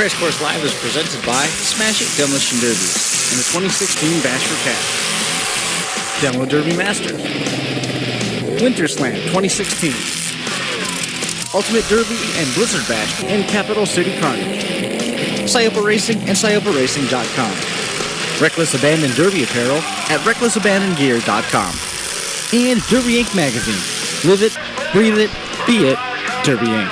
Crash Course Live is presented by Smash It Demolition Derbies and the 2016 Bash for Cash. Demo Derby Masters. Winter Slam 2016. Ultimate Derby and Blizzard Bash in Capital City Carnage. Syopa Racing and SyopaRacing.com. Reckless Abandon Derby Apparel at RecklessAbandonGear.com. And Derby Inc. Magazine. Live it, breathe it, be it, Derby Inc.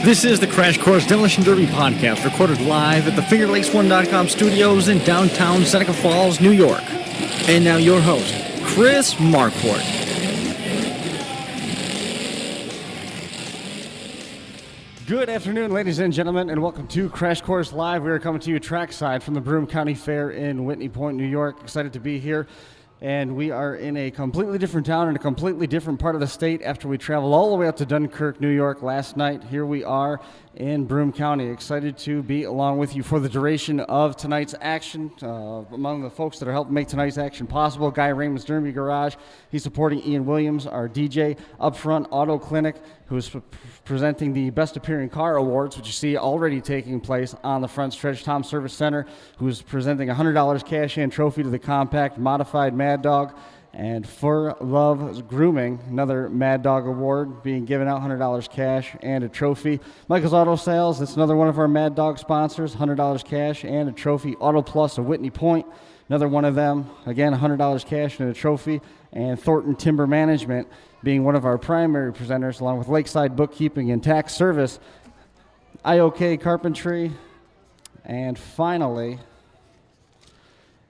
This is the Crash Course Demolition Derby podcast, recorded live at the FingerLakes1.com studios in downtown Seneca Falls, New York. And now your host, Chris Marquardt. Good afternoon, ladies and gentlemen, and welcome to Crash Course Live. We are coming to you trackside from the Broome County Fair in Whitney Point, New York. Excited to be here. And we are in a completely different town and a completely different part of the state after we traveled all the way up to Dunkirk, New York last night. Here we are in Broome County. Excited to be along with you for the duration of tonight's action. Among the folks that are helping make tonight's action possible, Guy Raymond's Derby Garage. He's supporting Ian Williams, our DJ. Up front, Auto Clinic, who's presenting the Best Appearing Car Awards, which you see already taking place on the front stretch. Tom Service Center, who's presenting a $100 cash-in trophy to the compact modified Mad Dog. And For Love Grooming, another Mad Dog Award being given out, $100 cash and a trophy. Michael's Auto Sales, that's another one of our Mad Dog sponsors, $100 cash and a trophy. Auto Plus of Whitney Point, another one of them, again, $100 cash and a trophy. And Thornton Timber Management being one of our primary presenters, along with Lakeside Bookkeeping and Tax Service, IOK Carpentry, and finally,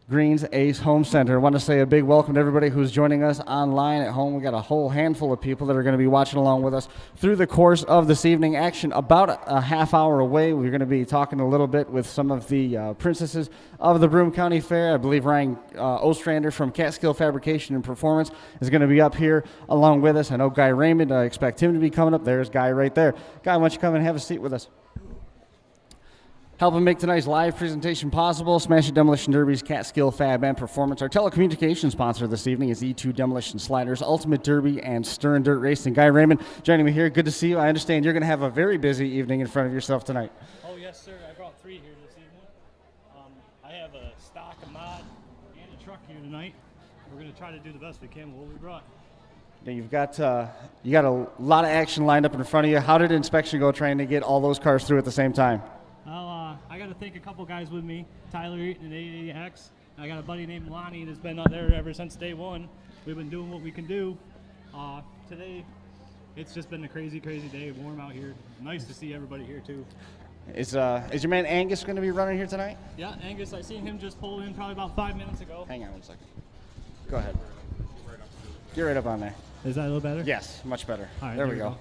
Green's Ace Home Center. I want to say a big welcome to everybody who's joining us online at home. We got a whole handful of people that are going to be watching along with us through the course of this evening action. About a half hour away, we're going to be talking a little bit with some of the princesses of the Broome County Fair. I believe Ryan Ostrander from Catskill Fabrication and Performance is going to be up here along with us. I know Guy Raymond, I expect him to be coming up. There's Guy right there. Guy, why don't you come and have a seat with us? Helping make tonight's live presentation possible, Smash It Demolition Derby's Catskill Fab and Performance. Our telecommunications sponsor this evening is E2 Demolition Sliders, Ultimate Derby, and Stern Dirt Racing. Guy Raymond joining me here. Good to see you. I understand you're going to have a very busy evening in front of yourself tonight. Oh, yes, sir. I brought three here this evening. I have a stock, a mod, and a truck here tonight. We're going to try to do the best we can with what we brought. Now you got a lot of action lined up in front of you. How did inspection go trying to get all those cars through at the same time? I got to thank a couple guys with me, Tyler Eaton and 88X. I got a buddy named Lonnie that's been out there ever since day one. We've been doing what we can do. Today, it's just been a crazy, crazy day. Warm out here. Nice to see everybody here, too. Is your man Angus going to be running here tonight? Yeah, Angus, I seen him just pull in probably about 5 minutes ago. Hang on one second. Go ahead. Get right up on there. Is that a little better? Yes, much better. All right, there we go.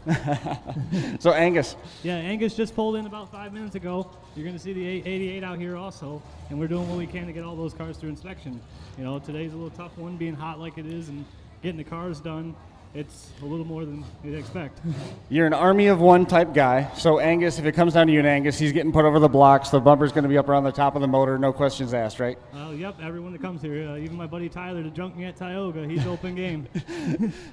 So Angus. Yeah, Angus just pulled in about 5 minutes ago. You're going to see the 88 out here also, and we're doing what we can to get all those cars through inspection. You know, today's a little tough one, being hot like it is, and getting the cars done. It's a little more than you'd expect. You're an army of one type guy. So Angus, if it comes down to you and Angus, he's getting put over the blocks. The bumper's going to be up around the top of the motor. No questions asked, right? Yep, everyone that comes here. Even my buddy Tyler, the junk me at Tioga, he's open game.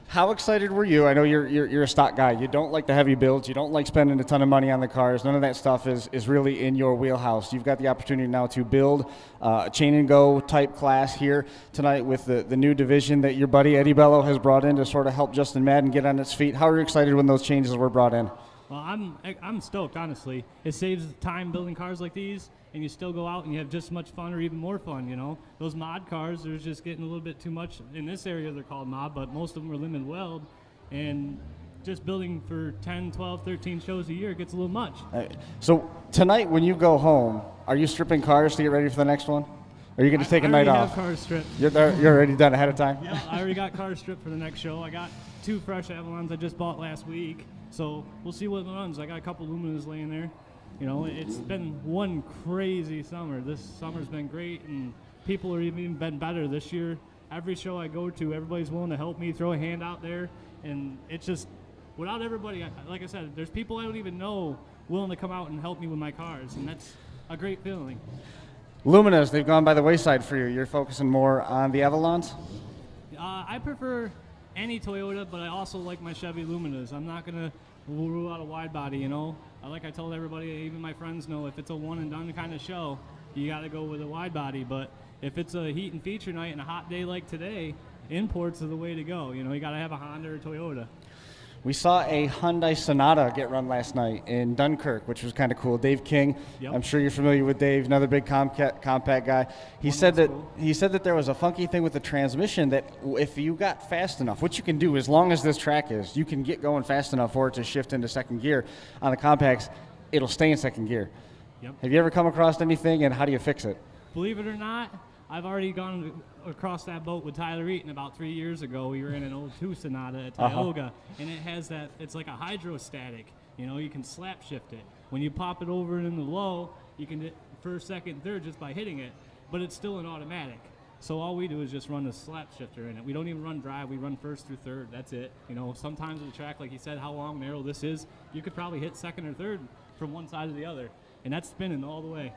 How excited were you? I know you're a stock guy. You don't like the heavy builds. You don't like spending a ton of money on the cars. None of that stuff is really in your wheelhouse. You've got the opportunity now to build a chain and go type class here tonight with the new division that your buddy Eddie Bello has brought in to sort of help Justin Madden get on its feet. How are you excited when those changes were brought in? Well, I'm stoked, honestly. It saves time building cars like these, and you still go out and you have just as much fun or even more fun, you know. Those mod cars, there's just getting a little bit too much. In this area, they're called mod, but most of them are limited weld, and just building for 10, 12, 13 shows a year gets a little much. So tonight when you go home, are you stripping cars to get ready for the next one? Or are you going to take a night off? I already have cars stripped. You're already done ahead of time? Yeah, I already got cars stripped for the next show. I got 2 fresh Avalons I just bought last week. So we'll see what runs. I got a couple Luminas laying there. You know, it's been one crazy summer. This summer's been great, and people are even been better this year. Every show I go to, everybody's willing to help me, throw a hand out there. And it's just, without everybody, like I said, there's people I don't even know willing to come out and help me with my cars. And that's a great feeling. Luminas, they've gone by the wayside for you. You're focusing more on the Avalons? I prefer any Toyota, but I also like my Chevy Luminas. I'm not going to rule out a wide body, you know. Like I told everybody, even my friends know, if it's a one and done kind of show, you got to go with a wide body. But if it's a heat and feature night and a hot day like today, imports are the way to go. You know, you got to have a Honda or Toyota. We saw a Hyundai Sonata get run last night in Dunkirk, which was kind of cool. Dave King, Yep. I'm sure you're familiar with Dave, another big compact guy. He said that there was a funky thing with the transmission that if you got fast enough, what you can do as long as this track is, you can get going fast enough for it to shift into second gear. On the compacts, it'll stay in second gear. Yep. Have you ever come across anything, and how do you fix it? Believe it or not, I've already gone across that boat with Tyler Eaton about 3 years ago. We were in an 02 Sonata at Tioga, and it has that, it's like a hydrostatic. You know, you can slap shift it. When you pop it over in the low, you can hit first, second, third just by hitting it, but it's still an automatic. So all we do is just run the slap shifter in it. We don't even run drive. We run first through third. That's it. You know, sometimes with the track, like you said, how long, narrow this is, you could probably hit second or third from one side to the other, and that's spinning all the way.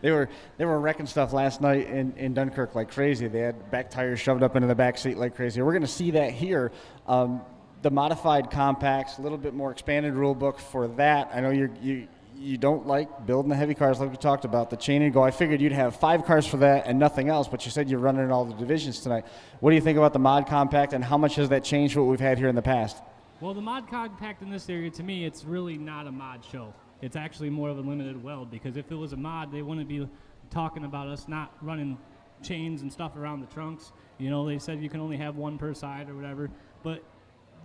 They were wrecking stuff last night in Dunkirk like crazy. They had back tires shoved up into the back seat like crazy. We're going to see that here. The modified compacts, a little bit more expanded rule book for that. I know you don't like building the heavy cars like we talked about, the chain and go. I figured you'd have 5 cars for that and nothing else, but you said you're running in all the divisions tonight. What do you think about the mod compact, and how much has that changed what we've had here in the past? Well, the mod compact in this area, to me, it's really not a mod show. It's actually more of a limited weld, because if it was a mod, they wouldn't be talking about us not running chains and stuff around the trunks. You know, they said you can only have one per side or whatever. But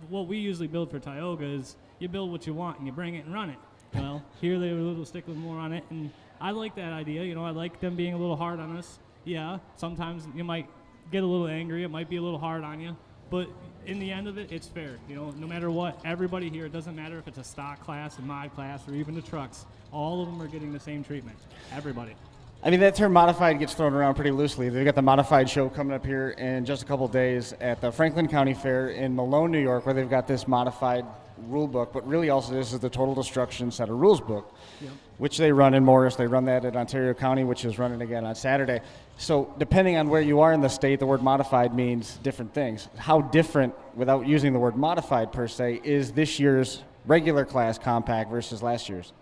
what we usually build for Tioga is you build what you want and you bring it and run it. Well, here they were a little stickler more on it, and I like that idea. You know, I like them being a little hard on us. Yeah, sometimes you might get a little angry. It might be a little hard on you. But in the end of it, it's fair. You know, no matter what, everybody here, it doesn't matter if it's a stock class, a mod class, or even the trucks, all of them are getting the same treatment. Everybody. I mean, that term modified gets thrown around pretty loosely. They've got the modified show coming up here in just a couple days at the Franklin County Fair in Malone, New York, where they've got this modified rule book, but really also this is the Total Destruction set of rules book, Yep. which they run in Morris. They run that at Ontario County, which is running again on Saturday. So depending on where you are in the state, the word modified means different things. How different, without using the word modified per se, is this year's regular class compact versus last year's?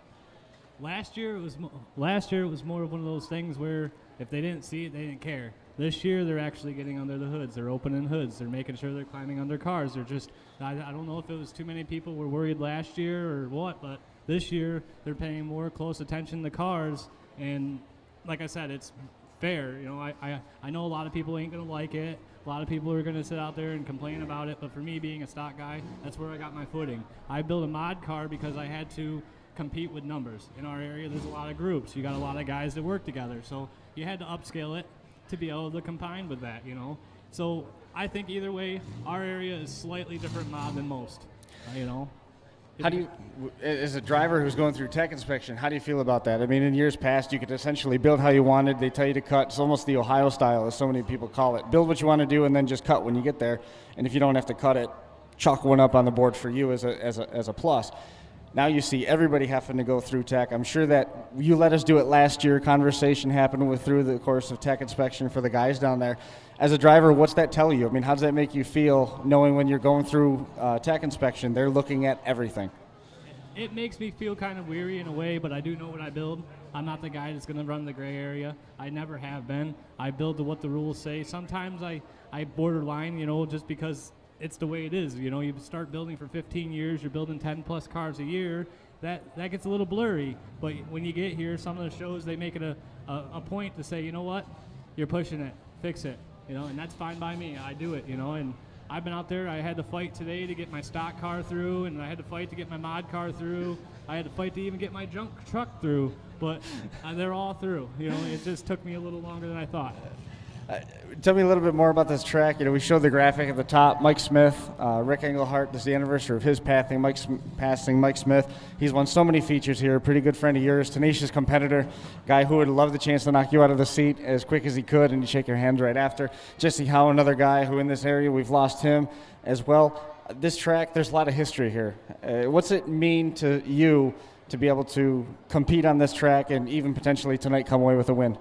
Last year it was more of one of those things where if they didn't see it, they didn't care. This year they're actually getting under the hoods. They're opening hoods. They're making sure they're climbing under cars. They're just, I don't know if it was too many people were worried last year or what, but this year they're paying more close attention to cars. And like I said, it's fair. You know, I know a lot of people ain't going to like it. A lot of people are going to sit out there and complain about it. But for me, being a stock guy, that's where I got my footing. I built a mod car because I had to compete with numbers. In our area, there's a lot of groups. You got a lot of guys that work together. So you had to upscale it to be able to combine with that, you know. So I think either way, our area is slightly different mod than most, you know. How do you, as a driver who's going through tech inspection, how do you feel about that? I mean, in years past, you could essentially build how you wanted. They tell you to cut. It's almost the Ohio style, as so many people call it. Build what you want to do and then just cut when you get there. And if you don't have to cut it, chalk one up on the board for you as a plus. Now you see everybody having to go through tech. I'm sure that you let us do it last year. Conversation happened through the course of tech inspection for the guys down there. As a driver, what's that tell you? I mean, how does that make you feel knowing when you're going through tech inspection, they're looking at everything? It makes me feel kind of weary in a way, but I do know what I build. I'm not the guy that's going to run the gray area. I never have been. I build to what the rules say. Sometimes I borderline, you know, just because it's the way it is. You know, you start building for 15 years, you're building 10 plus cars a year, that gets a little blurry. But when you get here, some of the shows, they make it a point to say, you know what, you're pushing it, fix it, you know, and that's fine by me. I do it, you know, and I've been out there. I had to fight today to get my stock car through, and I had to fight to get my mod car through. I had to fight to even get my junk truck through, but they're all through. You know, it just took me a little longer than I thought. Tell me a little bit more about this track. You know, we showed the graphic at the top. Mike Smith, Rick Englehart. This is the anniversary of his passing. Mike Smith. He's won so many features here. Pretty good friend of yours. Tenacious competitor. Guy who would love the chance to knock you out of the seat as quick as he could, and you shake your hands right after. Jesse Howe, another guy who in this area, we've lost him as well. This track, there's a lot of history here. What's it mean to you to be able to compete on this track and even potentially tonight come away with a win?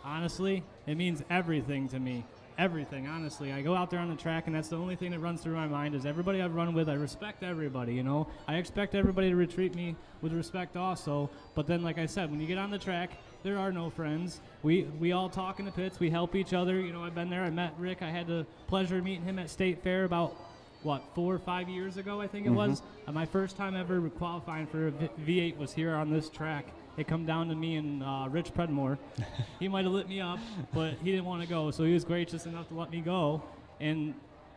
Honestly, it means everything to me. everything, honestly. I go out there on the track, and that's the only thing that runs through my mind is everybody I've run with, I respect everybody, you know. I expect everybody to treat me with respect also. But then, like I said, when you get on the track, there are no friends. We all talk in the pits. We help each other. You know, I've been there. I met Rick. I had the pleasure of meeting him at State Fair about, 4 or 5 years ago, I think it was. My first time ever qualifying for a V8 was here on this track. It come down to me and Rich Predmore. He might have lit me up, but he didn't want to go, so he was gracious enough to let me go. And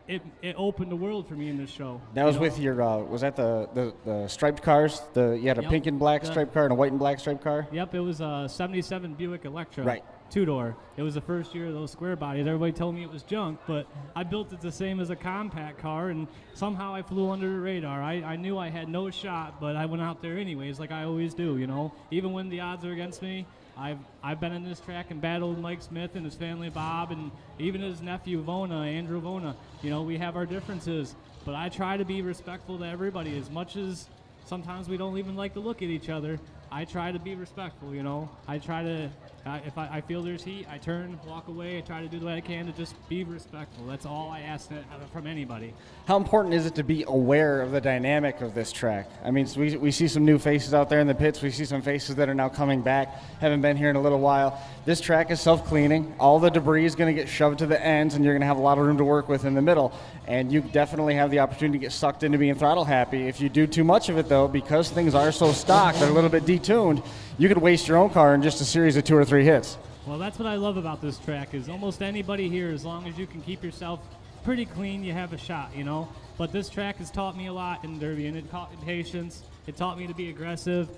it opened the world for me in this show. That was with your, was that the striped cars? You had a pink and black striped car and a white and black striped car? Yep, it was a 77 Buick Electra. Right. Two-door. It was the first year of those square bodies. Everybody told me it was junk, but I built it the same as a compact car, and somehow I flew under the radar. I knew I had no shot, but I went out there anyways, like I always do, you know. Even when the odds are against me, I've been in this track and battled Mike Smith and his family, Bob, and even his nephew, Vona, Andrew Vona. You know, we have our differences, but I try to be respectful to everybody as much as sometimes we don't even like to look at each other. I try to be respectful, you know. I try to, if I feel there's heat, I turn, walk away. I try to do what I can to just be respectful. That's all I ask from anybody. How important is it to be aware of the dynamic of this track? I mean, so we see some new faces out there in the pits. We see some faces that are now coming back, haven't been here in a little while. This track is self-cleaning. All the debris is going to get shoved to the ends, and you're going to have a lot of room to work with in the middle. And you definitely have the opportunity to get sucked into being throttle happy. If you do too much of it, though, because things are so stock, they're a little bit detuned, you could waste your own car in just a series of 2 or 3 hits. Well, that's what I love about this track is almost anybody here, as long as you can keep yourself pretty clean, you have a shot, you know. But this track has taught me a lot in Derby, and it taught me patience. It taught me to be aggressive.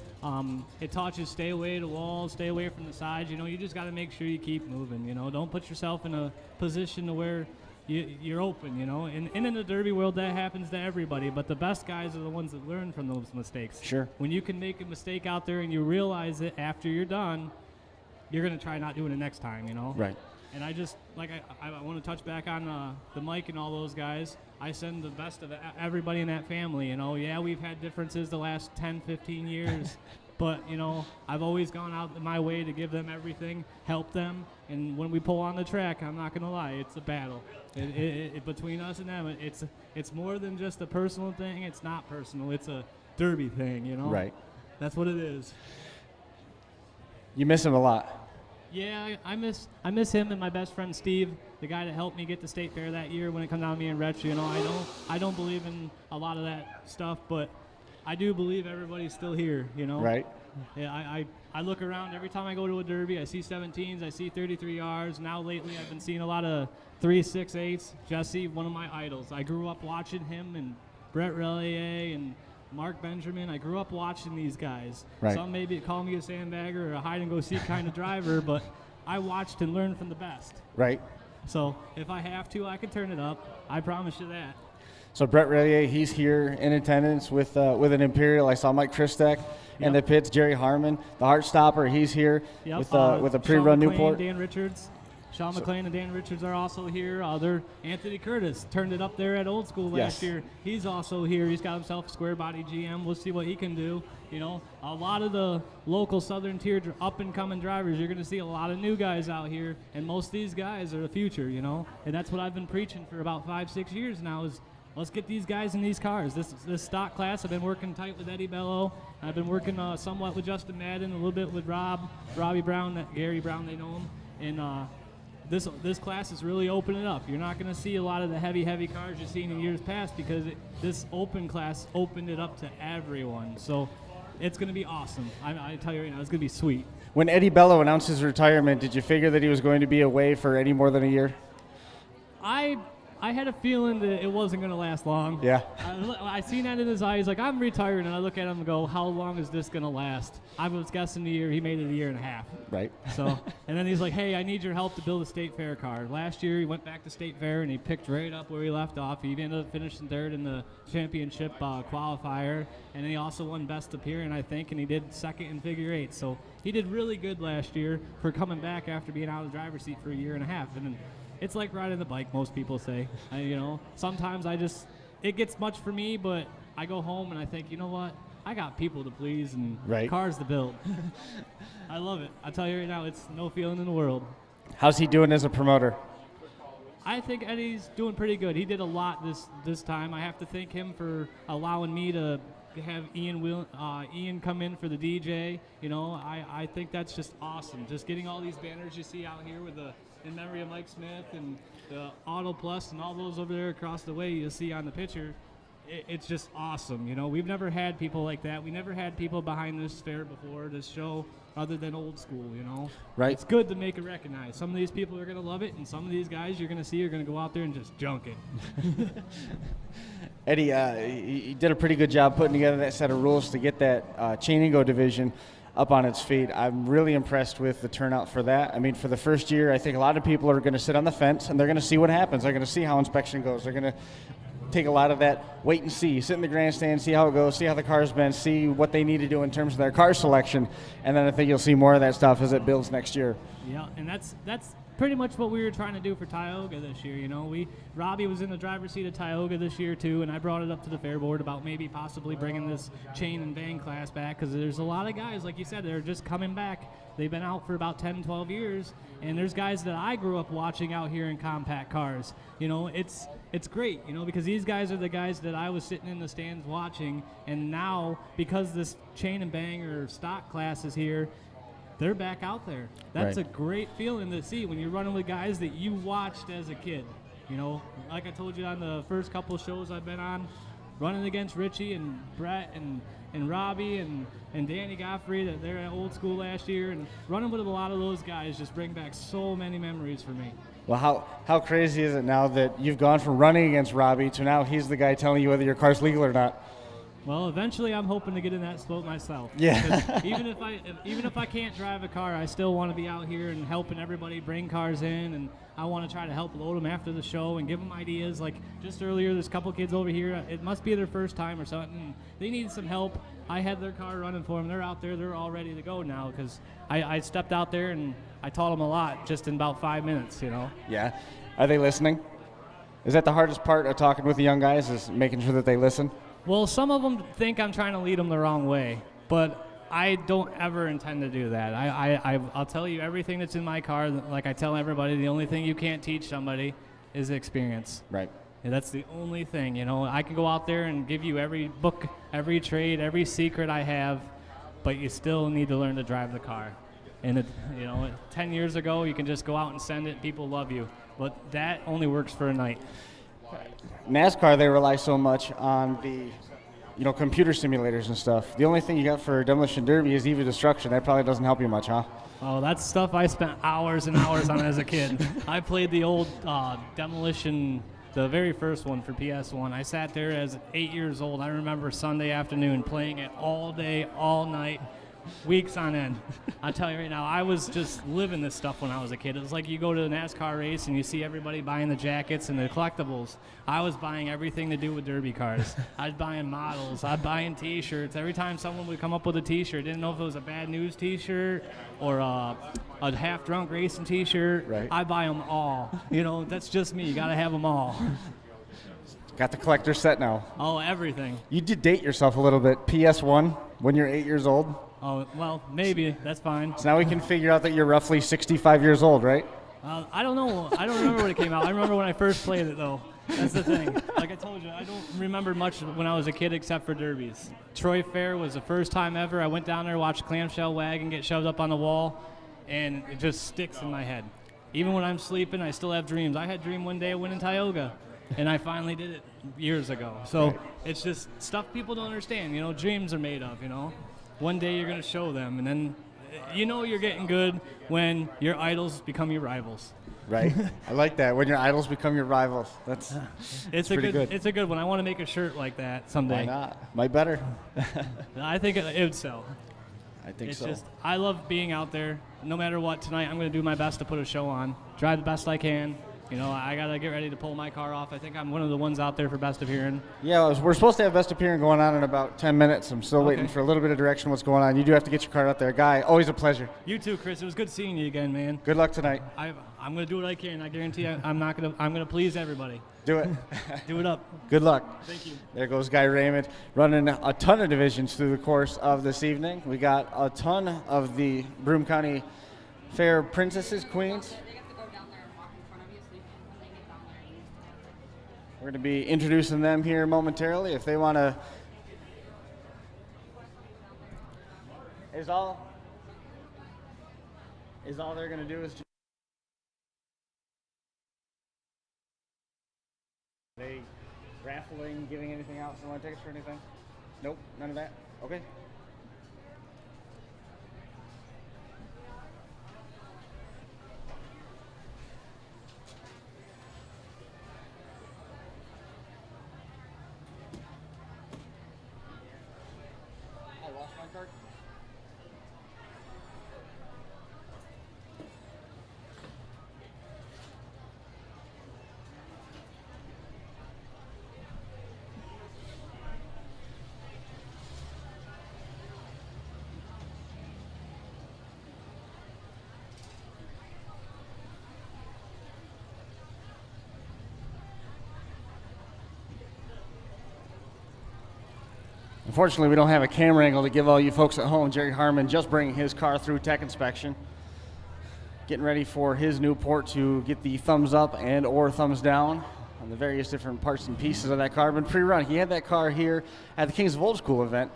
It taught you to stay away to walls, stay away from the sides. You know, you just got to make sure you keep moving, you know. Don't put yourself in a position to where you're open, you know. And in the Derby world, that happens to everybody. But the best guys are the ones that learn from those mistakes. Sure. When you can make a mistake out there and you realize it after you're done, you're going to try not doing it next time, you know. Right. And I just, like, I want to touch back on the Mike and all those guys. I send the best of everybody in that family, you know. Yeah, we've had differences the last 10, 15 years. But, you know, I've always gone out my way to give them everything, help them. And when we pull on the track, I'm not going to lie, it's a battle. Between us and them, it's more than just a personal thing. It's not personal. It's a Derby thing, you know? Right. That's what it is. You miss him a lot. Yeah, I miss him and my best friend Steve, the guy that helped me get to State Fair that year when it come down to me and Retch. You know, I don't believe in a lot of that stuff, but I do believe everybody's still here, you know? Right. Yeah, I look around every time I go to a Derby. I see 17s, I see 33Rs. Now lately I've been seeing a lot of 368s. Jesse, one of my idols. I grew up watching him and Brett Relier and Mark Benjamin. I grew up watching these guys. Right. Some maybe call me a sandbagger or a hide-and-go-seek kind of driver, but I watched and learned from the best. Right. So if I have to, I can turn it up. I promise you that. So Brett Relier, he's here in attendance with an Imperial. I saw Mike Christek in the pits. Jerry Harmon, the Heartstopper, he's here with a pre-run Newport. Dan Richards. Sean McLean and Dan Richards are also here. Anthony Curtis turned it up there at Old School last year. He's also here. He's got himself a square body GM. We'll see what he can do. You know, a lot of the local Southern Tier up-and-coming drivers, you're going to see a lot of new guys out here, and most of these guys are the future, you know. And that's what I've been preaching for about 5-6 years now is let's get these guys in these cars. This stock class, I've been working tight with Eddie Bello. I've been working somewhat with Justin Madden, a little bit with Robbie Brown, Gary Brown, they know him. And this class is really opening up. You're not going to see a lot of the heavy cars you've seen in years past because this open class opened it up to everyone. So it's going to be awesome. I tell you right now, it's going to be sweet. When Eddie Bello announced his retirement, did you figure that he was going to be away for any more than a year? I had a feeling that it wasn't going to last long. Yeah. I seen that in his eyes. Like, I'm retired, and I look at him and go, how long is this going to last? I was guessing the year. He made it a year and a half. Right. So, and then he's like, hey, I need your help to build a State Fair car. Last year, he went back to State Fair, and he picked right up where he left off. He ended up finishing third in the championship qualifier, and he also won best appearance, I think, and he did second in figure 8. So he did really good last year for coming back after being out of the driver's seat for a year and a half. And then it's like riding the bike, most people say. You know, sometimes it gets much for me, but I go home and I think, you know what? I got people to please and cars to build. I love it. I tell you right now, it's no feeling in the world. How's he doing as a promoter? I think Eddie's doing pretty good. He did a lot this time. I have to thank him for allowing me to have Ian come in for the DJ. You know, I think that's just awesome. Just getting all these banners you see out here with the in memory of Mike Smith and the Auto Plus and all those over there across the way you'll see on the picture. It's just awesome. You know, we've never had people like that. We never had people behind this fair before, this show, other than old school, you know. Right. It's good to make it recognized. Some of these people are going to love it, and some of these guys you're going to see are going to go out there and just junk it. Eddie, you did a pretty good job putting together that set of rules to get that chain and go division up on its feet. I'm really impressed with the turnout for that. I mean, for the first year, I think a lot of people are going to sit on the fence, and they're going to see what happens. They're going to see how inspection goes. They're going to take a lot of that wait and see, sit in the grandstand, see how it goes, see how the car's been, see what they need to do in terms of their car selection, and then I think you'll see more of that stuff as it builds next year. Yeah, and that's pretty much what we were trying to do for Tioga this year. You know, Robbie was in the driver's seat of Tioga this year too, and I brought it up to the fair board about maybe possibly bringing this chain and bang class back, because there's a lot of guys, like you said, they're just coming back. They've been out for about 10, 12 years, and there's guys that I grew up watching out here in compact cars. You know, it's great, you know, because these guys are the guys that I was sitting in the stands watching, and now, because this chain and bang or stock class is here, they're back out there. That's right. A great feeling to see when you're running with guys that you watched as a kid. You know, like I told you on the first couple shows I've been on, running against Richie and Brett and Robbie and Danny Godfrey, that they're at old school last year, and running with a lot of those guys just bring back so many memories for me. Well, how crazy is it now that you've gone from running against Robbie to now he's the guy telling you whether your car's legal or not? Well, eventually I'm hoping to get in that spot myself. Yeah. even if I can't drive a car, I still want to be out here and helping everybody bring cars in, and I want to try to help load them after the show and give them ideas. Like just earlier, there's a couple kids over here. It must be their first time or something. They need some help. I had their car running for them. They're out there. They're all ready to go now because I stepped out there and I taught them a lot just in about 5 minutes, you know. Yeah. Are they listening? Is that the hardest part of talking with the young guys, is making sure that they listen? Well, some of them think I'm trying to lead them the wrong way, but I don't ever intend to do that. I'll tell you everything that's in my car. Like I tell everybody, the only thing you can't teach somebody is experience. Right. And that's the only thing. You know, I can go out there and give you every book, every trade, every secret I have, but you still need to learn to drive the car. And, 10 years ago, you can just go out and send it. People love you. But that only works for a night. NASCAR, they rely so much on the, computer simulators and stuff. The only thing you got for Demolition Derby is EV Destruction. That probably doesn't help you much, huh? Oh, that's stuff I spent hours and hours on as a kid. I played the old Demolition, the very first one for PS1. I sat there as 8 years old. I remember Sunday afternoon playing it all day, all night, weeks on end. I'll tell you right now, I was just living this stuff when I was a kid. It was like you go to a NASCAR race and you see everybody buying the jackets and the collectibles. I was buying everything to do with derby cars. I was buying models. I was buying T-shirts. Every time someone would come up with a T-shirt, didn't know if it was a bad news T-shirt or a half-drunk racing T-shirt. Right. I buy them all. That's just me. You got to have them all. Got the collector set now. Oh, everything. You did date yourself a little bit. PS1, when you're 8 years old. Oh, well, maybe. That's fine. So now we can figure out that you're roughly 65 years old, right? I don't know. I don't remember when it came out. I remember when I first played it, though. That's the thing. Like I told you, I don't remember much when I was a kid except for derbies. Troy Fair was the first time ever. I went down there, watched clamshell wagon get shoved up on the wall, and it just sticks in my head. Even when I'm sleeping, I still have dreams. I had a dream one day of winning Tioga, and I finally did it years ago. So Right. It's just stuff people don't understand. Dreams are made of, One day you're going to show them, and then you're getting good when your idols become your rivals. Right. I like that. When your idols become your rivals. That's It's pretty good. It's a good one. I want to make a shirt like that someday. Why not? Might better. I think it would sell. I think It's so. just, I love being out there. No matter what, tonight I'm going to do my best to put a show on, drive the best I can. I got to get ready to pull my car off. I think I'm one of the ones out there for Best of Hearing. Yeah, we're supposed to have Best Appearing going on in about 10 minutes. I'm still waiting for a little bit of direction what's going on. You do have to get your car out there. Guy, always a pleasure. You too, Chris. It was good seeing you again, man. Good luck tonight. I'm going to do what I can. I guarantee I'm going to please everybody. Do it. Do it up. Good luck. Thank you. There goes Guy Raymond running a ton of divisions through the course of this evening. We got a ton of the Broome County Fair princesses, queens. We're going to be introducing them here momentarily. If they want to, is all they're going to do is they raffling, giving anything out, someone tickets for anything? Nope, none of that. Okay. I lost my card. Unfortunately, we don't have a camera angle to give all you folks at home. Jerry Harmon just bringing his car through tech inspection. Getting ready for his new port to get the thumbs up and or thumbs down on the various different parts and pieces of that car. Been pre-run. He had that car here at the Kings of Old School event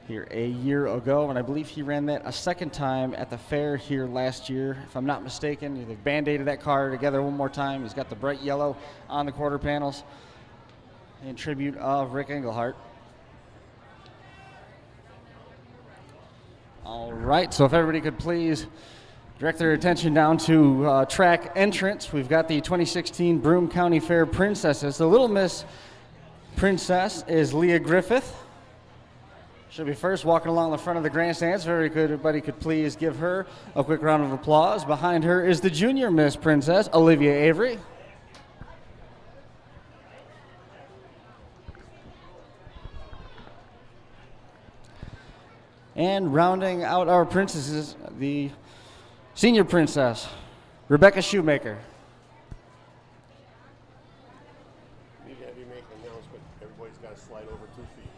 here a year ago, and I believe he ran that a second time at the fair here last year, if I'm not mistaken. They've band-aided that car together one more time. He's got the bright yellow on the quarter panels in tribute of Rick Englehart. All right, so if everybody could please direct their attention down to track entrance. We've got the 2016 Broome County Fair Princesses. The Little Miss Princess is Leah Griffith. She'll be first walking along the front of the grandstands. Very good. Everybody could please give her a quick round of applause. Behind her is the Junior Miss Princess, Olivia Avery. And rounding out our princesses, the Senior Princess, Rebecca Shoemaker. Need to have you make an announcement. Everybody's got to slide over 2 feet.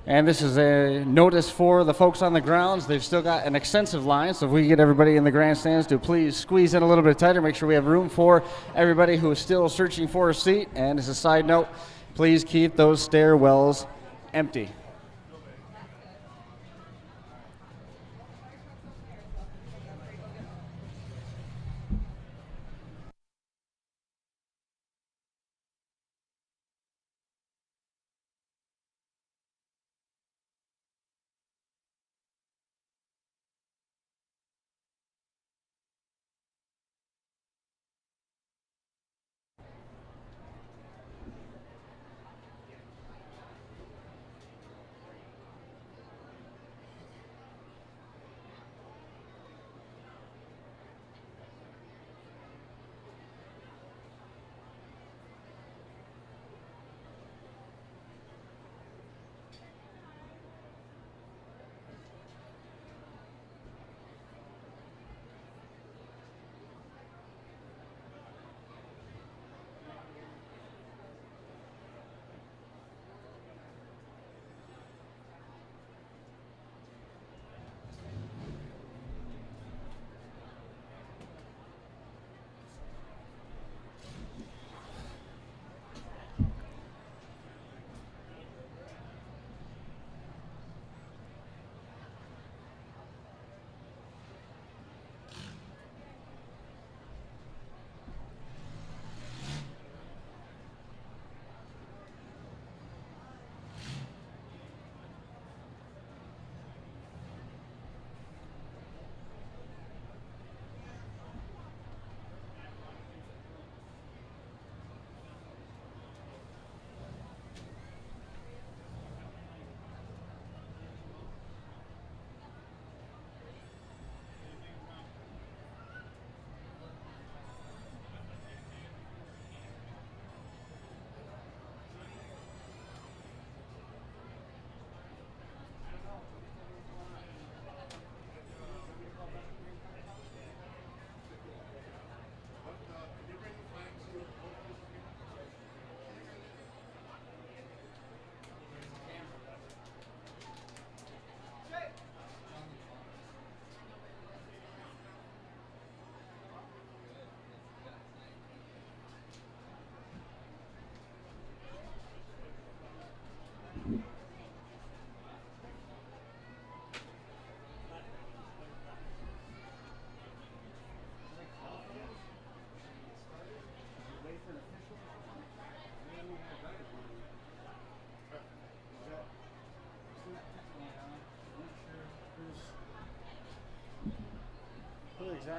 And this is a notice for the folks on the grounds. They've still got an extensive line, so if we get everybody in the grandstands to please squeeze in a little bit tighter, make sure we have room for everybody who is still searching for a seat. And as a side note, please keep those stairwells empty.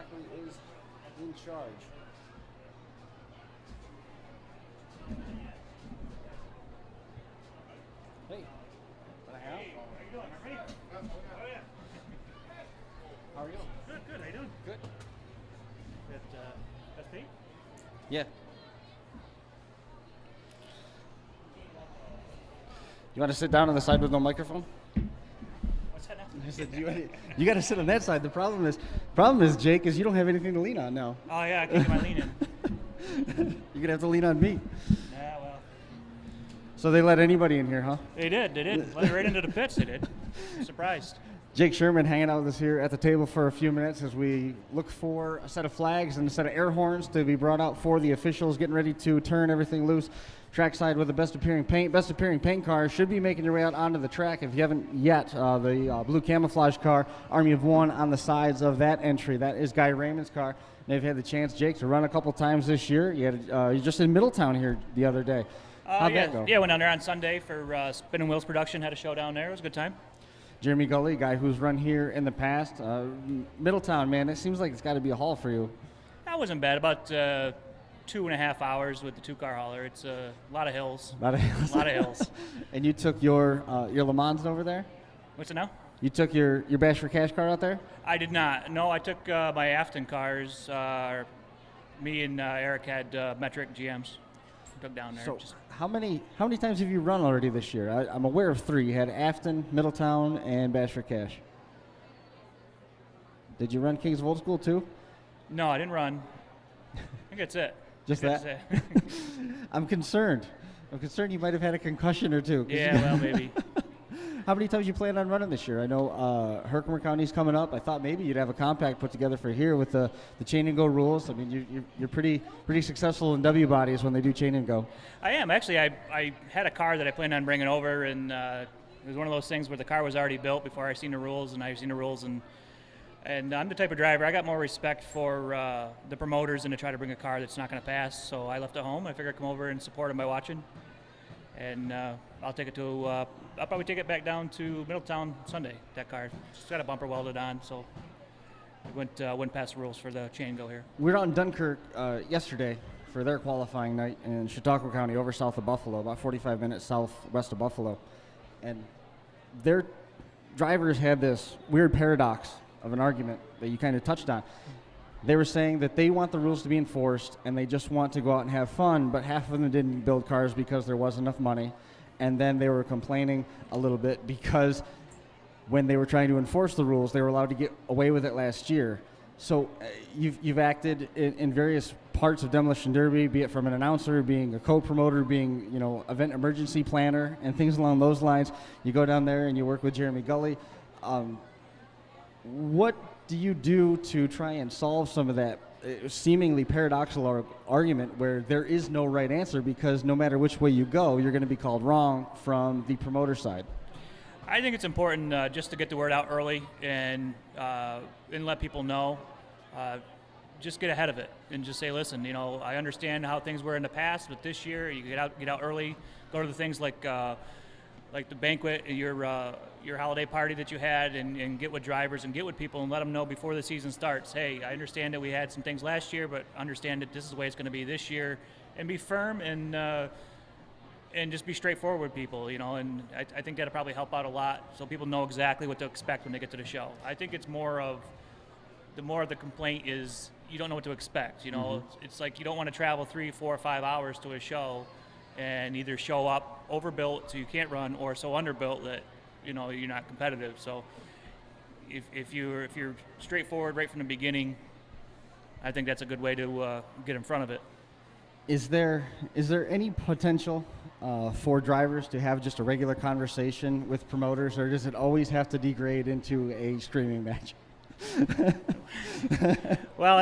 exactly is in charge. Hey, can I help? How are you? Good. How you doing? Good. That's Pete? Yeah. You want to sit down on the side with no microphone? What's that now? I said, you got to sit on that side. The problem is, Jake, is you don't have anything to lean on now. Oh, yeah, I can't get my lean in. You're gonna have to lean on me. Yeah, well. So they let anybody in here, huh? They did. Let it right into the pits, they did. Surprised. Jake Sherman hanging out with us here at the table for a few minutes as we look for a set of flags and a set of air horns to be brought out for the officials, getting ready to turn everything loose. Trackside with the best appearing paint car should be making your way out onto the track. If you haven't yet, the blue camouflage car, Army of One, on the sides of that entry. That is Guy Raymond's car. They've had the chance, Jake, to run a couple times this year. You're just in Middletown here the other day. How'd that go? Yeah, went down there on Sunday for Spinning Wheels Production. Had a show down there. It was a good time. Jeremy Gully, guy who's run here in the past. Middletown, man, it seems like it's got to be a haul for you. That wasn't bad. About 2.5 hours with the two-car hauler. It's a lot of hills. A lot of hills. And you took your Le Mans over there? What's it now? You took your Bash for Cash car out there? I did not. No, I took my Afton cars. Me and Eric had metric GMs. Took down there. So how many times have you run already this year? I'm aware of 3. You had Afton, Middletown, and Bash for Cash. Did you run Kings of Old School too? No, I didn't run. I think that's it. Just that? I'm concerned. You might have had a concussion or two. Yeah, well, maybe. How many times you plan on running this year? I know Herkimer County's coming up. I thought maybe you'd have a compact put together for here with the chain and go rules. I mean, you're pretty successful in W bodies when they do chain and go. I am actually. I had a car that I planned on bringing over, and it was one of those things where the car was already built before I seen the rules, and I've seen the rules, and I'm the type of driver. I got more respect for the promoters than to try to bring a car that's not going to pass. So I left it home. I figured I'd come over and support them by watching, and I'll take it to. I'll probably take it back down to Middletown Sunday. That car, just got a bumper welded on, so it went past the rules for the chain go here. We were out in Dunkirk yesterday for their qualifying night in Chautauqua County, over south of Buffalo, about 45 minutes southwest of Buffalo, and their drivers had this weird paradox of an argument that you kind of touched on. They were saying that they want the rules to be enforced and they just want to go out and have fun, but half of them didn't build cars because there wasn't enough money. And then they were complaining a little bit because when they were trying to enforce the rules, they were allowed to get away with it last year. So you've acted in various parts of Demolition Derby, be it from an announcer, being a co-promoter, being event emergency planner, and things along those lines. You go down there and you work with Jeremy Gully. What do you do to try and solve some of that seemingly paradoxical argument where there is no right answer, because no matter which way you go, you're going to be called wrong from the promoter side? I think it's important just to get the word out early and let people know. Just get ahead of it and just say, listen, I understand how things were in the past, but this year you get out early, go to the things like the banquet, your holiday party that you had, and get with drivers and get with people and let them know before the season starts, hey, I understand that we had some things last year, but understand that this is the way it's going to be this year, and be firm and just be straightforward with people, and I think that'll probably help out a lot so people know exactly what to expect when they get to the show. I think it's more of the complaint is you don't know what to expect. It's like you don't want to travel 3, 4, 5 hours to a show and either show up overbuilt so you can't run, or so underbuilt that you're not competitive. So if you're straightforward right from the beginning, I think that's a good way to get in front of it. Is there any potential for drivers to have just a regular conversation with promoters, or does it always have to degrade into a screaming match? Well,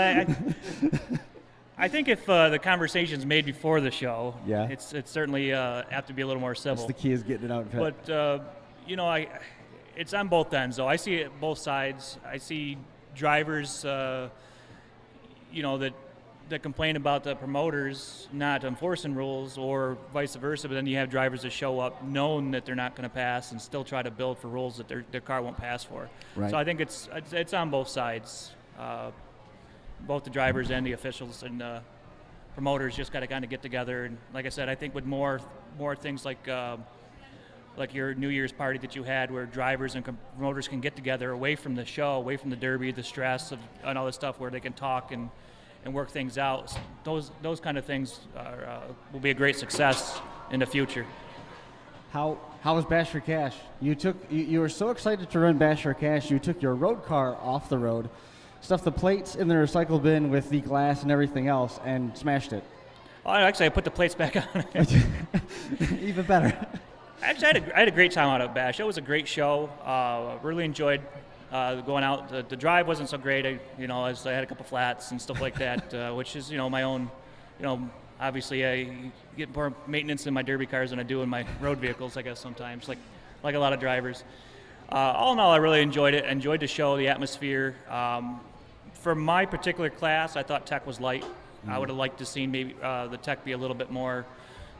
I think if the conversation's made before the show, yeah, it's certainly apt to be a little more civil. That's the key, is getting it out. But it's on both ends, though. I see it both sides. I see drivers, that complain about the promoters not enforcing rules, or vice versa. But then you have drivers that show up knowing that they're not going to pass and still try to build for rules that their car won't pass for. Right. So I think it's on both sides. both the drivers and the officials and promoters just got to kind of get together. And like I said, I think with more things like your New Year's party that you had, where drivers and promoters can get together away from the show, away from the Derby, the stress and all this stuff, where they can talk and work things out. Those kind of things will be a great success in the future. How was Bash for Cash? You were so excited to run Bash for Cash, you took your road car off the road, stuffed the plates in the recycle bin with the glass and everything else, and smashed it. Oh, actually, I put the plates back on. Even better. Actually, I had a great time out at Bash. It was a great show. Really enjoyed going out. The drive wasn't so great. As I had a couple flats and stuff like that, which is my own. Obviously, I get more maintenance in my Derby cars than I do in my road vehicles, I guess, sometimes, like a lot of drivers. All in all, I really enjoyed it. Enjoyed the show, the atmosphere. For my particular class, I thought tech was light. I would have liked to see maybe the tech be a little bit more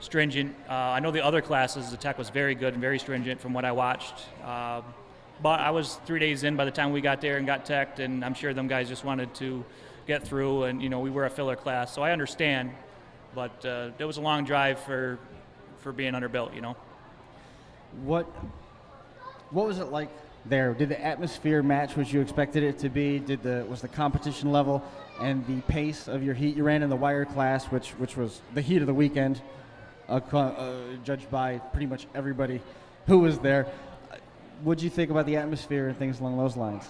stringent. I know the other classes, the tech was very good and very stringent from what I watched. But I was 3 days in by the time we got there and got teched, and I'm sure them guys just wanted to get through, and we were a filler class, so I understand. But it was a long drive for being underbuilt, What was it like there? Did the atmosphere match what you expected it to be? Was the competition level and the pace of your heat? You ran in the wire class, which was the heat of the weekend, judged by pretty much everybody who was there. What'd you think about the atmosphere and things along those lines?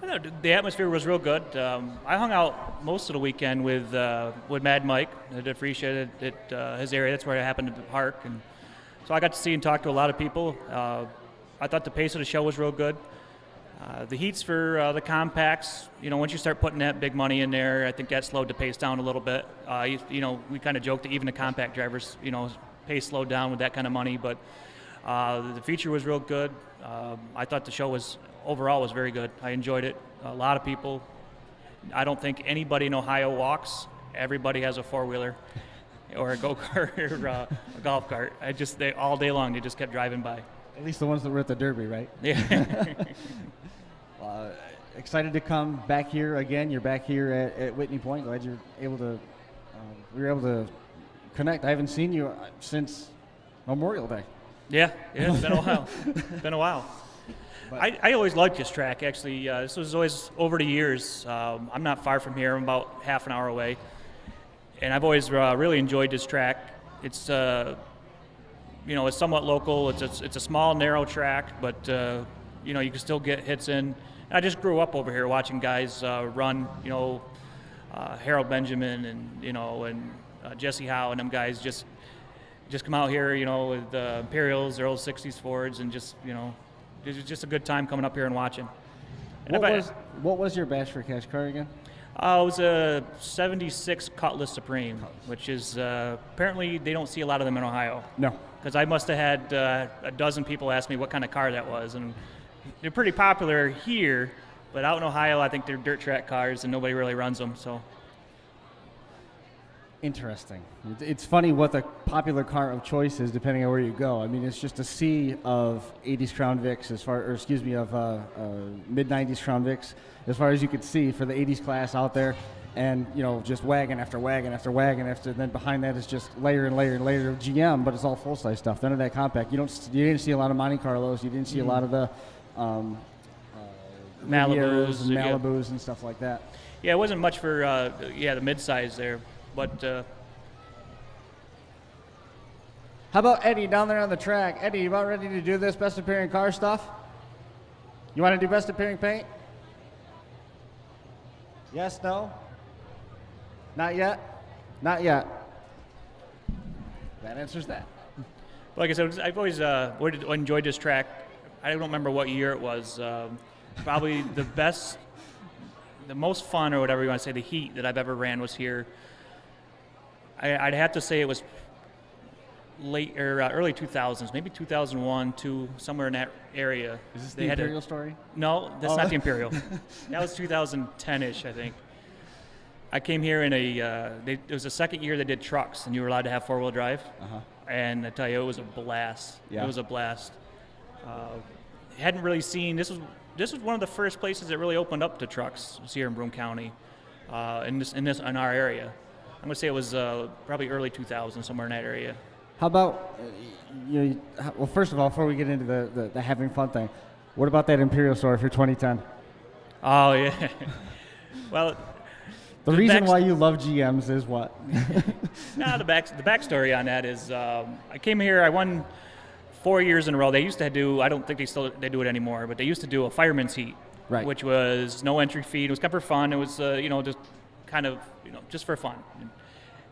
I don't know, the atmosphere was real good. I hung out most of the weekend with Mad Mike at Freesia at his area. That's where I happened to park, and so I got to see and talk to a lot of people. I thought the pace of the show was real good. The heats for the compacts, once you start putting that big money in there, I think that slowed the pace down a little bit. We kind of joked that even the compact drivers, pace slowed down with that kind of money, but the feature was real good. I thought the show overall was very good. I enjoyed it. A lot of people. I don't think anybody in Ohio walks. Everybody has a four-wheeler or a go-kart or a golf cart. All day long, they just kept driving by. At least the ones that were at the Derby, right? Yeah. Excited to come back here again. You're back here at Whitney Point. Glad you're able to. We were able to connect. I haven't seen you since Memorial Day. Yeah, it's been a while. I always liked this track, actually. This was always, over the years, I'm not far from here. I'm about half an hour away. And I've always really enjoyed this track. It's, it's somewhat local. It's a small, narrow track, but, you can still get hits in. And I just grew up over here watching guys run, Harold Benjamin and Jesse Howe and them guys just come out here, with the Imperials, their old 60s Fords, and just, it was just a good time coming up here and watching. And what was your Bash for Cash car again? It was a 76 Cutlass Supreme, which is apparently they don't see a lot of them in Ohio. No. Because I must have had a dozen people ask me what kind of car that was, and they're pretty popular here, but out in Ohio, I think they're dirt track cars, and nobody really runs them. So. Interesting. It's funny what the popular car of choice is depending on where you go. I mean, it's just a sea of 80s Crown Vics of mid-90s Crown Vics as far as you could see for the 80s class out there, and just wagon after wagon after wagon after. Then behind that is just layer and layer and layer of GM, but it's all full-size stuff. None of that compact. You didn't see a lot of Monte Carlos. You didn't see a lot of the Malibus and stuff like that. Yeah, it wasn't much for the mid-size there. But how about Eddie down there on the track? Eddie, you about ready to do this best appearing car stuff? You want to do best appearing paint? Yes, no? Not yet? Not yet. That answers that. Like I said, I've always enjoyed this track. I don't remember what year it was. Probably the most fun, or whatever you want to say, the heat that I've ever ran was here. I'd have to say it was late or early 2000s, maybe 2001, somewhere in that area. Is this the Imperial story? No, that's not the Imperial. That was 2010-ish, I think. I came here in it was the second year they did trucks, and you were allowed to have four-wheel drive. Uh-huh. And I tell you, it was a blast. Yeah. It was a blast. Hadn't really seen, this was one of the first places that really opened up to trucks was here in Broome County. in our area. I'm gonna say it was probably early 2000s, somewhere in that area. How about, well, first of all, before we get into the having fun thing, what about that Imperial story for 2010? Oh yeah. Well, The reason why you love GMs is what? no, the backstory on that is I came here. I won 4 years in a row. They used to do. I don't think they do it anymore, but they used to do a fireman's heat, Right. which was no entry fee. It was kind of for fun. It was just kind of just for fun.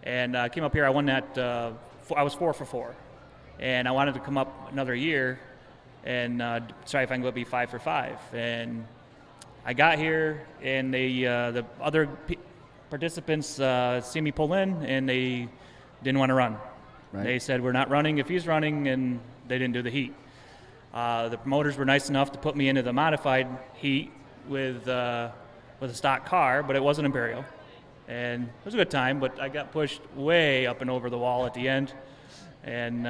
And I came up here. I won that. I was 4 for 4, and I wanted to come up another year and try if I can be 5 for 5. And I got here, and the other participants see me pull in, and they didn't want to run. Right. They said, we're not running if he's running, and they didn't do the heat. The promoters were nice enough to put me into the modified heat with a stock car, but it wasn't Imperial. And it was a good time, but I got pushed way up and over the wall at the end, and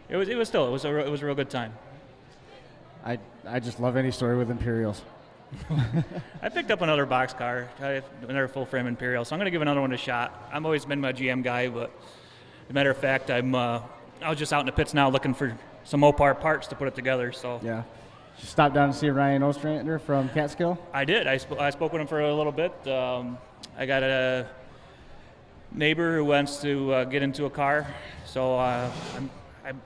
it was a real good time. I just love any story with Imperials. I picked up another box car, another full frame Imperial, so I'm going to give another one a shot. I've always been my GM guy, but as a matter of fact, I was just out in the pits now looking for some Mopar parts to put it together. So Yeah. You stopped down to see Ryan Ostrander from Catskill? I did. I spoke with him for a little bit. I got a neighbor who wants to get into a car, so I'm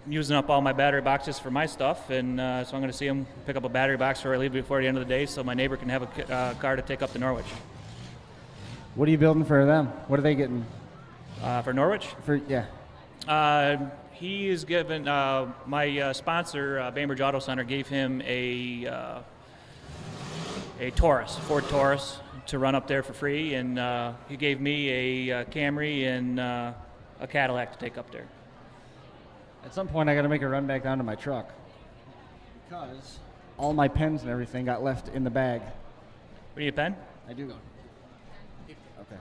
using up all my battery boxes for my stuff, and so I'm going to see him pick up a battery box before I leave before the end of the day, so my neighbor can have a car to take up to Norwich. What are you building for them? What are they getting? For Norwich? Yeah. He is given my sponsor, Bainbridge Auto Center, gave him a Taurus, Ford Taurus, to run up there for free, and he gave me a Camry and a Cadillac to take up there. At some point, I got to make a run back down to my truck because all my pens and everything got left in the bag. We need a pen? I do go. Okay.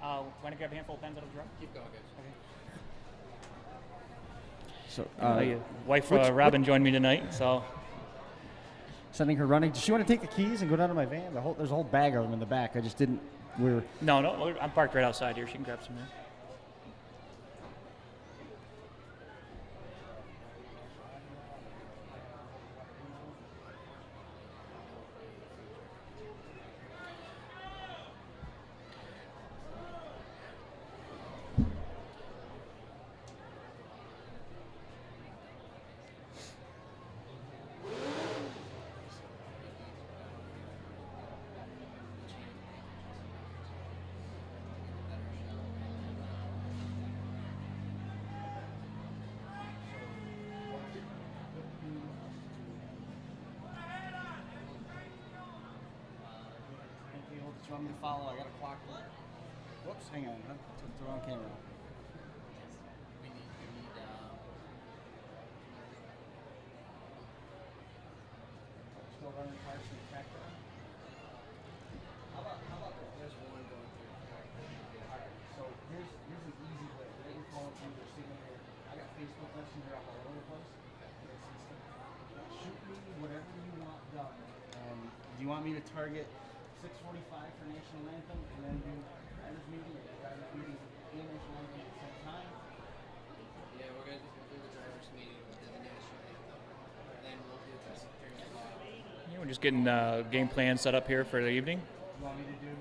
Want to grab a handful of pens out of the truck? Keep going, guys. So, My wife, Robin, joined me tonight, so. Sending her running. Does she want to take the keys and go down to my van? There's a whole bag of them in the back. I just didn't. No, I'm parked right outside here. She can grab some there. Want me to follow? I got a clock. Whoops, hang on. I took the wrong camera. We need still running cars from the tractor. How about this? There's one going through. Alright, so here's an easy way. Right in front of you, they're sitting here. I got Facebook Messenger up all over the place. Shoot me whatever you want done. Do you want me to target 6:45 for National Anthem and then do drivers meeting or drivers meeting and National Anthem at the same time? Yeah, we're going to do the drivers meeting with the National Anthem, and then we'll do the security law. Yeah, we're just getting game plan set up here for the evening. You want me to do?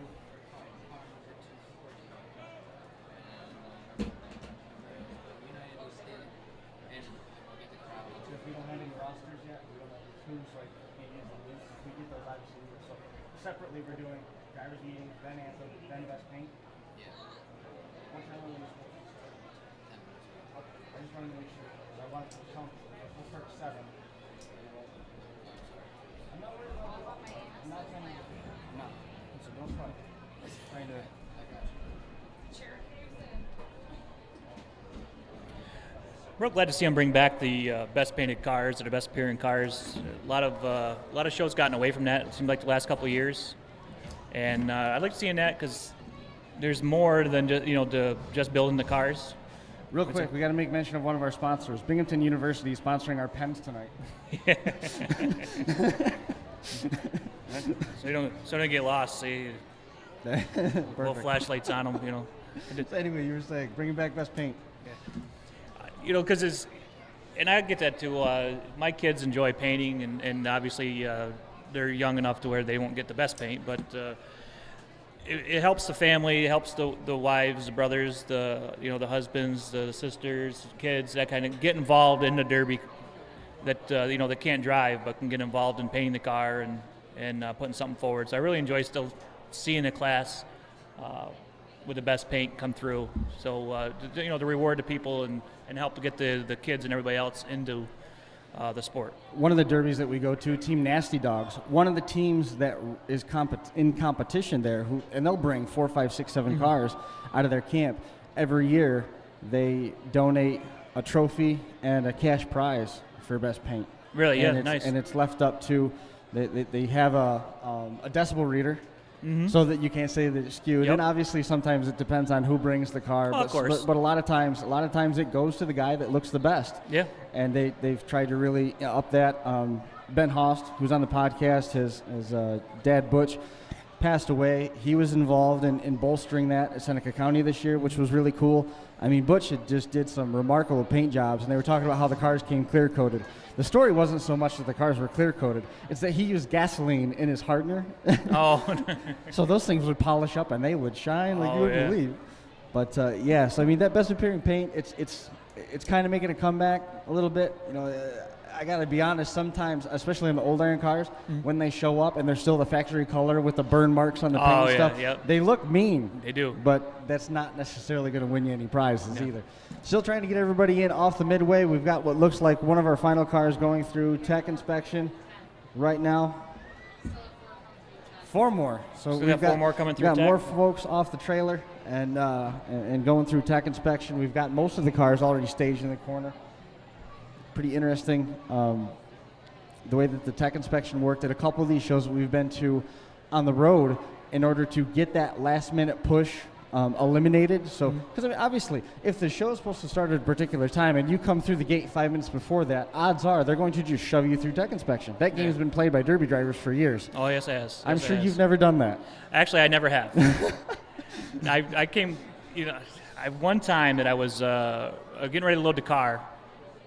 If we don't have any rosters yet, we don't have who's like can't use the list. We get those obviously. So separately, we're doing drivers meeting, then anthem, then best paint. Yeah. What time are we supposed to start? 10 minutes. Okay. I just wanted to make sure. I want to count. We'll start at 7. I'm not worried about it. I'm not trying to. I'm not. So don't fight. I'm trying to. We're glad to see them bring back the best painted cars or the best appearing cars. A lot of shows gotten away from that. It seemed like the last couple of years, and I like seeing that because there's more than just building the cars. Real quick, we got to make mention of one of our sponsors, Binghamton University, sponsoring our pens tonight. So you don't get lost. See, Little flashlights on them, you know. So anyway, you were saying bringing back best paint. You know, because and I get that too. My kids enjoy painting, and obviously they're young enough to where they won't get the best paint, but it helps the family, it helps the wives, the brothers, the husbands, the sisters, kids, that kind of get involved in the derby. That that can't drive but can get involved in painting the car and putting something forward. So I really enjoy still seeing the class with the best paint come through. So the reward to people and help to get the kids and everybody else into the sport. One of the derbies that we go to, Team Nasty Dogs, one of the teams that is in competition there, and they'll bring 4, 5, 6, 7 cars out of their camp. Every year they donate a trophy and a cash prize for best paint. Really? Yeah, and nice. And it's left up to, they have a decibel reader, so that you can't say that it's skewed. Yep. And obviously sometimes it depends on who brings the car. Of course. But a lot of times it goes to the guy that looks the best. Yeah. And they've tried to really up that. Ben Host, who's on the podcast, his dad Butch passed away. He was involved in bolstering that at Seneca County this year, which was really cool. I mean, Butch had just did some remarkable paint jobs, and they were talking about how the cars came clear-coated. The story wasn't so much that the cars were clear-coated. It's that he used gasoline in his hardener. Oh. So those things would polish up, and they would shine like you wouldn't believe. But, so I mean, that best appearing paint, it's kind of making a comeback a little bit. I got to be honest, sometimes, especially in the old iron cars, when they show up and they're still the factory color with the burn marks on the paint and stuff, yep. They look mean. They do. But that's not necessarily going to win you any prizes either. Still trying to get everybody in off the midway. We've got what looks like one of our final cars going through tech inspection right now. 4 more. So we got 4 more coming through tech. We've got more folks off the trailer and going through tech inspection. We've got most of the cars already staged in the corner. Pretty interesting the way that the tech inspection worked at a couple of these shows that we've been to on the road in order to get that last minute push eliminated. So, because I mean, obviously, if the show is supposed to start at a particular time and you come through the gate 5 minutes before that, odds are they're going to just shove you through tech inspection. That game's been played by derby drivers for years. Oh, yes, it has. I'm sure you've never done that. Actually, I never have. I came, one time that I was getting ready to load the car,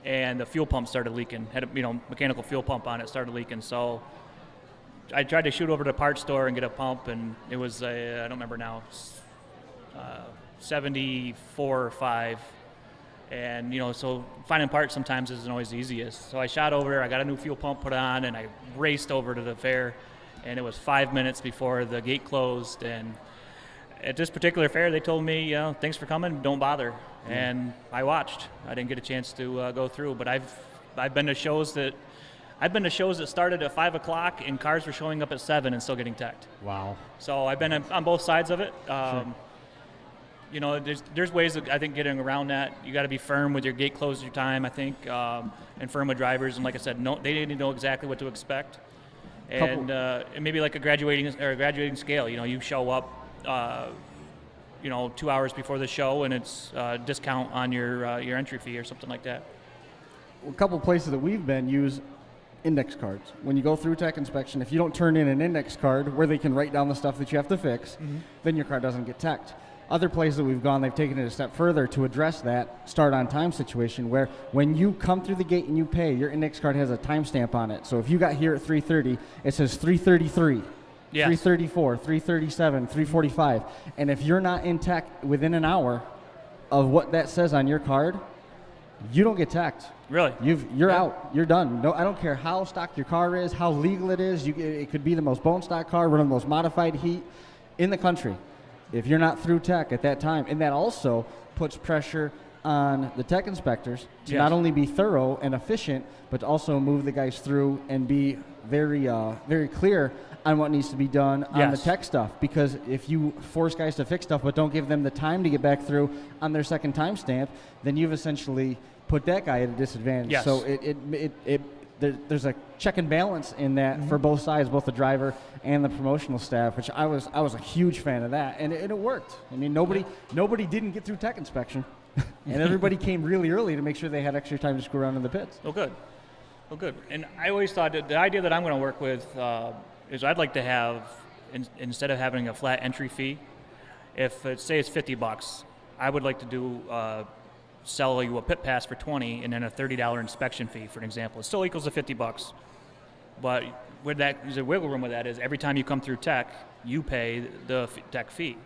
and the fuel pump started leaking. Had a mechanical fuel pump on it, started leaking. So I tried to shoot over to the parts store and get a pump, and it was I don't remember now, 74 or 5. And so finding parts sometimes isn't always the easiest. So I shot over, I got a new fuel pump put on, and I raced over to the fair, and it was 5 minutes before the gate closed. And at this particular fair, they told me, thanks for coming, don't bother. And I watched. I didn't get a chance to go through, but I've been to shows that started at 5 o'clock and cars were showing up at 7 and still getting teched. Wow. So I've been on both sides of it. Sure. There's ways of, I think, getting around that. You got to be firm with your gate closure time, I think, and firm with drivers. And like I said, they need to know exactly what to expect. And maybe like a graduating scale. You show up. 2 hours before the show, and it's discount on your entry fee or something like that. A couple places that we've been use index cards. When you go through tech inspection, if you don't turn in an index card where they can write down the stuff that you have to fix, then your car doesn't get teched. Other places that we've gone, they've taken it a step further to address that start on time situation where when you come through the gate and you pay, your index card has a timestamp on it. So if you got here at 3:30, it says 3:33. Yes. 3:34, 3:37, 3:45. And if you're not in tech within an hour of what that says on your card, you don't get teched. Really? You're out. You're done. No, I don't care how stock your car is, how legal it is. It could be the most bone stock car, running the most modified heat in the country. If you're not through tech at that time, and that also puts pressure on the tech inspectors to not only be thorough and efficient, but to also move the guys through and be very, very clear on what needs to be done on the tech stuff. Because if you force guys to fix stuff but don't give them the time to get back through on their second timestamp, then you've essentially put that guy at a disadvantage. Yes. So there's a check and balance in that for both sides, both the driver and the promotional staff, which I was a huge fan of that, and it worked. I mean, nobody didn't get through tech inspection, and everybody came really early to make sure they had extra time to screw around in the pits. Oh, good. And I always thought that the idea that I'm going to work with is I'd like to have instead of having a flat entry fee, if say it's $50, I would like to do sell you a pit pass for $20 and then a $30 inspection fee, for an example. It still equals the $50, but where there's a wiggle room with that is every time you come through tech, you pay the tech fee.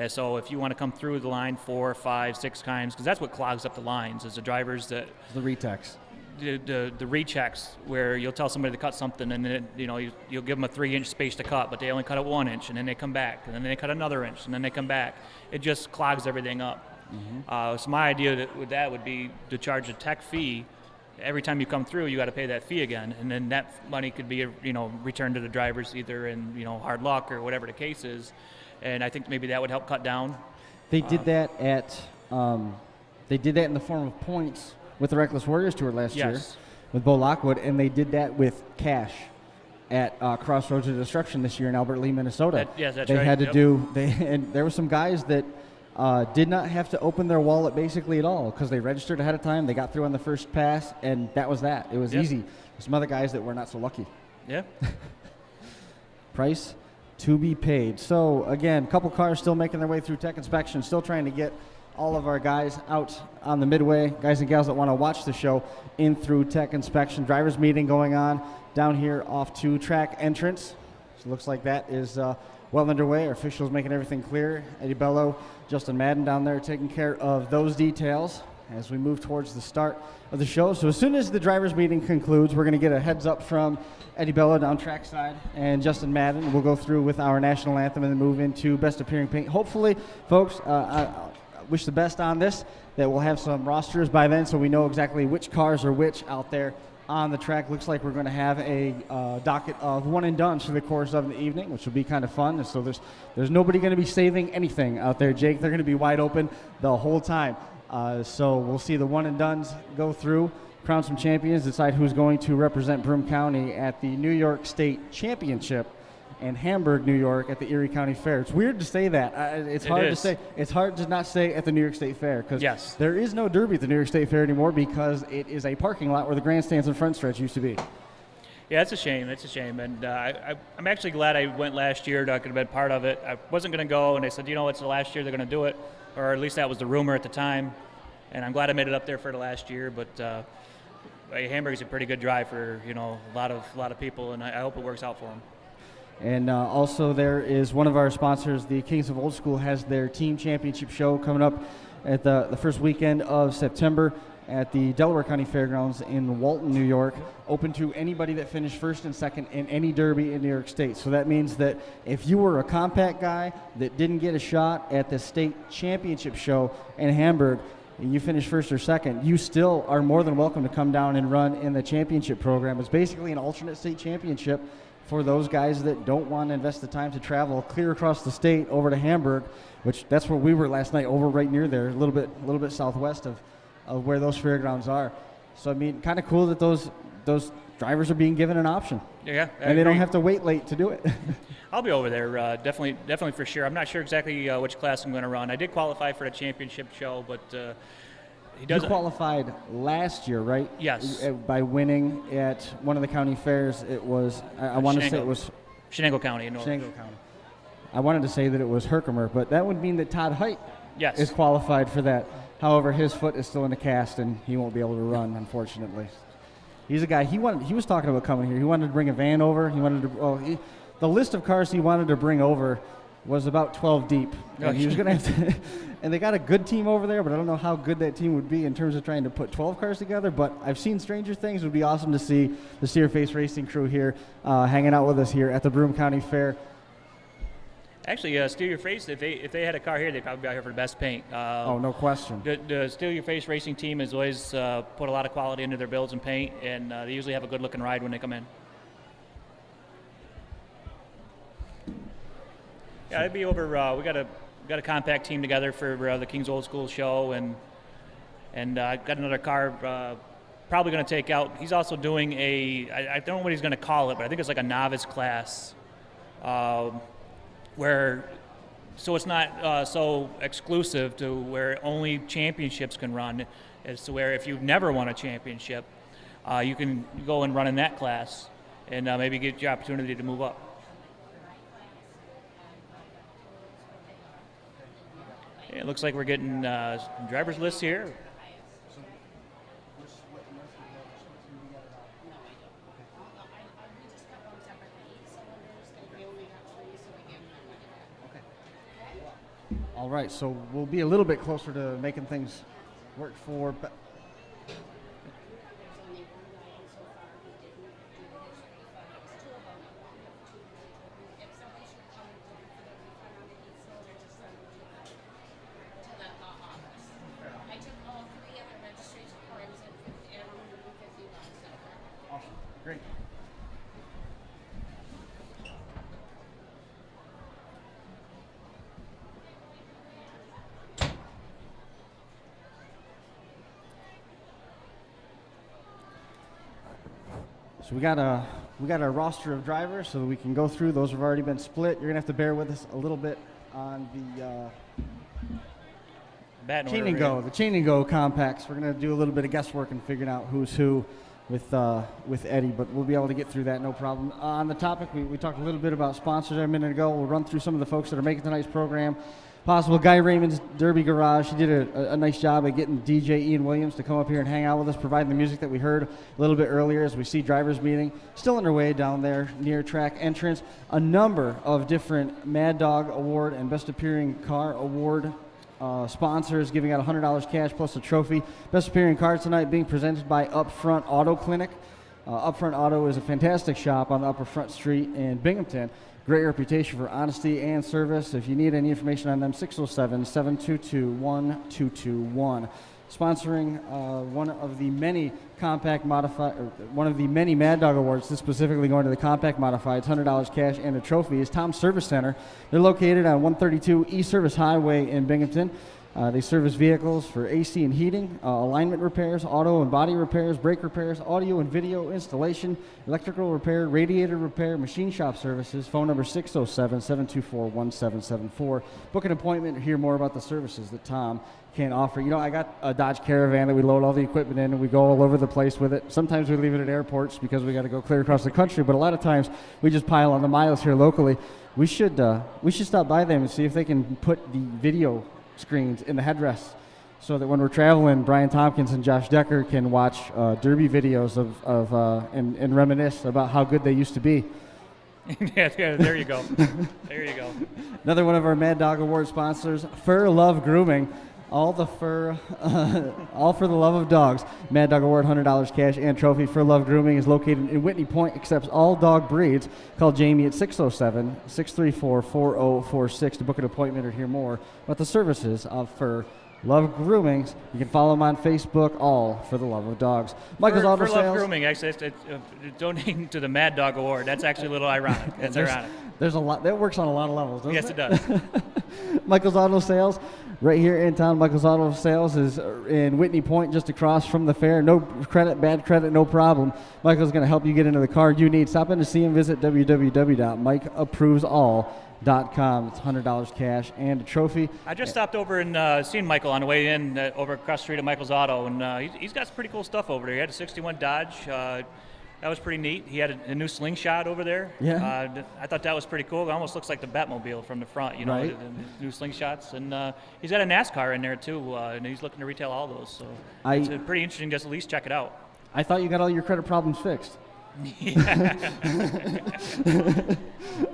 So if you want to come through the line 4, 5, 6 times, because that's what clogs up the lines, is the drivers that The retechs. the rechecks where you'll tell somebody to cut something and then you'll give them a 3-inch space to cut, but they only cut it 1 inch, and then they come back, and then they cut another inch, and then they come back. It just clogs everything up. So my idea with that would be to charge a tech fee. Every time you come through, you got to pay that fee again, and then that money could be returned to the drivers either in hard luck or whatever the case is. And I think maybe that would help cut down. They did that they did that in the form of points with the Reckless Warriors Tour last year with Bo Lockwood, and they did that with cash at Crossroads of Destruction this year in Albert Lee, Minnesota. That's they right. had to and there were some guys that did not have to open their wallet basically at all because they registered ahead of time. They got through on the first pass, and that was that. It was easy. Some other guys that were not so lucky. Yeah. Price to be paid. So again, a couple cars still making their way through tech inspection, still trying to get all of our guys out on the midway, guys and gals that want to watch the show in through tech inspection. Drivers meeting going on down here off to track entrance. So it looks like that is well underway. Our officials making everything clear. Eddie Bello, Justin Madden down there taking care of those details as we move towards the start of the show. So as soon as the drivers meeting concludes, we're going to get a heads up from Eddie Bello down trackside and Justin Madden. We'll go through with our national anthem and then move into best appearing paint. Hopefully, folks, I wish the best on this, that we'll have some rosters by then so we know exactly which cars are which out there on the track. Looks like we're going to have a docket of one and dones for the course of the evening, which will be kind of fun. And so there's nobody going to be saving anything out there, Jake. They're going to be wide open the whole time. So we'll see the one and dones go through, crown some champions, decide who's going to represent Broome County at the New York State Championship in Hamburg, New York at the Erie County Fair. It's weird to say that. It's hard to say. It's hard to not say at the New York State Fair because there is no Derby at the New York State Fair anymore because it is a parking lot where the grandstands and front stretch used to be. Yeah, it's a shame. It's a shame. And I'm actually glad I went last year. I could have been part of it. I wasn't going to go, and they said, it's the last year they're going to do it, or at least that was the rumor at the time. And I'm glad I made it up there for the last year. But Hamburg's a pretty good drive for a lot of people, and I hope it works out for them. And also there is one of our sponsors, the Kings of Old School, has their team championship show coming up at the first weekend of September at the Delaware County Fairgrounds in Walton, New York, open to anybody that finished first and second in any derby in New York State. So that means that if you were a compact guy that didn't get a shot at the state championship show in Hamburg, and you finish first or second, you still are more than welcome to come down and run in the championship program. It's basically an alternate state championship for those guys that don't want to invest the time to travel clear across the state over to Hamburg, which that's where we were last night, over right near there, a little bit southwest of where those fairgrounds are. So I mean, kind of cool that those drivers are being given an option. Yeah, and they don't have to wait late to do it. I'll be over there, definitely for sure. I'm not sure exactly which class I'm going to run. I did qualify for the championship show, but you qualified last year, right? Yes. By winning at one of the county fairs. It was, I want to say it was Shenango County. Shenango County. I wanted to say that it was Herkimer, but that would mean that Todd Height is qualified for that. However, his foot is still in a cast, and he won't be able to run, unfortunately. He's a guy, he was talking about coming here. He wanted to bring a van over. The list of cars he wanted to bring over was about 12 deep. And he was going to have to, and they got a good team over there, but I don't know how good that team would be in terms of trying to put 12 cars together. But I've seen stranger things. It would be awesome to see the Steerface Racing crew here hanging out with us here at the Broome County Fair. Actually, Steal Your Face, if they had a car here, they'd probably be out here for the best paint. No question. The Steal Your Face Racing team has always put a lot of quality into their builds and paint, and they usually have a good-looking ride when they come in. Yeah, I'd be over. We got a compact team together for the King's Old School show, and I got another car probably going to take out. He's also doing I don't know what he's going to call it, but I think it's like a novice class, so it's not so exclusive to where only championships can run, as to where if you've never won a championship, you can go and run in that class, and maybe get your opportunity to move up. it looks like we're getting driver's lists here. All right, so we'll be a little bit closer to making things work for. Great. So we got a roster of drivers so that we can go through. Those have already been split. You're gonna have to bear with us a little bit on the chain and go, the chain and go compacts. We're gonna do a little bit of guesswork and figuring out who's who with Eddie, but we'll be able to get through that, no problem. On the topic, we talked a little bit about sponsors a minute ago. We'll run through some of the folks that are making tonight's program possible. Guy Raymond's Derby Garage, he did a nice job at getting DJ Ian Williams to come up here and hang out with us, providing the music that we heard a little bit earlier as we see drivers meeting. Still underway down there near track entrance. A number of different Mad Dog Award and Best Appearing Car Award sponsors giving out $100 cash plus a trophy. Best appearing car tonight being presented by Upfront Auto Clinic. Upfront Auto is a fantastic shop on the Upper Front Street in Binghamton. Great reputation for honesty and service. If you need any information on them, 607-722-1221. Sponsoring one of the many Mad Dog Awards, this specifically going to the compact modifieds, $100 cash and a trophy, is Tom's Service Center. They're located on 132 East Service Highway in Binghamton. They service vehicles for AC and heating, alignment repairs, auto and body repairs, brake repairs, audio and video installation, electrical repair, radiator repair, machine shop services. Phone number 607-724-1774. Book an appointment to hear more about the services that Tom can offer. You know, I got a Dodge Caravan that we load all the equipment in and we go all over the place with it. Sometimes we leave it at airports because we got to go clear across the country, but a lot of times we just pile on the miles here locally. We should stop by them and see if they can put the video screens in the headrests so that when we're traveling, Brian Tompkins and Josh Decker can watch derby videos and reminisce about how good they used to be. Yeah, there you go. There you go. Another one of our Mad Dog Award sponsors, Fur Love Grooming. All the fur, all for the love of dogs. Mad Dog Award, $100 cash and trophy. Fur Love Grooming is located in Whitney Point, accepts all dog breeds. Call Jamie at 607-634-4046 to book an appointment or hear more about the services of Fur Love Grooming. You can follow them on Facebook, all for the love of dogs. Michael's Auto Fur Sales. Love Grooming, actually, it's donating to the Mad Dog Award. That's actually a little ironic. That's ironic. There's a lot, that works on a lot of levels, doesn't it? Yes, it does. Michael's Auto Sales, right here in town. Michael's Auto Sales is in Whitney Point, just across from the fair. No credit, bad credit, no problem. Michael's going to help you get into the car you need. Stop in to see him. Visit www.mikeapprovesall.com. It's $100 cash and a trophy. I just stopped over and seen Michael on the way in over across the street at Michael's Auto, and he's got some pretty cool stuff over there. He had a 61 Dodge. That was pretty neat. He had a new slingshot over there. Yeah. I thought that was pretty cool. It almost looks like the Batmobile from the front, you know, right. the new slingshots. And he's got a NASCAR in there, too, and he's looking to retail all those. So it's pretty interesting. Just at least check it out. I thought you got all your credit problems fixed.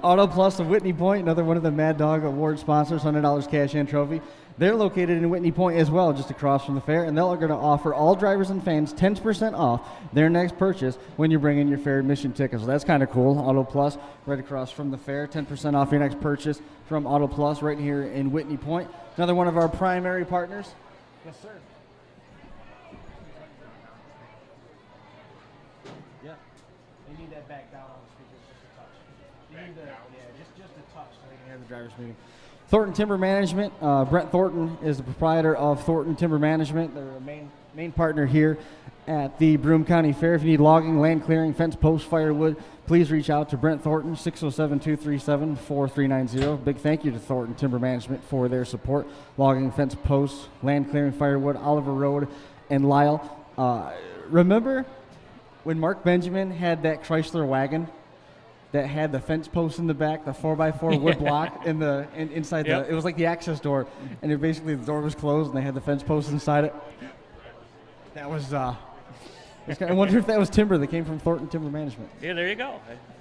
Auto Plus of Whitney Point, another one of the Mad Dog Award sponsors, $100 cash and trophy. They're located in Whitney Point as well, just across from the fair, and they're going to offer all drivers and fans 10% off their next purchase when you bring in your fair admission ticket. So that's kind of cool. Auto Plus, right across from the fair, 10% off your next purchase from Auto Plus right here in Whitney Point. Another one of our primary partners. Yes, sir. Yeah. You need that back down on the speakers just a touch. You need the, yeah, just a touch so they can hear the driver's meeting. Thornton Timber Management. Brent Thornton is the proprietor of Thornton Timber Management. They're a main partner here at the Broome County Fair. If you need logging, land clearing, fence posts, firewood, please reach out to Brent Thornton, 607-237-4390. Big thank you to Thornton Timber Management for their support. Logging, fence posts, land clearing, firewood, Oliver Road, and Lyle. Remember when Mark Benjamin had that Chrysler wagon? that had the fence post in the back, the 4x4 wood block inside Yep. it was like the access door, and basically the door was closed and they had the fence post inside it. That was, I wonder if that was timber that came from Thornton Timber Management. Yeah, there you go.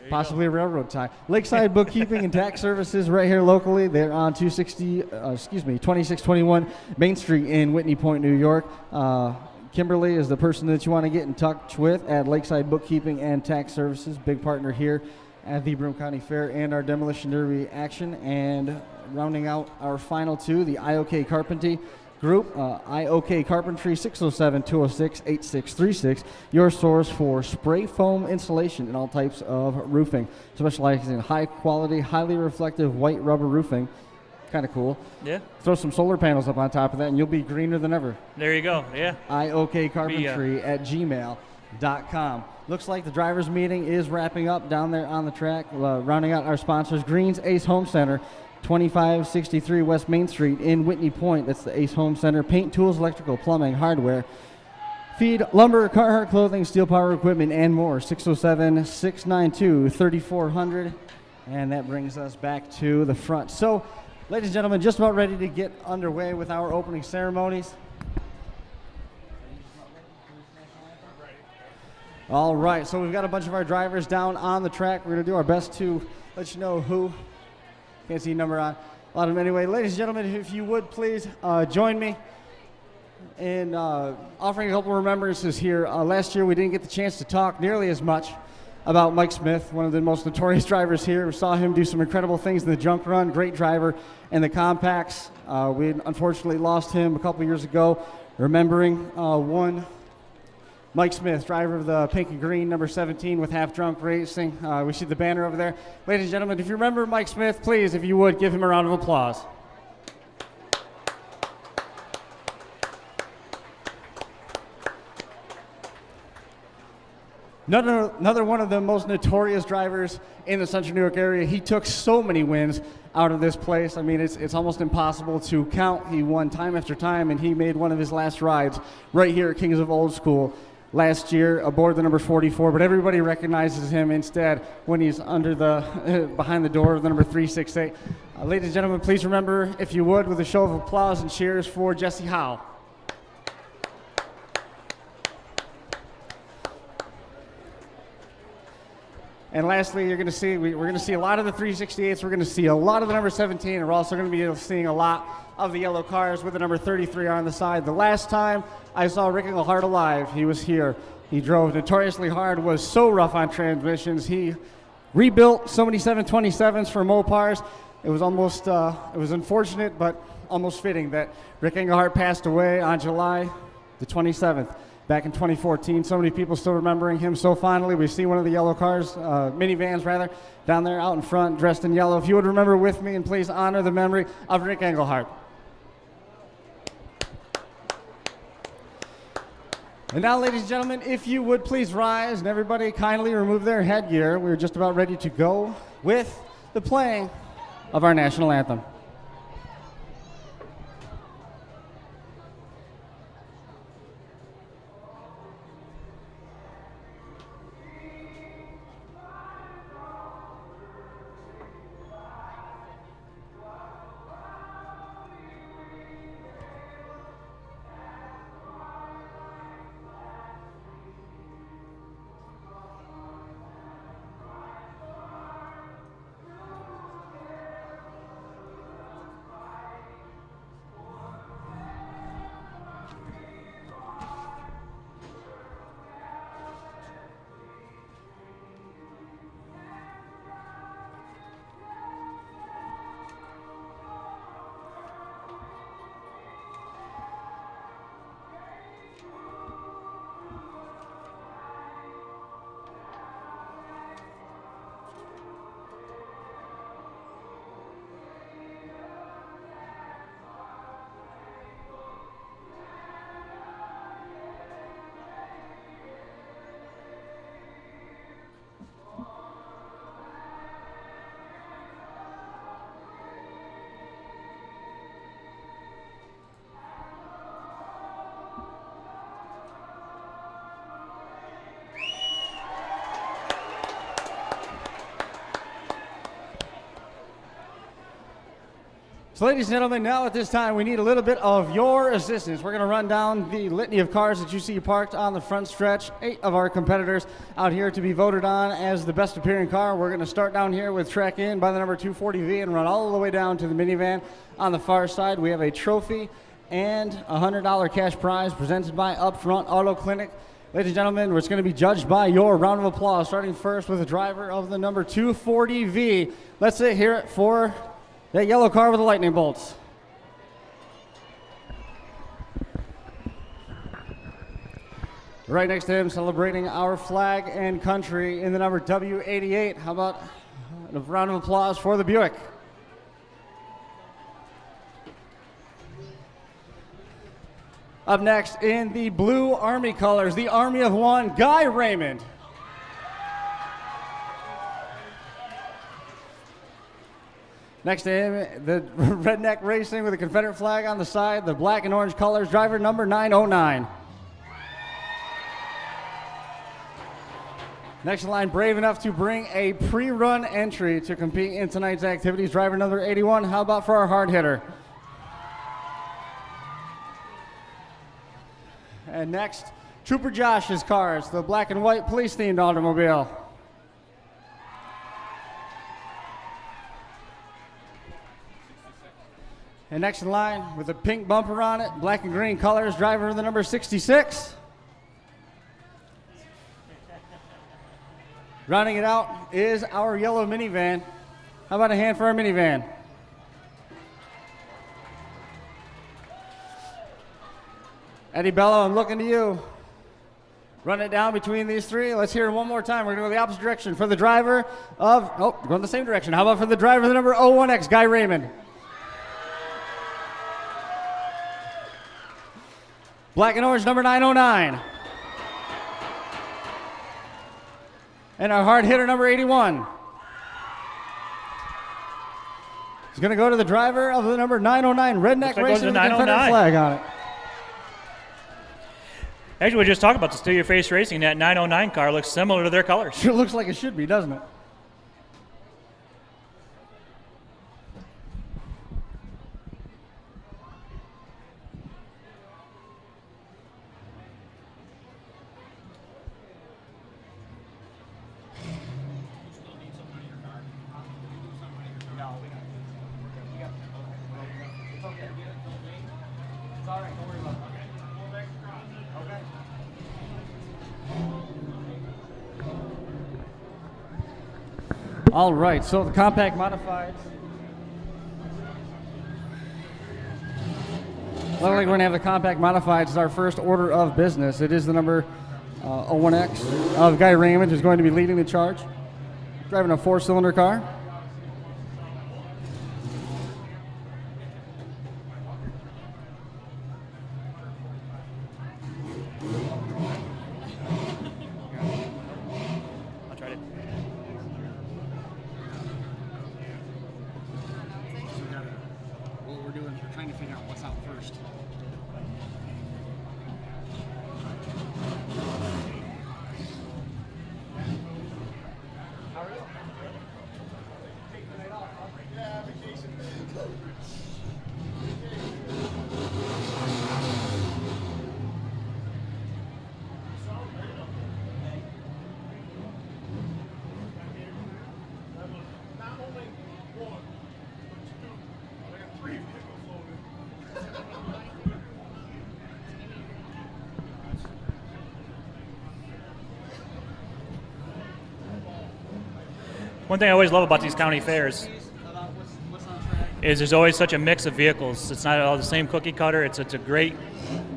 Possibly a railroad tie. Lakeside Bookkeeping and Tax Services right here locally. They're on 2621 Main Street in Whitney Point, New York. Kimberly is the person that you want to get in touch with at Lakeside Bookkeeping and Tax Services, big partner here at the Broome County Fair and our Demolition Derby action. And rounding out our final two, the IOK Carpentry Group, IOK Carpentry, 607-206-8636, your source for spray foam insulation and all types of roofing, specializing in high quality, highly reflective white rubber roofing. Kind of cool. Yeah. Throw some solar panels up on top of that and you'll be greener than ever. There you go. Yeah. iokcarpentry@gmail.com. Looks like the drivers meeting is wrapping up down there on the track. Rounding out our sponsors, Green's Ace Home Center, 2563 West Main Street in Whitney Point. That's the Ace Home Center. Paint, tools, electrical, plumbing, hardware. Feed, lumber, Carhartt clothing, steel power equipment, and more. 607-692-3400. And that brings us back to the front. So, ladies and gentlemen, just about ready to get underway with our opening ceremonies. All right, so we've got a bunch of our drivers down on the track. We're going to do our best to let you know who. Can't see number on a lot of them anyway. Ladies and gentlemen, if you would please join me in offering a couple of remembrances here. Last year we didn't get the chance to talk nearly as much about Mike Smith, one of the most notorious drivers here. We saw him do some incredible things in the junk run, great driver in the compacts. We unfortunately lost him a couple years ago. Remembering one Mike Smith, driver of the pink and green, number 17 with Half Drunk Racing. We see the banner over there. Ladies and gentlemen, if you remember Mike Smith, please, if you would, give him a round of applause. Another one of the most notorious drivers in the Central New York area. He took so many wins out of this place. I mean, it's almost impossible to count. He won time after time, and he made one of his last rides right here at Kings of Old School last year aboard the number 44, but everybody recognizes him instead when he's under the behind the door of the number 368. Ladies and gentlemen, please remember, if you would, with a show of applause and cheers for Jesse Howe. And lastly, you're going to see we're going to see a lot of the 368s. We're going to see a lot of the number 17, and we're also going to be seeing a lot of the yellow cars with the number 33 on the side. The last time I saw Rick Engelhardt alive, he was here. He drove notoriously hard, was so rough on transmissions. He rebuilt so many 727s for Mopars. It was almost it was unfortunate, but almost fitting that Rick Engelhardt passed away on July the 27th. Back in 2014, so many people still remembering him so fondly. We see one of the yellow cars, minivans rather, down there out in front, dressed in yellow. If you would remember with me and please honor the memory of Rick Engelhardt. And now, ladies and gentlemen, if you would please rise and everybody kindly remove their headgear. We're just about ready to go with the playing of our national anthem. So ladies and gentlemen, now at this time we need a little bit of your assistance. We're going to run down the litany of cars that you see parked on the front stretch. 8 of our competitors out here to be voted on as the best appearing car. We're going to start down here with Track In by the number 240V and run all the way down to the minivan. On the far side, we have a trophy and a $100 cash prize presented by Upfront Auto Clinic. Ladies and gentlemen, it's going to be judged by your round of applause, starting first with the driver of the number 240V. Let's hear it for that yellow car with the lightning bolts. Right next to him, celebrating our flag and country in the number W88. How about a round of applause for the Buick? Up next in the blue Army colors, the Army of One, Guy Raymond. Next to him, the Redneck Racing with the Confederate flag on the side, the black and orange colors, driver number 909. Next in line, brave enough to bring a pre-run entry to compete in tonight's activities, driver number 81. How about for our hard hitter? And next, Trooper Josh's cars, the black and white police-themed automobile. And next in line, with a pink bumper on it, black and green colors, driver the number 66. Rounding it out is our yellow minivan. How about a hand for our minivan? Eddie Bello, I'm looking to you. Run it down between these three. Let's hear it one more time. We're going to go the opposite direction for the driver of, going the same direction. How about for the driver of the number 01X, Guy Raymond? Black and orange, number 909. And our hard hitter, number 81. He's going to go to the driver of the number 909, Redneck Racing with the Confederate flag on it. Actually, we just talked about the Steal Your Face Racing. That 909 car looks similar to their colors. It looks like it should be, doesn't it? All right, so the compact modifieds. Looks like we're going to have the compact modifieds as our first order of business. It is the number 01X of Guy Raymond, who's going to be leading the charge, driving a 4-cylinder car. One thing I always love about these county fairs is there's always such a mix of vehicles. It's not all the same cookie cutter. It's a great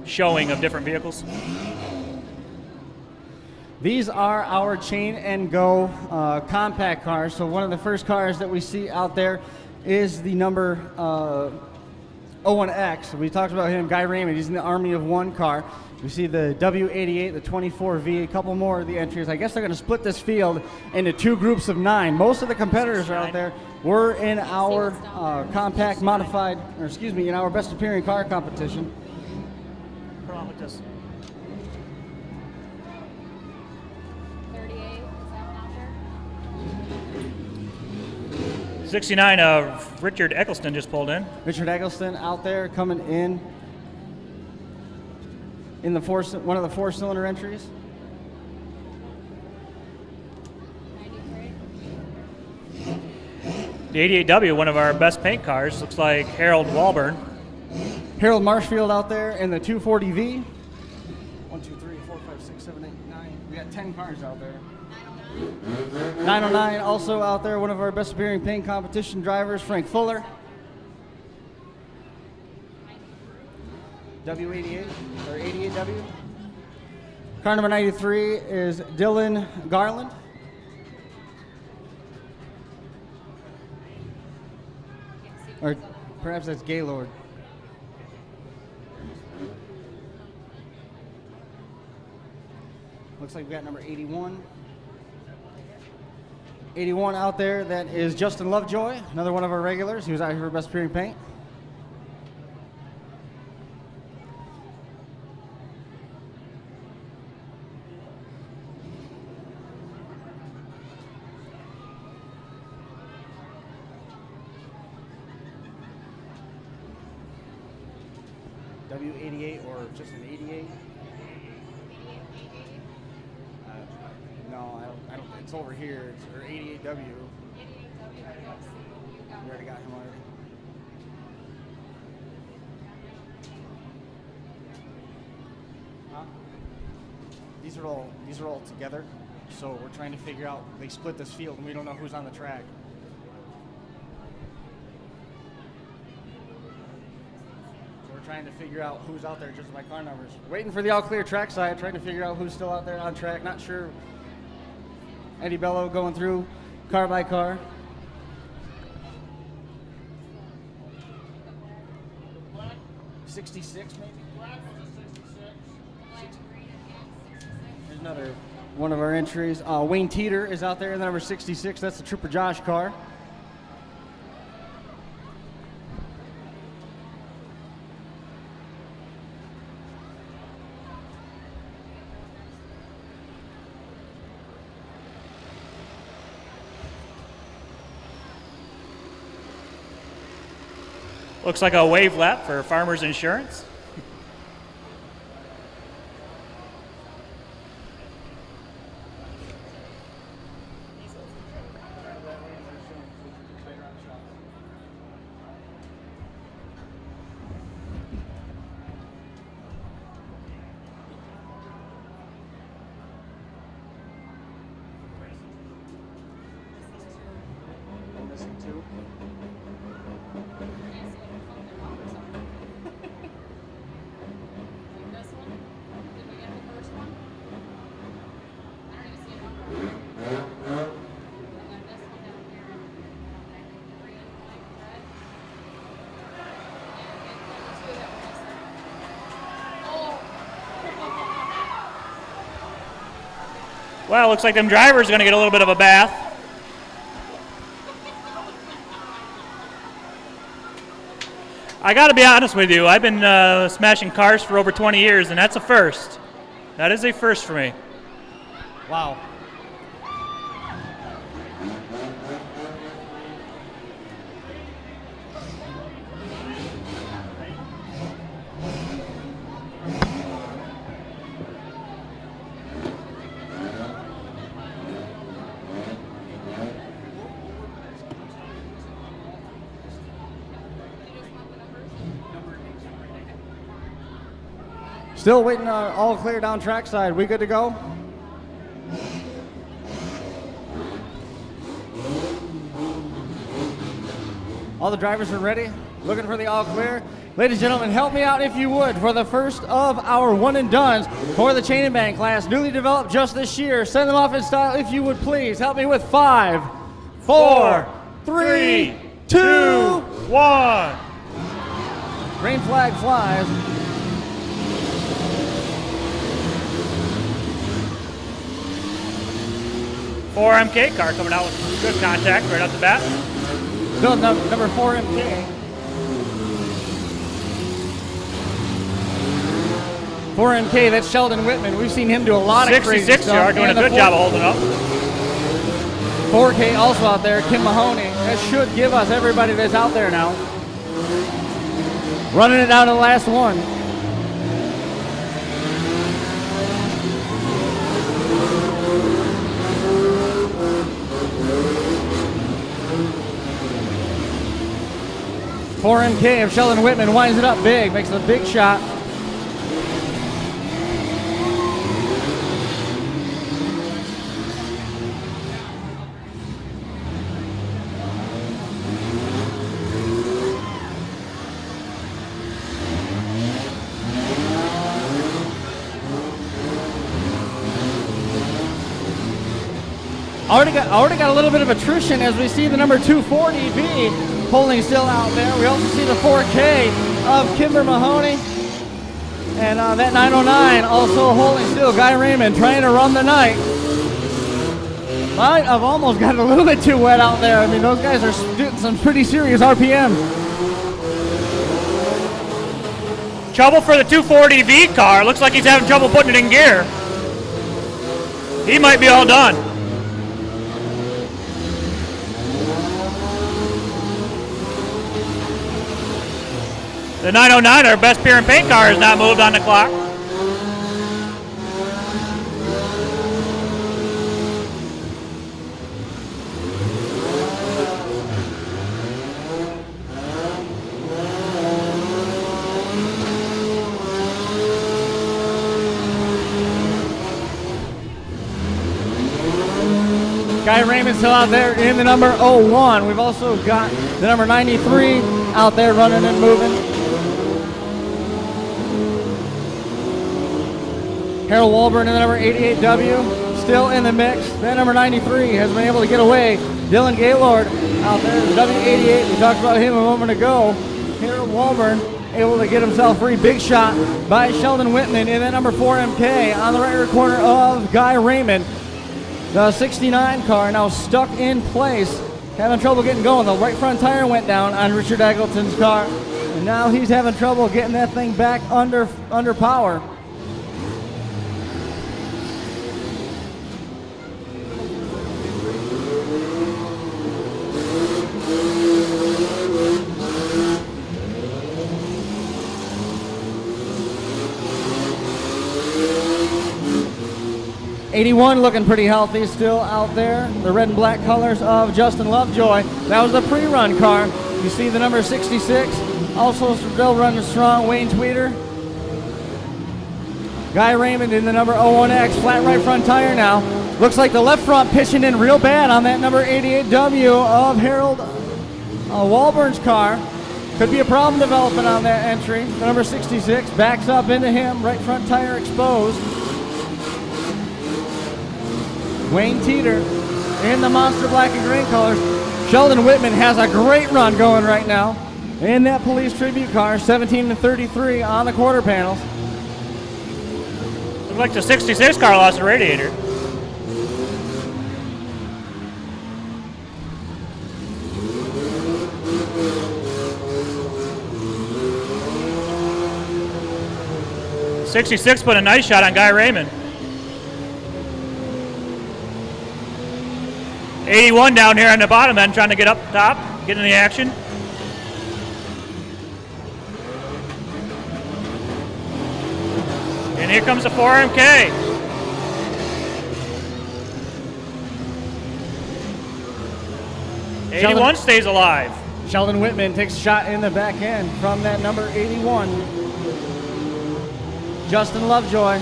showing of different vehicles. These are our chain and go compact cars. So one of the first cars that we see out there is the number 01X. We talked about him, Guy Raymond. He's in the Army of One car. We see the W88, the 24V, a couple more of the entries. I guess they're going to split this field into 2 groups of 9. Most of the competitors are out there. We're in our compact modified, or excuse me, in our best appearing car competition. Come on with this. 38, is that one out there? 69, Richard Eccleston just pulled in. Richard Eggleston out there coming in the one of the 4-cylinder entries. The 88W, one of our best paint cars, looks like Harold Walburn. Harold Marshfield out there in the 240V. 1, 2, 3, 4, 5, 6, 7, 8, 9. We got 10 cars out there. 909 also out there, one of our best appearing paint competition drivers, Frank Fuller. W88 or 88W. Car number 93 is Dylan Garland. Or perhaps that's Gaylord. Looks like we got number 81. 81 out there, that is Justin Lovejoy, another one of our regulars. He was out here for Best Appearing Paint. W88 or just an 88? No, I don't. It's over here. It's or 88W. You already got him already. Huh? These are all together. So we're trying to figure out. They split this field, and we don't know who's on the track. Trying to figure out who's out there just by car numbers. Waiting for the all clear trackside, trying to figure out who's still out there on track. Not sure. Eddie Bello going through car by car. Black 66 maybe? was a 66. There's another one of our entries. Wayne Teeter is out there in the number 66. That's the Trooper Josh car. Looks like a wave lap for Farmers Insurance. Well, looks like them drivers are going to get a little bit of a bath. I got to be honest with you. I've been smashing cars for over 20 years, and that's a first. That is a first for me. Wow. Still waiting on all clear down trackside. We good to go? All the drivers are ready. Looking for the all clear. Ladies and gentlemen, help me out if you would for the first of our one and dones for the chain and bang class, newly developed just this year. Send them off in style if you would please. Help me with 5, 4, 3, 2, 1. Green flag flies. Four MK car coming out with good contact right off the bat. Still number 4 MK. 4 MK, that's Sheldon Whitman. We've seen him do a lot of crazy stuff. 66 yard, doing a good job of holding up. 4K also out there, Kim Mahoney. That should give us everybody that's out there now. Running it down to the last one. $4MK of Sheldon Whitman winds it up big, makes a big shot. Already got a little bit of attrition as we see the number 240V holding still out there. We also see the 4K of Kimber Mahoney. And that 909 also holding still. Guy Raymond trying to run the night. Might have almost gotten a little bit too wet out there. I mean, those guys are doing some pretty serious RPM. Trouble for the 240V car. Looks like he's having trouble putting it in gear. He might be all done. The 909, our best pier and paint car, has not moved on the clock. Guy Raymond still out there in the number 01. We've also got the number 93 out there running and moving. Harold Walburn in the number 88W, still in the mix. That number 93 has been able to get away. Dylan Gaylord out there in the W88. We talked about him a moment ago. Harold Walburn able to get himself free. Big shot by Sheldon Whitman in that number 4MK on the right rear corner of Guy Raymond. The 69 car now stuck in place, having trouble getting going. The right front tire went down on Richard Eggleton's car, and now he's having trouble getting that thing back under power. '81 looking pretty healthy still out there. The red and black colors of Justin Lovejoy. That was the pre-run car. You see the number 66, also still running strong, Wayne Tweeter. Guy Raymond in the number 01X, flat right front tire now. Looks like the left front pitching in real bad on that number 88W of Harold Walburn's car. Could be a problem developing on that entry. The number 66 backs up into him, right front tire exposed. Wayne Teeter in the monster black and green colors. Sheldon Whitman has a great run going right now in that police tribute car, 17-33 on the quarter panels. Looks like the 66 car lost a radiator. '66 put a nice shot on Guy Raymond. 81 down here on the bottom end, trying to get up top, get in the action. And here comes the 4MK. '81 stays alive. Sheldon Whitman takes a shot in the back end from that number 81. Justin Lovejoy.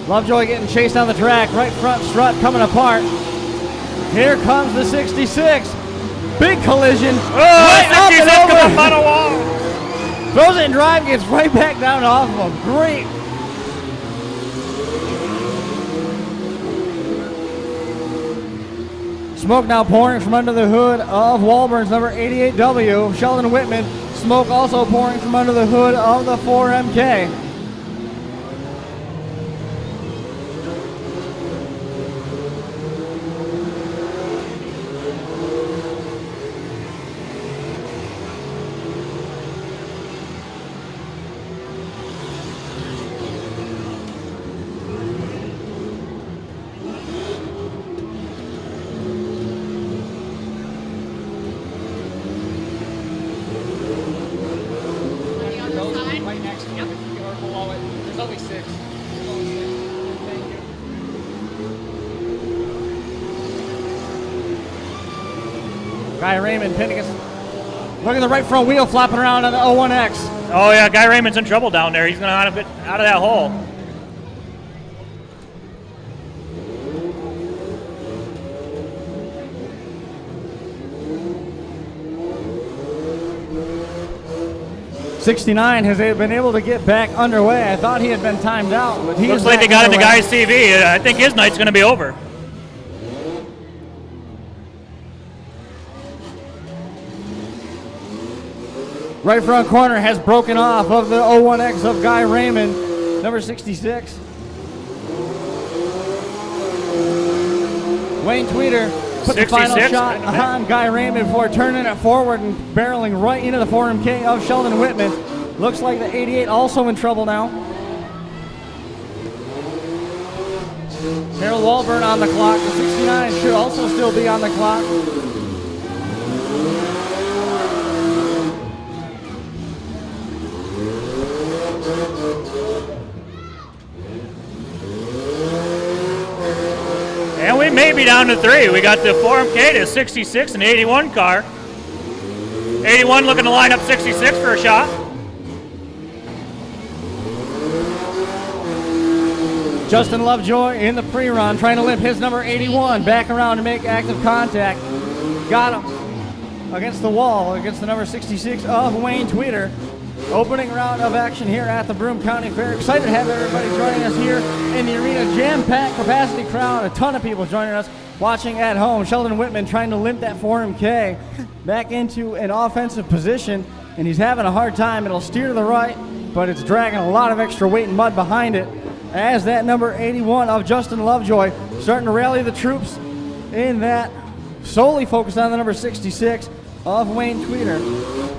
Lovejoy getting chased down the track, right front strut coming apart. Here comes the 66. Big collision. Right 66 comes up on a wall. Throws it in drive, gets right back down off of him. Great. Smoke now pouring from under the hood of Walburn's number 88W. Sheldon Whitman. Smoke also pouring from under the hood of the 4MK. Guy Raymond pinning us. Look at the right front wheel flopping around on the 01X. Oh, yeah, Guy Raymond's in trouble down there. He's going to get out of that hole. '69 has been able to get back underway. I thought he had been timed out, but he Looks is like they back got into underway. Guy's CV. I think his night's going to be over. Right front corner has broken off of the 01X of Guy Raymond, number 66. Wayne Tweeter put the final 66, shot right in the back. on Guy Raymond before turning it forward and barreling right into the 4MK of Sheldon Whitman. Looks like the 88 also in trouble now. Harold Walburn on the clock. The 69 should also still be on the clock. And we may be down to 3. We got the 4MK to 66 and 81 car. 81 looking to line up 66 for a shot. Justin Lovejoy in the pre-run, trying to limp his number 81 back around to make active contact. Got him against the wall, against the number 66 of Wayne Tweeter. Opening round of action here at the Broome County Fair. Excited to have everybody joining us here in the arena. Jam-packed capacity crowd, a ton of people joining us, watching at home. Sheldon Whitman trying to limp that 4MK back into an offensive position, and he's having a hard time. It'll steer to the right, but it's dragging a lot of extra weight and mud behind it, as that number 81 of Justin Lovejoy starting to rally the troops in that, solely focused on the number 66 of Wayne Tweeter.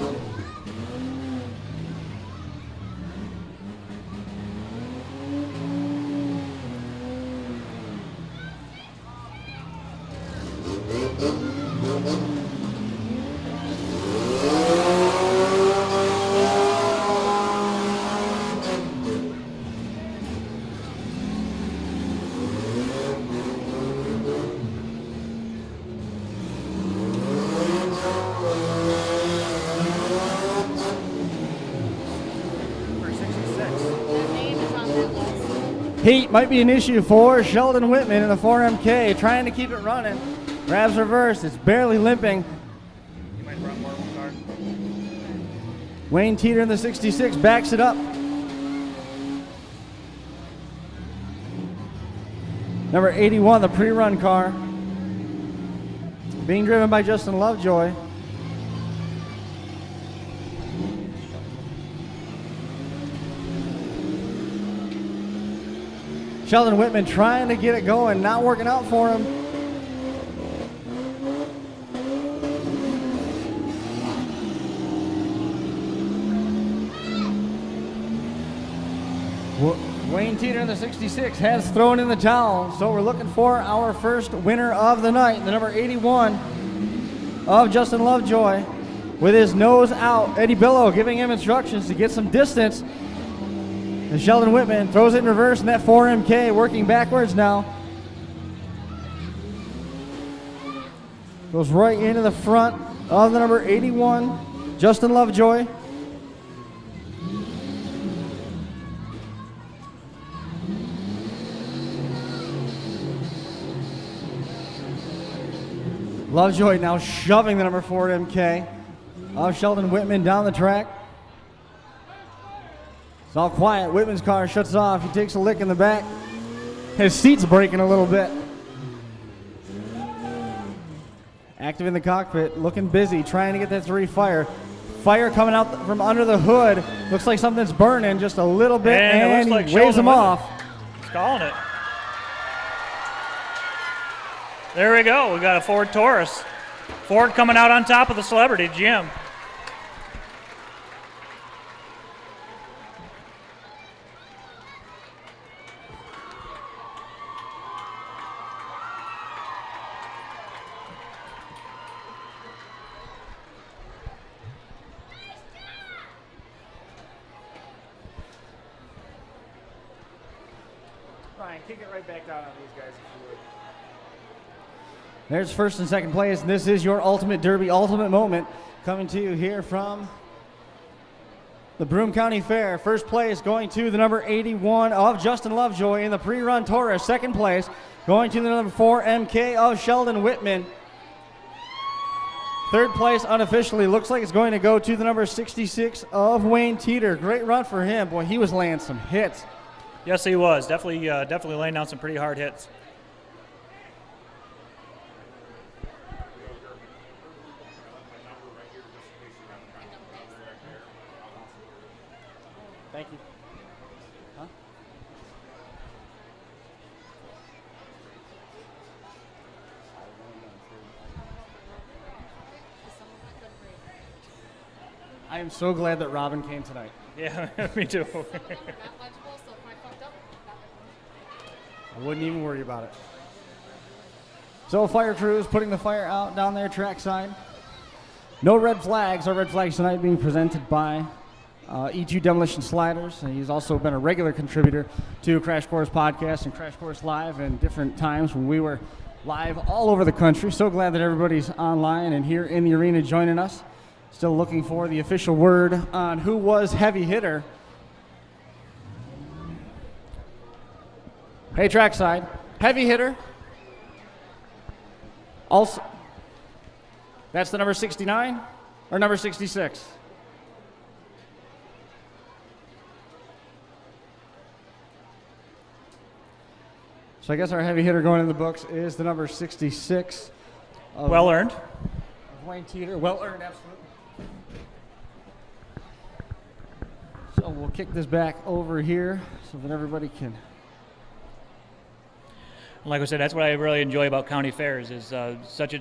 Heat might be an issue for Sheldon Whitman in the 4MK, trying to keep it running. Grabs reverse, it's barely limping. You might run more one car. Wayne Teeter in the 66 backs it up. Number 81, the pre-run car, being driven by Justin Lovejoy. Sheldon Whitman trying to get it going, not working out for him. Wayne Teeter in the 66 has thrown in the towel, so we're looking for our first winner of the night, the number 81 of Justin Lovejoy, with his nose out. Eddie Billow giving him instructions to get some distance. And Sheldon Whitman throws it in reverse in that 4MK, working backwards now. Goes right into the front of the number 81, Justin Lovejoy. Lovejoy now shoving the number 4MK of Sheldon Whitman down the track. It's all quiet. Whitman's car shuts off. He takes a lick in the back. His seat's breaking a little bit. Active in the cockpit, looking busy, trying to get that to refire. Fire coming out from under the hood. Looks like something's burning just a little bit, And it looks he like waves Sheldon him Whitman. off. He's calling it. There we go. We got a Ford Taurus. Ford coming out on top of the celebrity, Jim. Ryan, kick it right back down on these guys if you would. There's first and second place, and this is your Ultimate Derby Ultimate Moment coming to you here from the Broome County Fair. First place going to the number 81 of Justin Lovejoy in the pre-run Taurus. Second place going to the number 4 MK of Sheldon Whitman. Third place unofficially looks like it's going to go to the number 66 of Wayne Teeter. Great run for him. Boy, he was laying some hits. Yes, he was. Definitely laying down some pretty hard hits. Thank you. Huh? I am so glad that Robin came tonight. Yeah, me too. I wouldn't even worry about it. So fire crew is putting the fire out down there trackside. No red flags. Our red flags tonight being presented by E2 Demolition Sliders. He's also been a regular contributor to Crash Course Podcast and Crash Course Live and different times when we were live all over the country. So glad that everybody's online and here in the arena joining us. Still looking for the official word on who was heavy hitter. Hey, trackside. Heavy hitter. Also, that's the number 69 or number 66? So I guess our heavy hitter going in the books is the number 66. Well earned. Of Wayne Teeter. Well earned, absolutely. So we'll kick this back over here so that everybody can. Like I said, that's what I really enjoy about county fairs is such a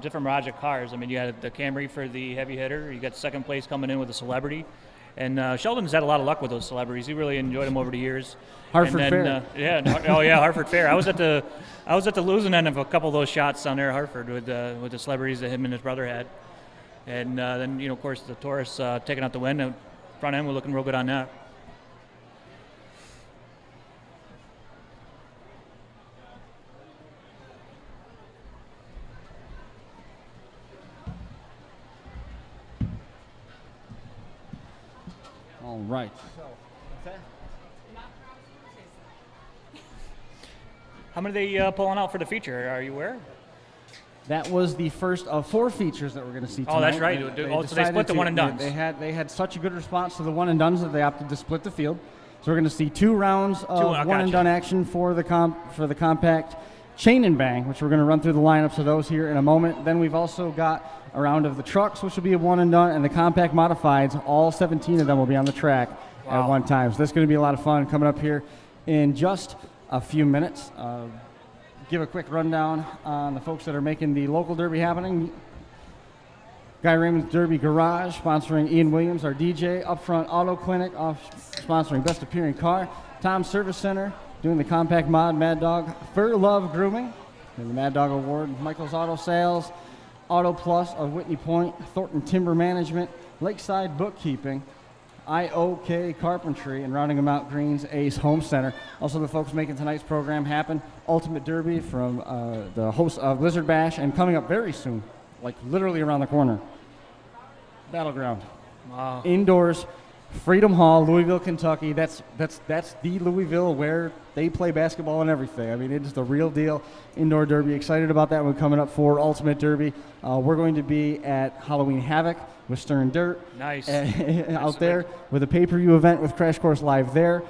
different barrage of cars. I mean, you got the Camry for the heavy hitter. You got second place coming in with a celebrity. And Sheldon's had a lot of luck with those celebrities. He really enjoyed them over the years. Hartford and then, Fair. Hartford Fair. I was at the losing end of a couple of those shots down there at Hartford with the celebrities that him and his brother had. And then, of course, the Taurus taking out the win. The front end, we're looking real good on that. All right. How many are they pulling out for the feature? Are you aware? That was the first of 4 features that we're going to see tonight. Oh, that's right. And So they split the one and dones. They had such a good response to the one and dones that they opted to split the field. So we're going to see 2 rounds of one and done action for the compact chain and bang, which we're going to run through the lineups of those here in a moment. Then we've also got a round of the trucks, which will be a one and done, and the compact modifieds. All 17 of them will be on the track at one time. So this is going to be a lot of fun coming up here in just a few minutes. Give a quick rundown on the folks that are making the local derby happening. Guy Raymond's Derby Garage, sponsoring Ian Williams, our DJ. Upfront Auto Clinic, sponsoring Best Appearing Car. Tom's Service Center, doing the compact mod. Mad Dog Fur Love Grooming, and the Mad Dog Award. Michael's Auto Sales, Auto Plus of Whitney Point, Thornton Timber Management, Lakeside Bookkeeping, IOK Carpentry, and rounding them out, Greens Ace Home Center. Also the folks making tonight's program happen, Ultimate Derby from the host of Blizzard Bash, and coming up very soon, like literally around the corner, Battleground. Wow. Indoors, Freedom Hall, Louisville, Kentucky. That's the Louisville where they play basketball and everything. I mean, it's the real deal indoor derby. Excited about that one coming up for Ultimate Derby. We're going to be at Halloween Havoc with Stern Dirt. Nice. Out there with a pay-per-view event with Crash Course Live there.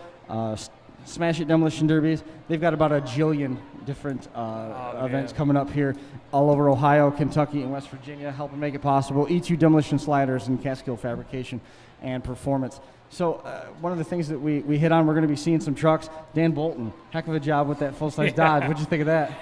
Smash It Demolition Derbies. They've got about a jillion different events coming up here all over Ohio, Kentucky, and West Virginia, helping make it possible. E2 Demolition Sliders and Catskill Fabrication and Performance. So one of the things that we hit on, we're going to be seeing some trucks. Dan Bolton, heck of a job with that full-size Dodge. What'd you think of that?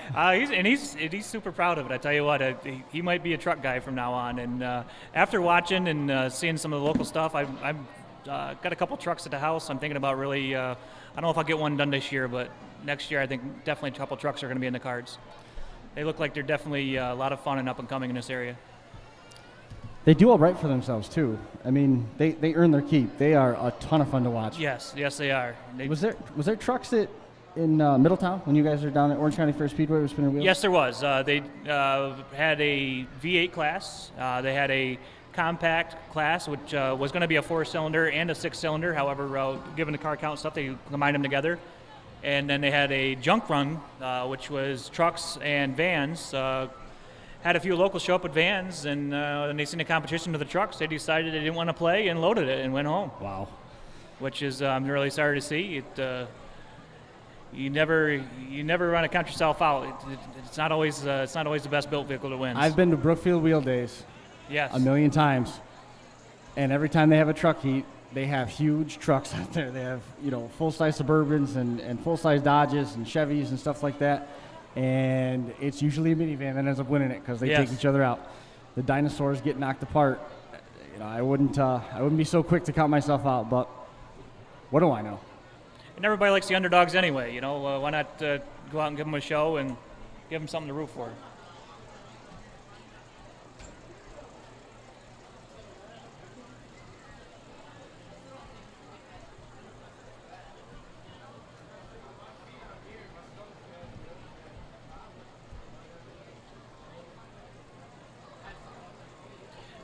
He's super proud of it. I tell you what, he might be a truck guy from now on. And after watching and seeing some of the local stuff, I've got a couple trucks at the house. I'm thinking about really, I don't know if I'll get one done this year, but next year I think definitely a couple trucks are going to be in the cards. They look like they're definitely a lot of fun and up and coming in this area. They do all right for themselves, too. I mean, they earn their keep. They are a ton of fun to watch. Yes, they are. Was there trucks at in Middletown when you guys are down at Orange County Fair Speedway with spinning wheels? Yes, there was. They had a V8 class. They had a compact class, which was going to be a 4-cylinder and a 6-cylinder. However, given the car count and stuff, they combined them together. And then they had a junk run, which was trucks and vans. Had a few locals show up with vans, and when they seen the competition of the trucks, they decided they didn't want to play and loaded it and went home. Wow. Which is I'm really sorry to see. You never want to count yourself out. It's not always the best built vehicle that wins. I've been to Brookfield Wheel Days Yes. a million times, and every time they have a truck heat, they have huge trucks out there. They have full-size Suburbans and full-size Dodges and Chevys and stuff like that, and it's usually a minivan that ends up winning it because they Yes. take each other out. The dinosaurs get knocked apart. I wouldn't be so quick to count myself out, but what do I know? And everybody likes the underdogs anyway. Why not go out and give them a show and give them something to root for?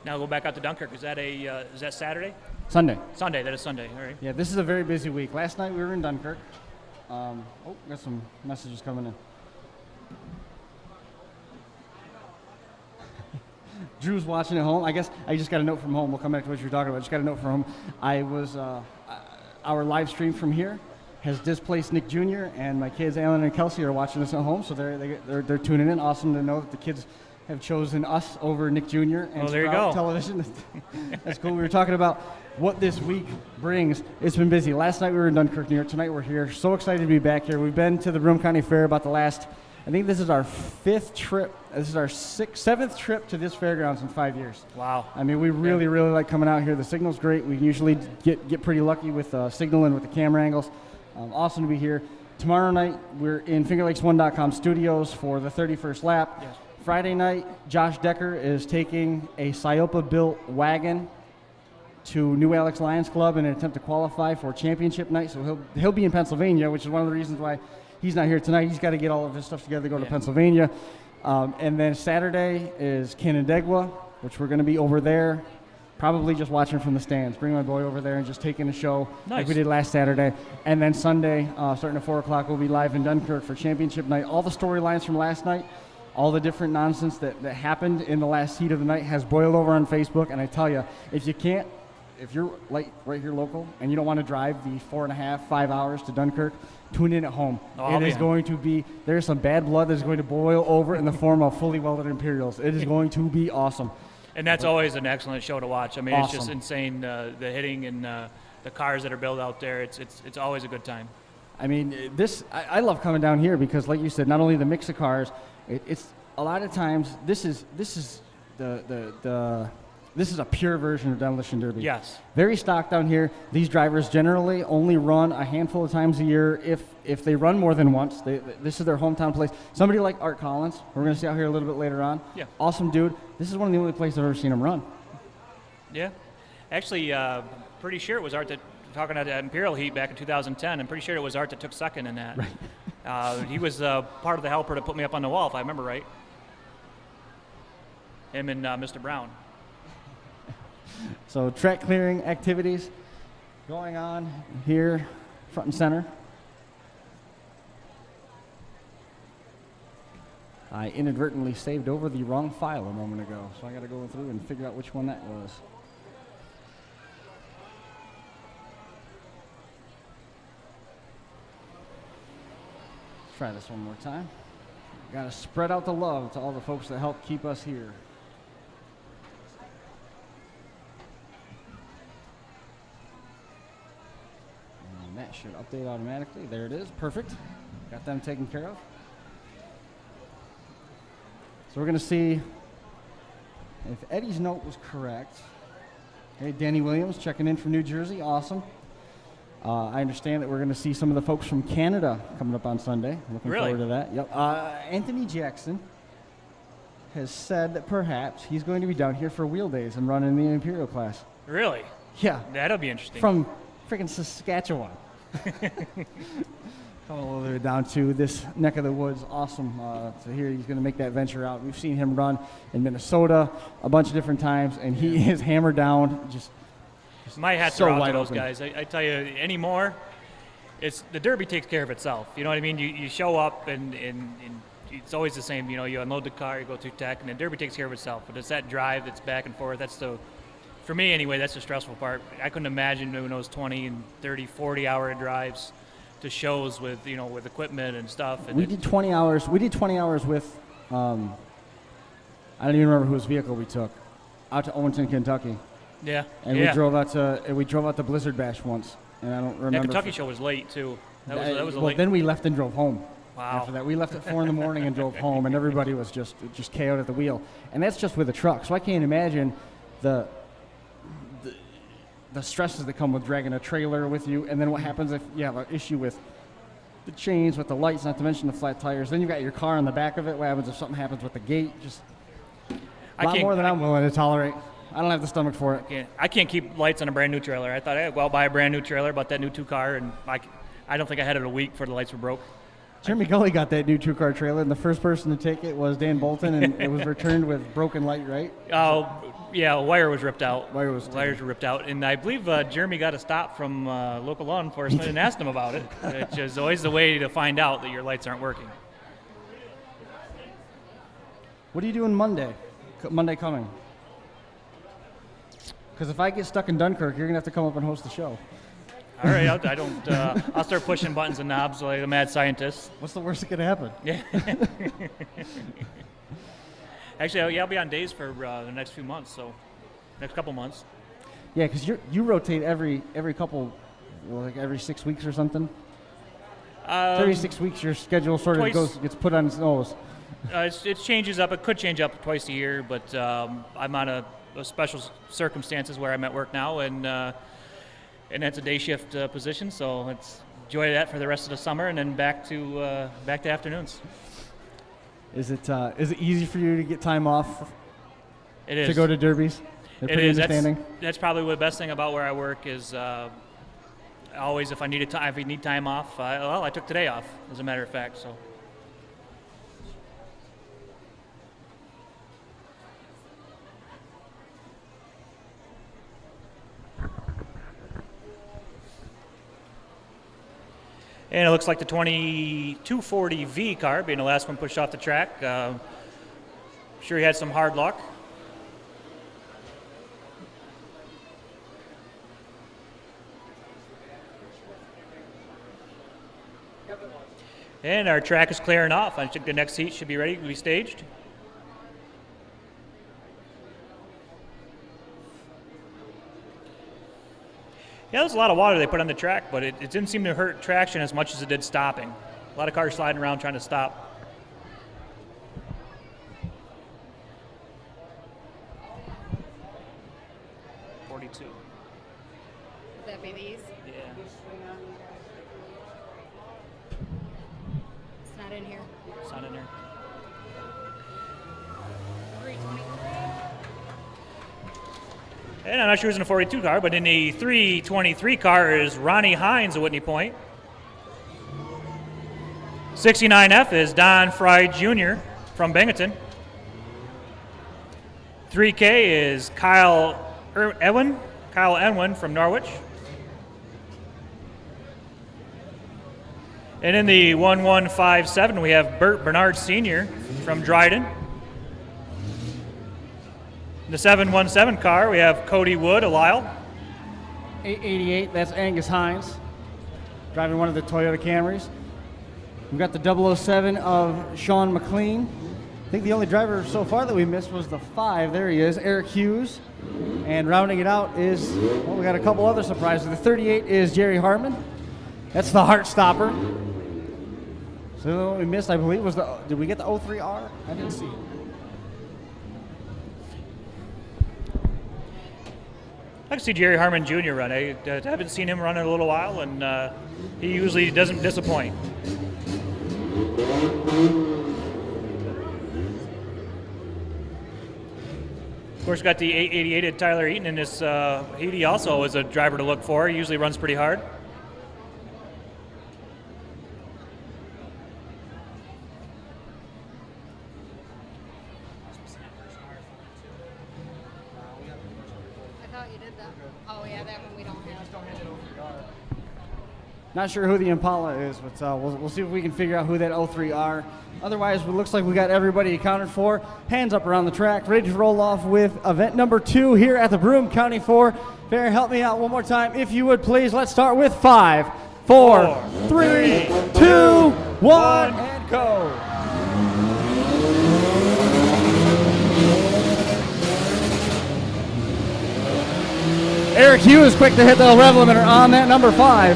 Now go back out to Dunkirk. Is that Saturday? Sunday. Sunday. That is Sunday. All right. Yeah, this is a very busy week. Last night we were in Dunkirk. Got some messages coming in. Drew's watching at home. I guess I just got a note from home. We'll come back to what you were talking about. Just got a note from home. Our live stream from here has displaced Nick Jr. and my kids Alan and Kelsey are watching us at home, so they're tuning in. Awesome to know that the kids have chosen us over Nick Jr. and there you Sprout go. Television. That's cool. We were talking about what this week brings. It's been busy. Last night we were in Dunkirk, New York. Tonight we're here. So excited to be back here. We've been to the Broome County Fair about the last, I think this is our 5th trip. This is our 7th trip to this fairgrounds in 5 years. Wow. I mean, we really like coming out here. The signal's great. We usually get pretty lucky with signaling with the camera angles. Awesome to be here. Tomorrow night, we're in FingerLakes1.com studios for the 31st lap. Yes. Friday night, Josh Decker is taking a Syopa-built wagon to New Alex Lions Club in an attempt to qualify for championship night. So he'll be in Pennsylvania, which is one of the reasons why he's not here tonight. He's got to get all of his stuff together to go to Pennsylvania. And then Saturday is Canandaigua, which we're going to be over there, probably just watching from the stands. Bring my boy over there and just taking a show like we did last Saturday. And then Sunday, starting at 4 o'clock, we'll be live in Dunkirk for championship night. All the storylines from last night, all the different nonsense that happened in the last heat of the night has boiled over on Facebook. And I tell you, if you're like right here local and you don't want to drive the 4.5, 5 hours to Dunkirk, tune in at home. There's some bad blood that's going to boil over in the form of fully welded Imperials. It is going to be awesome. And that's always an excellent show to watch. I mean, Awesome. It's just insane, the hitting and the cars that are built out there. It's always a good time. I mean, I love coming down here because, like you said, not only the mix of cars, it's a lot of times this is a pure version of Demolition Derby. Yes. Very stock down here. These drivers generally only run a handful of times a year. If they run more than once, this is their hometown place. Somebody like Art Collins, we're going to see out here a little bit later on. Yeah. Awesome dude. This is one of the only places I've ever seen him run. Yeah. Actually, pretty sure it was Art that, talking about the Imperial Heat back in 2010, I'm pretty sure it was Art that took second in that. Right. He was part of the helper to put me up on the wall, if I remember right. Him and Mr. Brown. So track clearing activities going on here, front and center. I inadvertently saved over the wrong file a moment ago, so I got to go through and figure out which one that was. Let's try this one more time. Got to spread out the love to all the folks that help keep us here. And that should update automatically. There it is. Perfect. Got them taken care of. So we're going to see if Eddie's note was correct. Okay, Danny Williams checking in from New Jersey. Awesome. I understand that we're going to see some of the folks from Canada coming up on Sunday. Looking forward to that. Yep. Anthony Jackson has said that perhaps he's going to be down here for wheel days and running the Imperial class. Really? Yeah. That'll be interesting. From freaking Saskatchewan. Coming all the way down to this neck of the woods. Awesome to hear he's going to make that venture out. We've seen him run in Minnesota a bunch of different times, and he is hammered down. Just My hats so are off wide to those open. guys. I tell you, anymore, it's the Derby takes care of itself. You know what I mean? You show up and it's always the same. You know, you unload the car, you go through tech, and the Derby takes care of itself. But it's that drive that's back and forth. For me anyway, that's the stressful part. I couldn't imagine doing those 20 and 30, 40-hour drives to shows with equipment and stuff. And we did 20 hours. We did 20 hours with, I don't even remember whose vehicle we took, out to Owenston, Kentucky. Yeah. And we drove out to Blizzard Bash once, and I don't remember. That Kentucky show was late too. That was a well, late. then we left and drove home. Wow. After that, we left at 4 a.m. and drove home, and everybody was just KO'd at the wheel. And that's just with a truck. So I can't imagine the stresses that come with dragging a trailer with you, and then what happens if you have an issue with the chains, with the lights, not to mention the flat tires. Then you've got your car on the back of it. What happens if something happens with the gate? Just a lot more than I'm willing to tolerate. I don't have the stomach for it. I can't keep lights on a brand new trailer. I thought I'd go out buy a brand new trailer, bought that new 2-car, and I don't think I had it a week before the lights were broke. Jeremy Gully got that new 2-car trailer, and the first person to take it was Dan Bolton, and it was returned with broken light, right? Oh, yeah, wire was ripped out. Wires were ripped out, and I believe Jeremy got a stop from local law enforcement and asked him about it, which is always the way to find out that your lights aren't working. What are you doing Monday coming? Because if I get stuck in Dunkirk, you're going to have to come up and host the show. All right, I'll start pushing buttons and knobs like a mad scientist. What's the worst that could happen? Yeah. Actually, I'll be on days for the next few months, so next couple months. Yeah, because you rotate every couple, like every 6 weeks or something. Every 6 weeks, your schedule sort of gets put on its nose. It changes up. It could change up twice a year, but I'm on a special circumstances where I'm at work now, and that's a day shift position, so let's enjoy that for the rest of the summer, and then back to afternoons. Is it easy for you to get time off? It is. To go to derbies? It is. That's probably the best thing about where I work is always if I need time off. I took today off, as a matter of fact. So. And it looks like the 2240V car being the last one pushed off the track. Sure he had some hard luck. And our track is clearing off. I think the next heat should be ready to be staged. Yeah, there's a lot of water they put on the track, but it didn't seem to hurt traction as much as it did stopping. A lot of cars sliding around trying to stop. Would that be these? Yeah. It's not in here. It's not in there. 323. And I'm not sure who's in the 42 car, but in the 323 car is Ronnie Hines of Whitney Point. 69F is Don Fry Jr. from Binghamton. 3K is Kyle Enwin from Norwich. And in the 1157, we have Bert Bernard Sr. from Dryden. In the 717 car, we have Cody Wood of Lisle. 888, that's Angus Hines, driving one of the Toyota Camrys. We've got the 007 of Sean McLean. I think the only driver so far that we missed was the 5. There he is, Eric Hughes. And rounding it out is, well, we got a couple other surprises. The 38 is Jerry Harmon. That's the Heartstopper. So what we missed, I believe, was did we get the 03R? I didn't see it. I can see Jerry Harmon Jr. run. I haven't seen him run in a little while, and he usually doesn't disappoint. Of course, got the 888 at Tyler Eaton, and this he also is a driver to look for. He usually runs pretty hard. Oh yeah, that one we don't have. Not sure who the Impala is, but we'll see if we can figure out who that 03R. Otherwise, it looks like we got everybody accounted for. Hands up around the track, ready to roll off with event number 2 here at the Broome County Fair. Help me out one more time, if you would please. Let's start with 5, 4, 3, 2, 1, and go. Eric Hughes quick to hit the rev limiter on that number 5.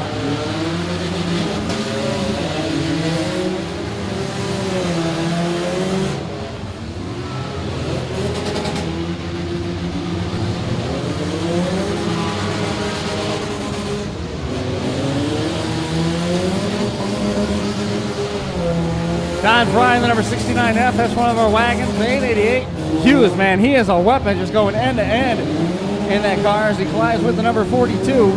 Don Fry, the number 69F, that's one of our wagons, the 888. Hughes, man, he is a weapon, just going end to end in that car as he collides with the number 42.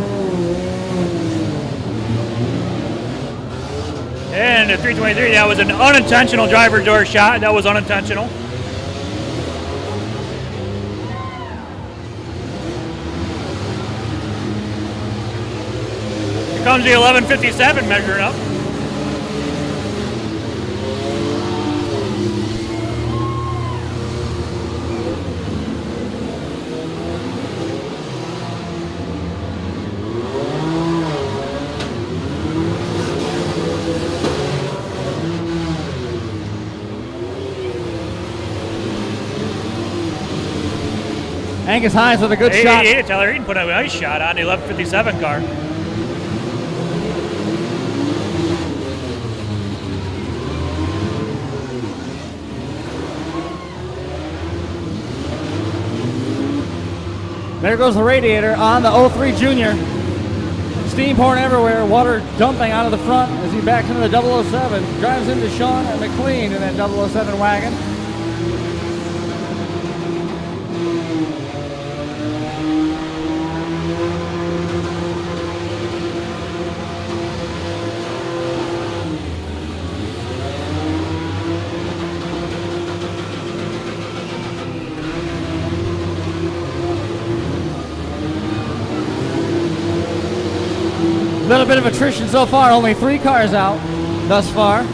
And the 323, that was an unintentional driver door shot. That was unintentional. Here comes the 1157 measuring up. Angus Hines with a good shot. Tyler Eaton put a nice shot on the 1157 car. There goes the radiator on the 03 Junior. Steam pouring everywhere, water dumping out of the front as he backs into the 007. Drives into Sean McLean in that 007 wagon. Little bit of attrition so far, only 3 cars out thus far.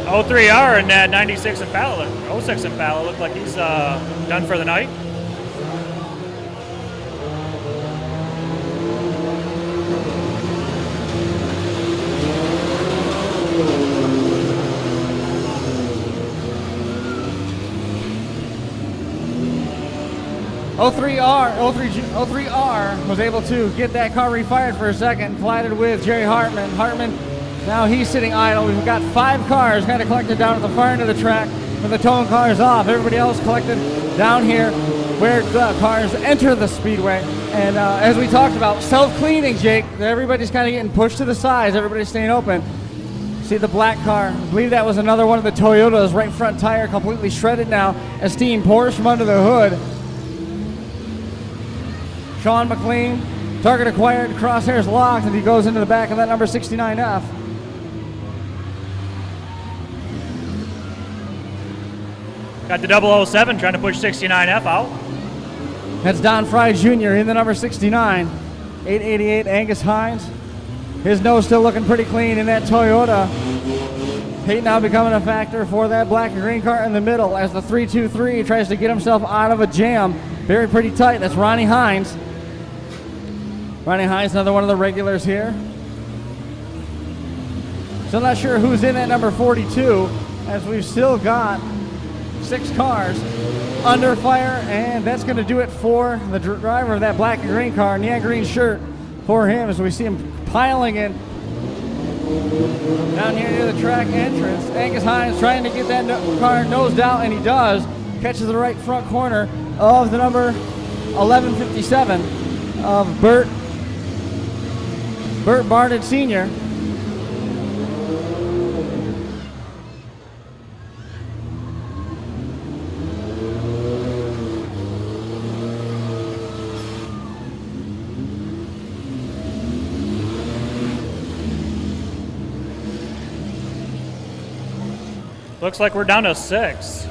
O3R and that 96 Impala, 06 Impala, looked like he's done for the night. O3R was able to get that car refired for a second, collided with Jerry Hartman. Hartman, now he's sitting idle. We've got 5 cars kind of collected down at the far end of the track with the towing cars off. Everybody else collected down here where the cars enter the speedway. And as we talked about, self-cleaning, Jake, everybody's kind of getting pushed to the sides. Everybody's staying open. See the black car. I believe that was another one of the Toyotas. Right front tire completely shredded now as steam pours from under the hood. Sean McLean, target acquired, crosshairs locked, and he goes into the back of that number 69F. Got the 007 trying to push 69F out. That's Don Fry Jr. in the number 69. 888 Angus Hines. His nose still looking pretty clean in that Toyota. Hate now becoming a factor for that black and green car in the middle as the 323 tries to get himself out of a jam. Very pretty tight. That's Ronnie Hines. Ronnie Hines, another one of the regulars here. Still not sure who's in that number 42 as we've still got 6 cars under fire, and that's going to do it for the driver of that black and green car, neon green shirt for him as we see him piling in down here near the track entrance. Angus Hines trying to get that car nosed out, and he does. Catches the right front corner of the number 1157 of Bert Barnett Sr. Looks like we're down to 6.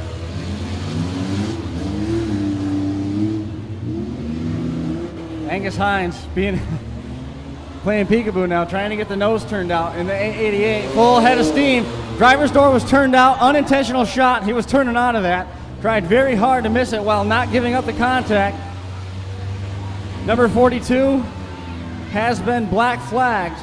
Angus Hines playing peekaboo now, trying to get the nose turned out in the 88. Full head of steam. Driver's door was turned out. Unintentional shot. He was turning out of that. Tried very hard to miss it while not giving up the contact. Number 42 has been black flagged.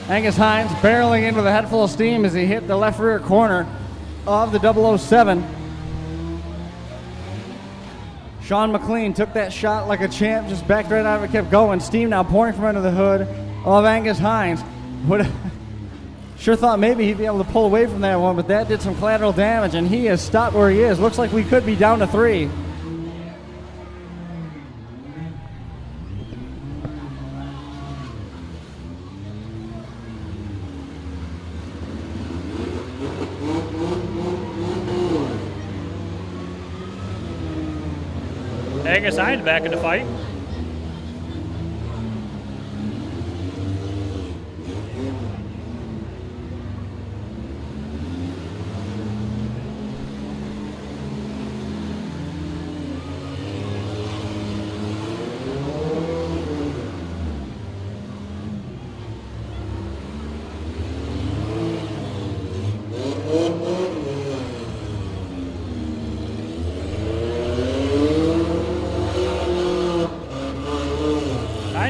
Angus Hines barreling in with a head full of steam as he hit the left rear corner of the 007. Sean McLean took that shot like a champ, just backed right out of it, kept going. Steam now pouring from under the hood of Angus Hines. Sure thought maybe he'd be able to pull away from that one, but that did some collateral damage, and he has stopped where he is. Looks like we could be down to 3. Angus Hines back in the fight.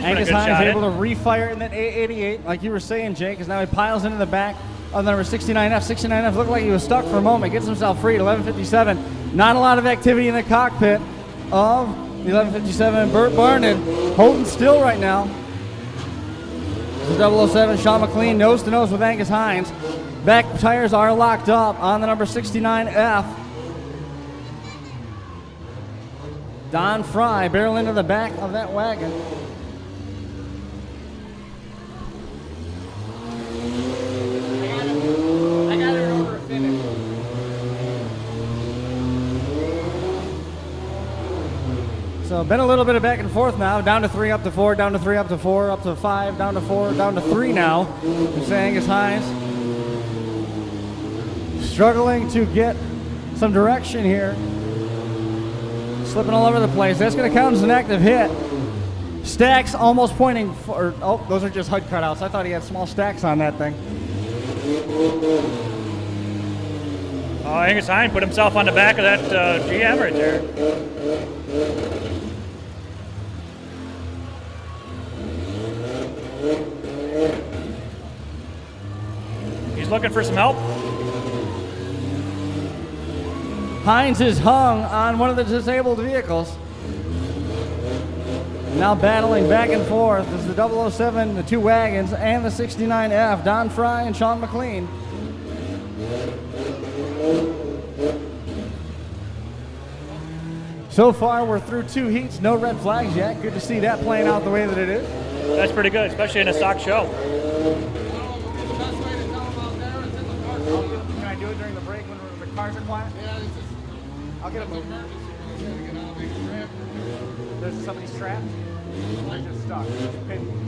Angus Hines able to refire in that 88, like you were saying, Jake, because now he piles into the back of the number 69F. 69F looked like he was stuck for a moment, gets himself free at 11:57. Not a lot of activity in the cockpit of the 11:57. Burt Barnett holding still right now. The 007, Sean McLean, nose to nose with Angus Hines. Back tires are locked up on the number 69F. Don Fry barrel into the back of that wagon. I got it over a finish. So been a little bit of back and forth now. Down to 3, up to 4, down to 3, up to 4, up to 5, down to 4, down to 3 now. It's Angus Hines struggling to get some direction here. Slipping all over the place. That's going to count as an active hit. Stacks almost pointing for, oh, those are just HUD cutouts. I thought he had small stacks on that thing. Oh, Angus Hines put himself on the back of that GM right there. He's looking for some help. Hines is hung on one of the disabled vehicles. Now battling back and forth is the 007, the 2 wagons, and the 69F, Don Fry and Sean McLean. So far, we're through 2 heats, no red flags yet. Good to see that playing out the way that it is. That's pretty good, especially in a stock show. Can I do it during the break when the cars are quiet? Yeah, I'll get a move. There's somebody strapped? They're just stuck.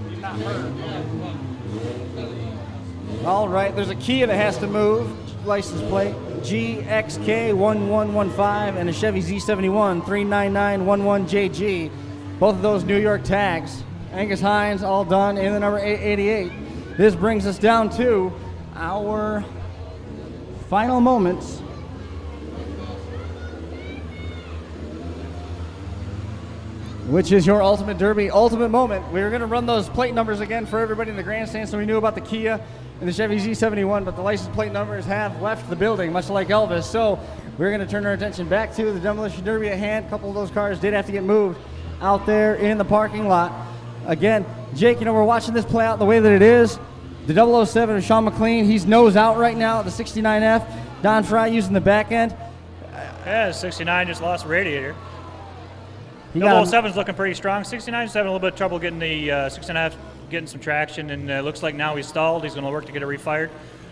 He's not hurt. All right, there's a Kia that has to move. License plate GXK1115 and a Chevy Z71 39911JG. Both of those New York tags. Angus Hines all done in the number 888. This brings us down to our final moments. Which is your Ultimate Derby ultimate moment. We're going to run those plate numbers again for everybody in the grandstand, so we knew about the Kia and the Chevy Z71, but the license plate numbers have left the building, much like Elvis. So we're going to turn our attention back to the Demolition Derby at hand. A couple of those cars did have to get moved out there in the parking lot. Again, Jake, we're watching this play out the way that it is. The 007 of Sean McLean, he's nose out right now. The 69F, Don Fry using the back end. Yeah, 69 just lost radiator. 007's looking pretty strong. 69's having a little bit of trouble getting the 69F getting some traction, and it looks like now he's stalled. He's going to work to get it refired.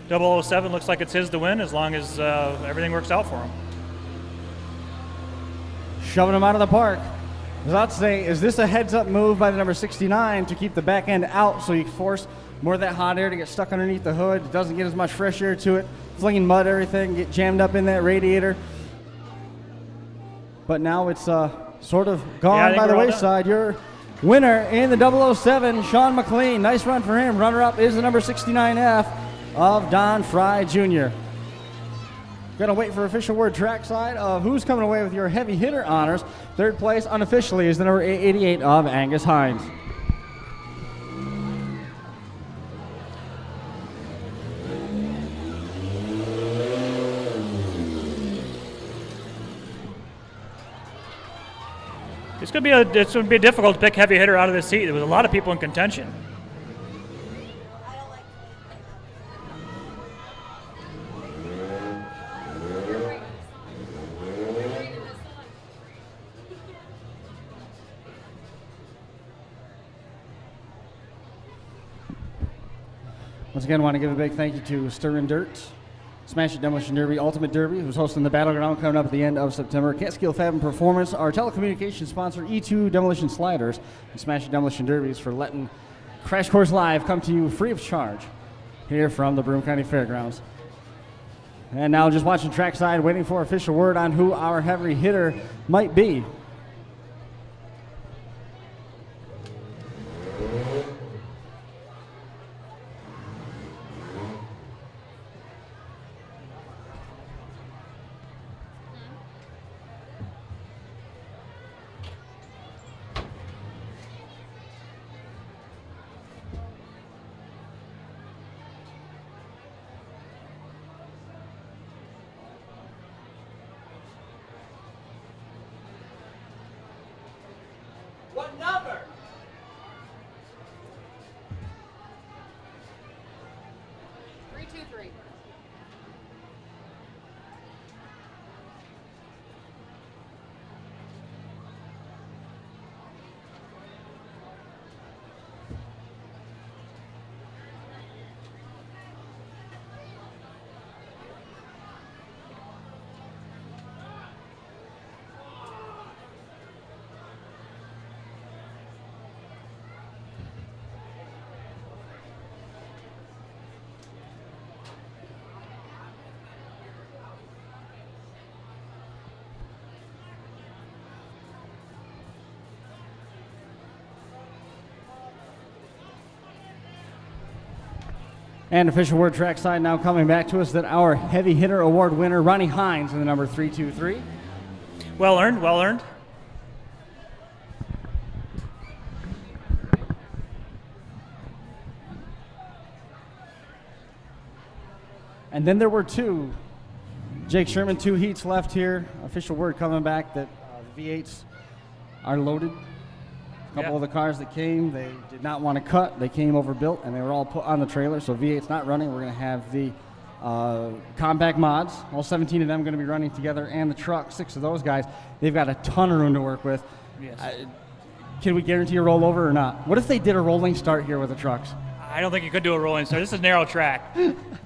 007 looks like it's his to win as long as everything works out for him. shoving them out of the park. I was about to say, is this a heads-up move by the number 69 to keep the back end out so you can force more of that hot air to get stuck underneath the hood? It doesn't get as much fresh air to it, flinging mud, everything, get jammed up in that radiator. But now it's sort of gone by the wayside. Your winner in the 007, Sean McLean. Nice run for him. Runner-up is the number 69F of Don Fry Jr. Gonna wait for official word trackside of who's coming away with your heavy hitter honors. Third place unofficially is the number 88 of Angus Hines. It's going to be difficult to pick heavy hitter out of this heat. There was a lot of people in contention. Once again, I want to give a big thank you to Stirring Dirt, Smash It Demolition Derby, Ultimate Derby, who's hosting the Battleground coming up at the end of September. Catskill Fab and Performance, our telecommunications sponsor, E2 Demolition Sliders, and Smash It Demolition Derbies for letting Crash Course Live come to you free of charge here from the Broome County Fairgrounds. And now just watching trackside, waiting for official word on who our heavy hitter might be. What number? 323. And official word trackside now coming back to us that our heavy hitter award winner, Ronnie Hines, in the number 323. Well earned, well earned. And then there were two. Jake Sherman, 2 heats left here. Official word coming back that the V8s are loaded. A couple of the cars that came, they did not want to cut. They came overbuilt, and they were all put on the trailer. So V8's not running. We're going to have the compact mods. All 17 of them going to be running together, and the truck, 6 of those guys. They've got a ton of room to work with. Yes. Can we guarantee a rollover or not? What if they did a rolling start here with the trucks? I don't think you could do a rolling start. This is narrow track.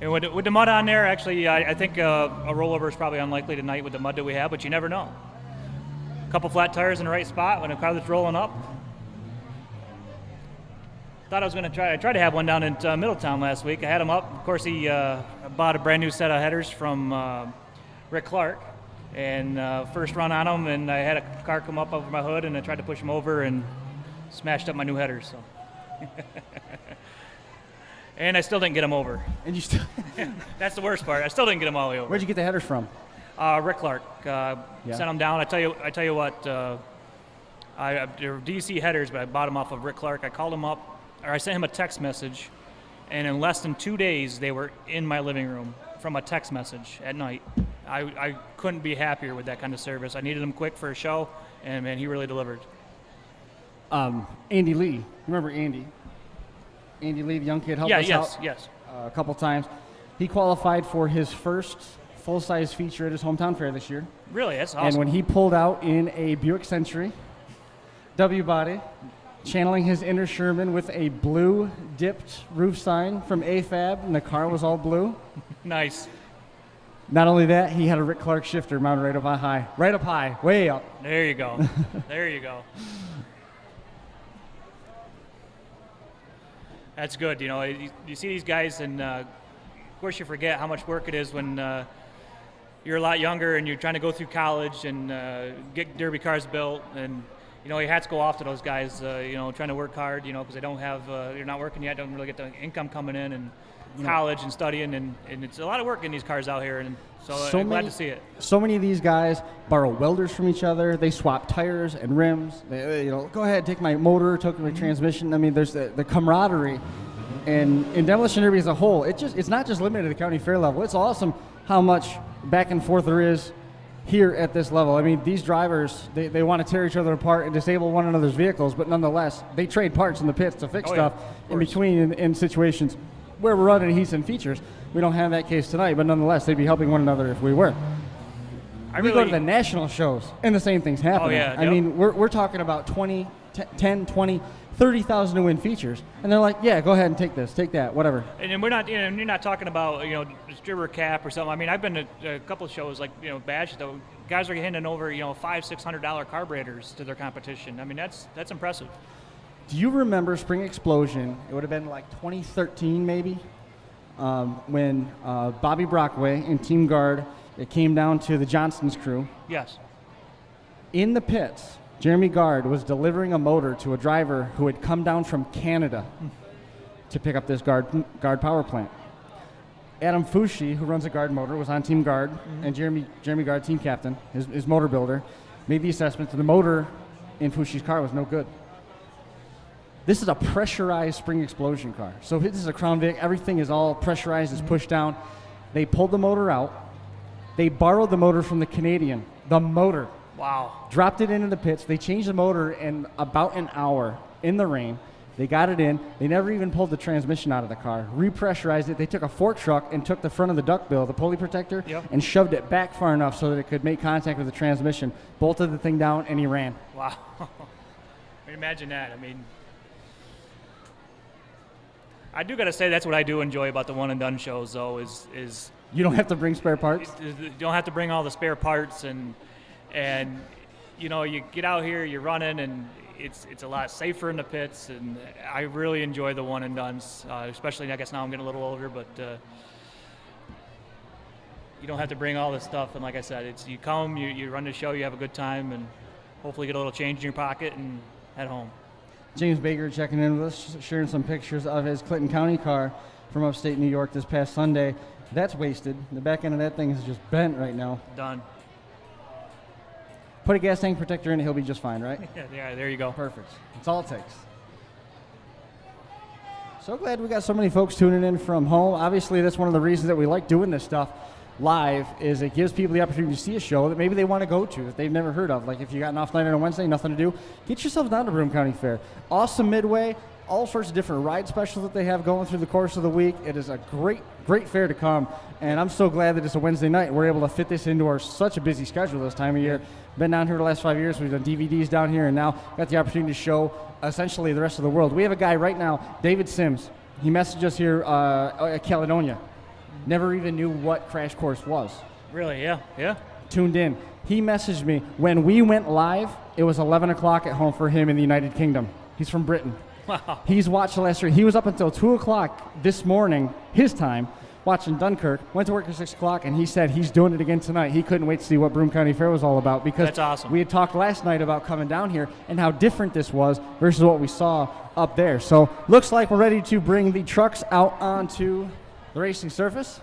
And with the mud on there, actually, I think a rollover is probably unlikely tonight with the mud that we have, but you never know. A couple flat tires in the right spot when a car that's rolling up. Thought I was going to try. I tried to have one down in Middletown last week. I had him up. Of course, he bought a brand new set of headers from Rick Clark, and first run on him, and I had a car come up over my hood, and I tried to push him over and smashed up my new headers. So, and I still didn't get him over. And you still? That's the worst part. I still didn't get him all the way over. Where'd you get the headers from? Rick Clark sent them down. I tell you what. They're DC headers, but I bought them off of Rick Clark. I called him up. Or I sent him a text message, and in less than 2 days, they were in my living room from a text message at night. I couldn't be happier with that kind of service. I needed them quick for a show, and man, he really delivered. Andy Lee, you remember Andy? Andy Lee, the young kid, helped us out a couple times. He qualified for his first full-size feature at his hometown fair this year. Really, that's awesome. And when he pulled out in a Buick Century, W-body, channeling his inner Sherman with a blue dipped roof sign from AFAB, and the car was all blue. Nice. Not only that, he had a Rick Clark shifter mounted right up high. Right up high, way up. There you go. There you go. That's good. You know, you see these guys, and of course you forget how much work it is when you're a lot younger and you're trying to go through college and get derby cars built. And, you know, your hats go off to those guys, you know, trying to work hard, you know, because they don't have, you're not working yet, don't really get the income coming in, and college and studying, and it's a lot of work in these cars out here, and so I'm glad to see it. So many of these guys borrow welders from each other. They swap tires and rims. They, you know, go ahead, take my motor, take my transmission. I mean, there's the camaraderie, and in Demolition Derby as a whole, it's not just limited to the county fair level. It's awesome how much back and forth there is here at this level. I mean, these drivers, they want to tear each other apart and disable one another's vehicles, but nonetheless, they trade parts in the pits to fix stuff in between in situations where we're running heats and features. We don't have that case tonight, but nonetheless, they'd be helping one another if we were. We go to the national shows, and the same thing's happening. Oh, yeah, I mean, we're talking about 10, 20, 30,000 to win features, and they're like, yeah, go ahead and take this, take that, whatever. And then we're not, you know, you're not talking about, you know, distributor cap or something. I mean, I've been to a couple of shows like, you know, Badge, though, guys are handing over, you know, $500-$600 carburetors to their competition. I mean, that's impressive. Do you remember Spring Explosion? It would have been like 2013 maybe, when Bobby Brockway and Team Guard, it came down to the Johnston's crew. Yes. In the pits, Jeremy Guard was delivering a motor to a driver who had come down from Canada to pick up this Guard power plant. Adam Fushi, who runs a Guard motor, was on Team Guard, and Jeremy Guard, team captain, his motor builder, made the assessment that the motor in Fushi's car was no good. This is a pressurized Spring Explosion car. So this is a Crown Vic. Everything is all pressurized. It's pushed down. They pulled the motor out. They borrowed the motor from the Canadian. The motor. Wow. Dropped it into the pits. They changed the motor in about an hour in the rain. They got it in. They never even pulled the transmission out of the car. Repressurized it. They took a fork truck and took the front of the duckbill, the pulley protector, and shoved it back far enough so that it could make contact with the transmission. Bolted the thing down, and he ran. Wow. I mean, imagine that. I mean, I do got to say that's what I do enjoy about the one and done shows, though, is you don't have to bring spare parts. You don't have to bring all the spare parts, and you know, you get out here, you're running, and it's a lot safer in the pits, and I really enjoy the one and dones, especially I guess now I'm getting a little older, but you don't have to bring all this stuff, and like I said, it's you come, you run the show, you have a good time, and hopefully get a little change in your pocket and head home. James Baker checking in with us, sharing some pictures of his Clinton County car from upstate New York this past Sunday. That's wasted. The back end of that thing is just bent right now. Done. Put a gas tank protector in it, he'll be just fine, right? Yeah, there you go. Perfect. That's all it takes. So glad we got so many folks tuning in from home. Obviously, that's one of the reasons that we like doing this stuff live, is it gives people the opportunity to see a show that maybe they want to go to that they've never heard of. Like if you got an off night on a Wednesday, nothing to do, get yourself down to Broome County Fair. Awesome midway, all sorts of different ride specials that they have going through the course of the week. It is a great fair to come, and I'm so glad that it's a Wednesday night. We're able to fit this into such a busy schedule this time of year. Been down here the last 5 years. We've done DVDs down here, and now got the opportunity to show essentially the rest of the world. We have a guy right now, David Sims. He messaged us here at Caledonia. Never even knew what Crash Course was. Really? Yeah. Tuned in. He messaged me. When we went live, it was 11 o'clock at home for him in the United Kingdom. He's from Britain. Wow. He's watched the last year. He was up until 2 o'clock this morning, his time, watching Dunkirk. Went to work at 6 o'clock, and he said he's doing it again tonight. He couldn't wait to see what Broome County Fair was all about, because that's awesome. We had talked last night about coming down here and how different this was versus what we saw up there. So looks like we're ready to bring the trucks out onto the racing surface.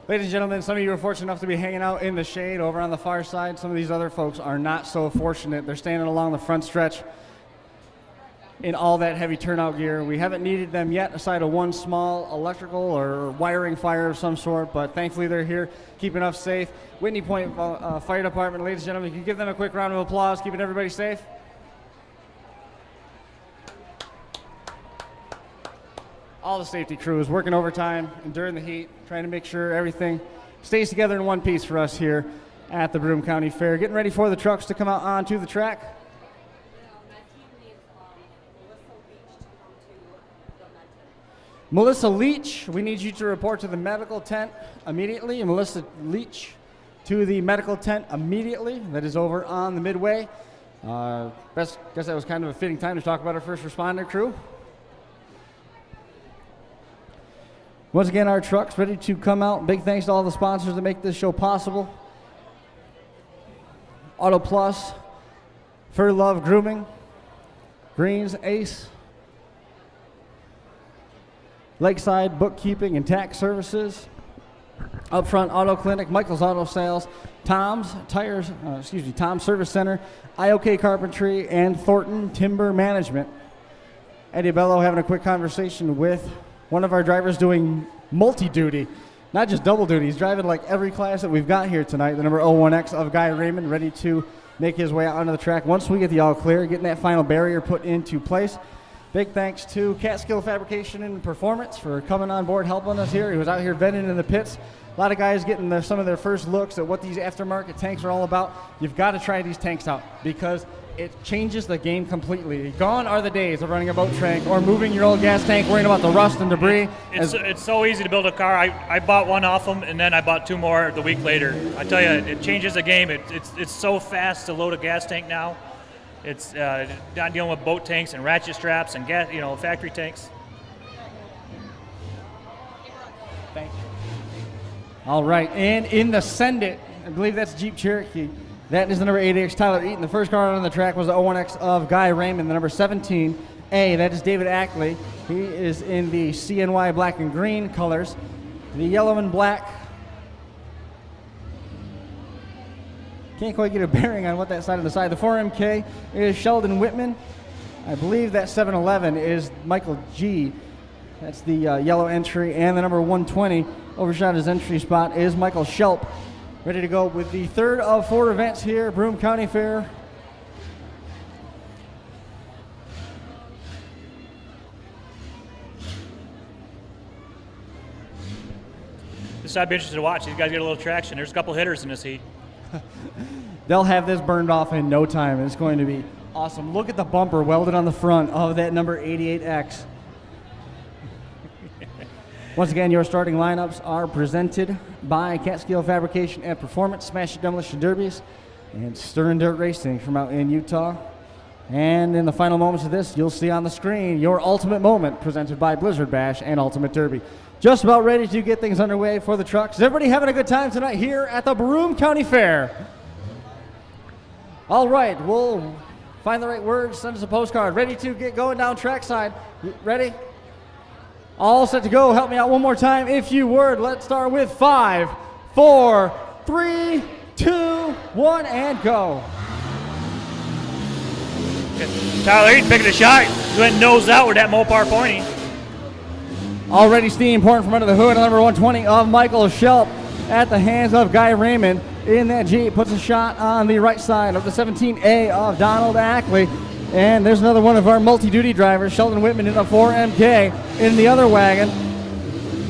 Ladies and gentlemen, some of you are fortunate enough to be hanging out in the shade over on the far side. Some of these other folks are not so fortunate. They're standing along the front stretch in all that heavy turnout gear. We haven't needed them yet, aside of one small electrical or wiring fire of some sort, but thankfully they're here keeping us safe. Whitney Point Fire Department, ladies and gentlemen, can you give them a quick round of applause, keeping everybody safe? All the safety crews working overtime, enduring the heat, trying to make sure everything stays together in one piece for us here at the Broome County Fair. Getting ready for the trucks to come out onto the track. Melissa Leach, we need you to report to the medical tent immediately. Melissa Leach to the medical tent immediately. That is over on the midway. Guess that was kind of a fitting time to talk about our first responder crew. Once again, our trucks ready to come out. Big thanks to all the sponsors that make this show possible. Auto Plus, Fur Love Grooming, Greens Ace, Lakeside Bookkeeping and Tax Services, Upfront Auto Clinic, Michael's Auto Sales, Tom's Service Center, IOK Carpentry, and Thornton Timber Management. Eddie Bello having a quick conversation with one of our drivers doing multi-duty, not just double duty. He's driving like every class that we've got here tonight. The number 01X of Guy Raymond, ready to make his way out onto the track once we get the all clear, getting that final barrier put into place. Big thanks to Catskill Fabrication and Performance for coming on board, helping us here. He was out here vending in the pits. A lot of guys getting some of their first looks at what these aftermarket tanks are all about. You've got to try these tanks out because it changes the game completely. Gone are the days of running a boat tank or moving your old gas tank, worrying about the rust and debris. It's so easy to build a car. I bought one off them, and then I bought 2 more the week later. I tell you, it changes the game. It's so fast to load a gas tank now. It's not dealing with boat tanks and ratchet straps and gas, factory tanks. Thank you. All right, and in the Send It, I believe that's Jeep Cherokee. That is the number 8X Tyler Eaton. The first car on the track was the 01X of Guy Raymond. The number 17A, that is David Ackley. He is in the CNY black and green colors. The yellow and black. Can't quite get a bearing on what that side of the side. The 4MK is Sheldon Whitman. I believe that 711 is Michael G. That's the yellow entry. And the number 120, overshot his entry spot, is Michael Shelp. Ready to go with the third of 4 events here, Broome County Fair. This I'd be interested to watch. These guys get a little traction. There's a couple hitters in this heat. They'll have this burned off in no time. It's going to be awesome. Look at the bumper welded on the front of that number 88X. Once again, your starting lineups are presented by Catskill Fabrication and Performance, Smash It Demolition Derbies, and Stern Dirt Racing from out in Utah. And in the final moments of this, you'll see on the screen your Ultimate Moment presented by Blizzard Bash and Ultimate Derby. Just about ready to get things underway for the trucks. Is everybody having a good time tonight here at the Broome County Fair? All right, we'll find the right words, send us a postcard. Ready to get going down trackside. Ready? All set to go. Help me out one more time if you would. Let's start with 5, 4, 3, 2, 1, and go. Tyler Eaton picking a shot. He went nose out with that Mopar pointing. Already steam pouring from under the hood. Number 120 of Michael Shelp at the hands of Guy Raymond in that Jeep. Puts a shot on the right side of the 17A of Donald Ackley. And there's another one of our multi-duty drivers, Sheldon Whitman in a 4MK in the other wagon.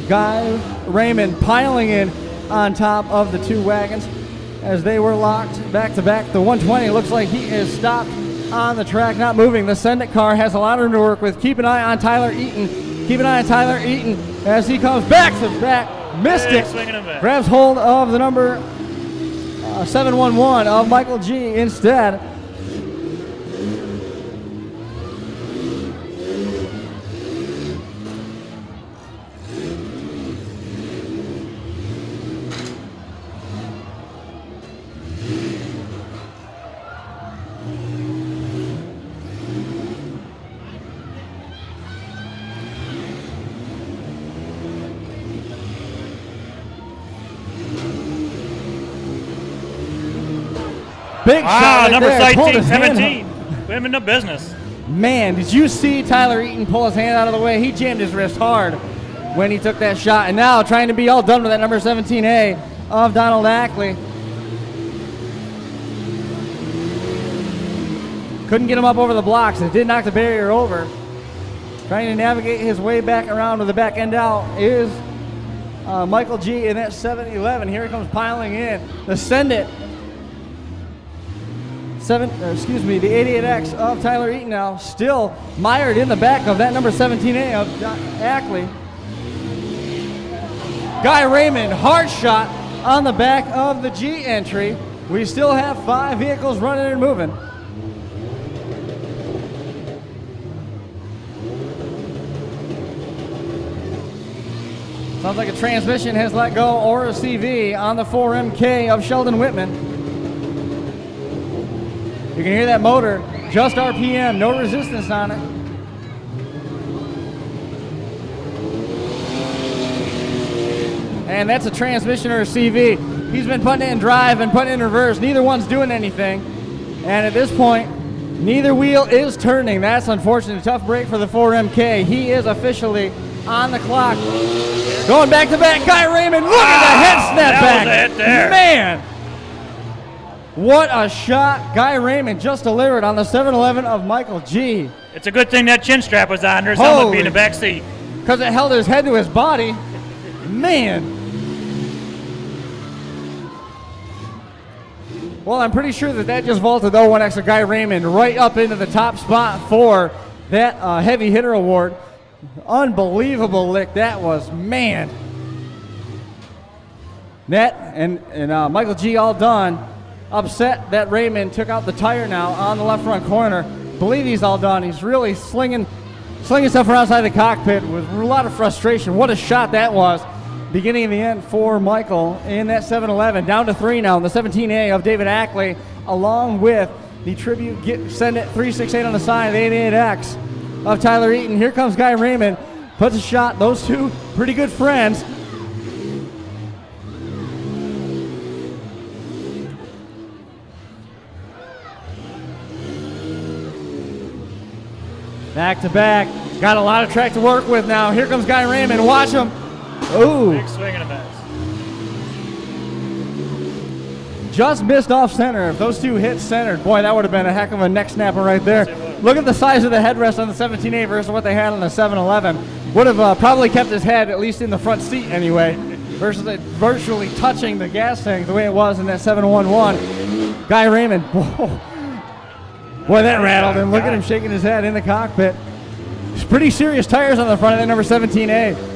Guy Raymond piling in on top of the 2 wagons as they were locked back to back. The 120 looks like he is stopped on the track, not moving. The Send It car has a lot of room to work with. Keep an eye on Tyler Eaton. Keep an eye on Tyler Eaton as he comes back to back. Missed it. Grabs hold of the number 711 of Michael G instead. Big shot right number there. 17, 17. Women of business. Man, did you see Tyler Eaton pull his hand out of the way? He jammed his wrist hard when he took that shot. And now trying to be all done with that number 17A of Donald Ackley. Couldn't get him up over the blocks. It did knock the barrier over. Trying to navigate his way back around with the back end out is Michael G in that 711. Here he comes piling in. The Send It the 88X of Tyler Eaton now, still mired in the back of that number 17A of Ackley. Guy Raymond, hard shot on the back of the G entry. We still have 5 vehicles running and moving. Sounds like a transmission has let go or a CV on the 4MK of Sheldon Whitman. You can hear that motor, just RPM, no resistance on it. And that's a transmission or a CV. He's been putting it in drive and putting it in reverse. Neither one's doing anything. And at this point, neither wheel is turning. That's unfortunate. Tough break for the 4MK. He is officially on the clock. Going back to back, Guy Raymond. Look at the head snap back. That was it there. Man, what a shot Guy Raymond just delivered on the 711 of Michael G. It's a good thing that chin strap was on. There's someone be in the back seat. Because it held his head to his body. Man. Well, I'm pretty sure that just vaulted 01X of Guy Raymond right up into the top spot for that heavy hitter award. Unbelievable lick that was, man. That and Michael G all done. Upset that Raymond took out the tire now on the left front corner. Believe he's all done. He's really slinging stuff around outside the cockpit with a lot of frustration. What a shot that was. Beginning of the end for Michael in that 711. Down to 3 now in the 17A of David Ackley, along with the tribute send it 368 on the side of the 88X of Tyler Eaton. Here comes Guy Raymond. Puts a shot. Those two pretty good friends. Back to back. Got a lot of track to work with now. Here comes Guy Raymond. Watch him. Ooh. Big swing and a miss. Just missed off center. If those two hit centered, boy, that would have been a heck of a neck snapper right there. Look at the size of the headrest on the 17A versus what they had on the 711. Would have probably kept his head at least in the front seat anyway, versus it virtually touching the gas tank the way it was in that 711. Guy Raymond, whoa. Boy, that rattled him. Look at him shaking his head in the cockpit. It's pretty serious tires on the front of that number 17A.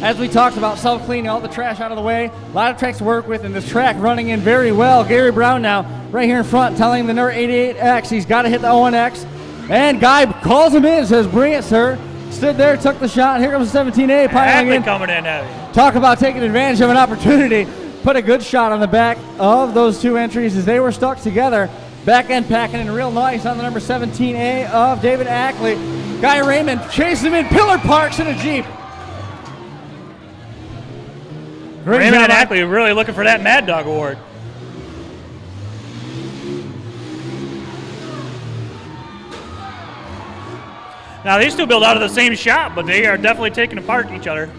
As we talked about, self-cleaning all the trash out of the way. A lot of tracks to work with, and this track running in very well. Gary Brown now right here in front telling the number 88X he's got to hit the 01X. And Guy calls him in, says, bring it, sir. Stood there, took the shot. Here comes the 17A piling in. Coming in heavy. Talk about taking advantage of an opportunity. Put a good shot on the back of those two entries as they were stuck together. Back end packing in real nice on the number 17A of David Ackley. Guy Raymond chases him in, pillar parks in a Jeep. Great Raymond and job. Ackley are really looking for that Mad Dog award. Now, these two build out of the same shop, but they are definitely taking apart each other.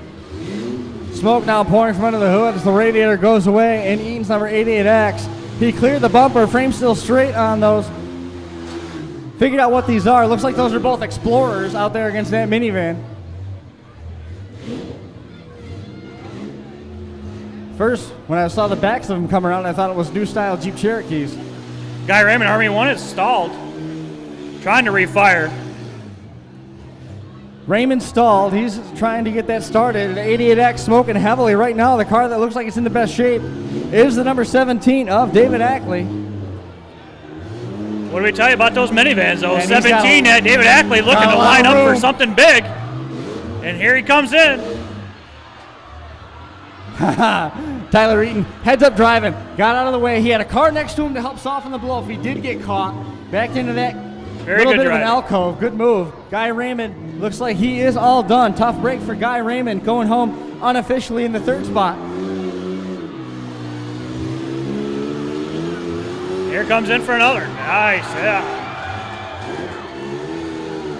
Smoke now pouring from under the hood as the radiator goes away, and Eaton's number 88X. He cleared the bumper, frame still straight on those. Figured out what these are. Looks like those are both Explorers out there against that minivan. First, when I saw the backs of them come around, I thought it was new style Jeep Cherokees. Guy Raymond, Army 1 is stalled. Trying to refire. Raymond stalled. He's trying to get that started. The 88X smoking heavily right now. The car that looks like it's in the best shape is the number 17 of David Ackley. What do we tell you about those minivans, though? And 17 at David Ackley looking to line up for something big. And here he comes in. Tyler Eaton, heads up driving, got out of the way. He had a car next to him to help soften the blow if he did get caught. Backed into that little bit of an alcove. Good move. Guy Raymond looks like he is all done. Tough break for Guy Raymond, going home unofficially in the third spot. Here comes in for another. Nice, yeah.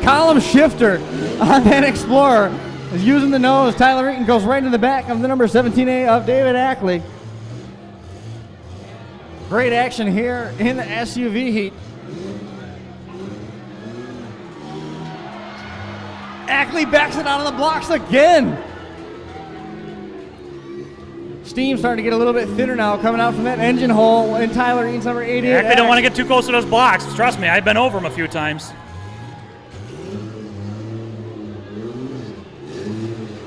Column shifter on that Explorer. Is using the nose. Tyler Eaton goes right in the back of the number 17A of David Ackley. Great action here in the SUV heat. Ackley backs it out of the blocks again. steam starting to get a little bit thinner now, coming out from that engine hole in Tyler Eaton's number 88. I don't want to get too close to those blocks. Trust me, I've been over them a few times.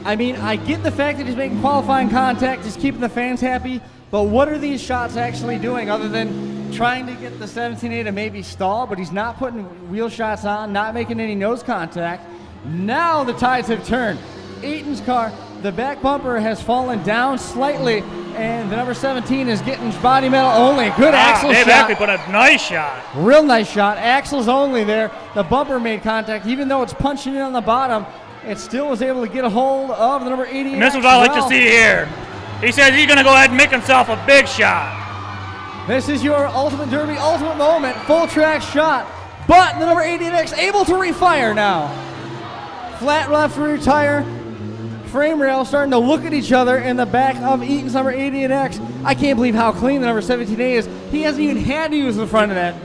I mean, I get the fact that he's making qualifying contact, he's keeping the fans happy, but what are these shots actually doing other than trying to get the 17A to maybe stall, but he's not putting wheel shots on, not making any nose contact. Now the tides have turned. Eaton's car, the back bumper has fallen down slightly, and the number 17 is getting body metal only. Good axle Dave shot. Ackley put a nice shot. Real nice shot. Axles only there. The bumper made contact. Even though it's punching in on the bottom, it still was able to get a hold of the number 88. And this is what I like to see here. He says he's going to go ahead and make himself a big shot. This is your Ultimate Derby ultimate moment. Full track shot. But the number 88X able to refire now. Flat left rear tire. Frame rail starting to look at each other in the back of Eaton's number 88X. I can't believe how clean the number 17A is. He hasn't even had to use the front of that.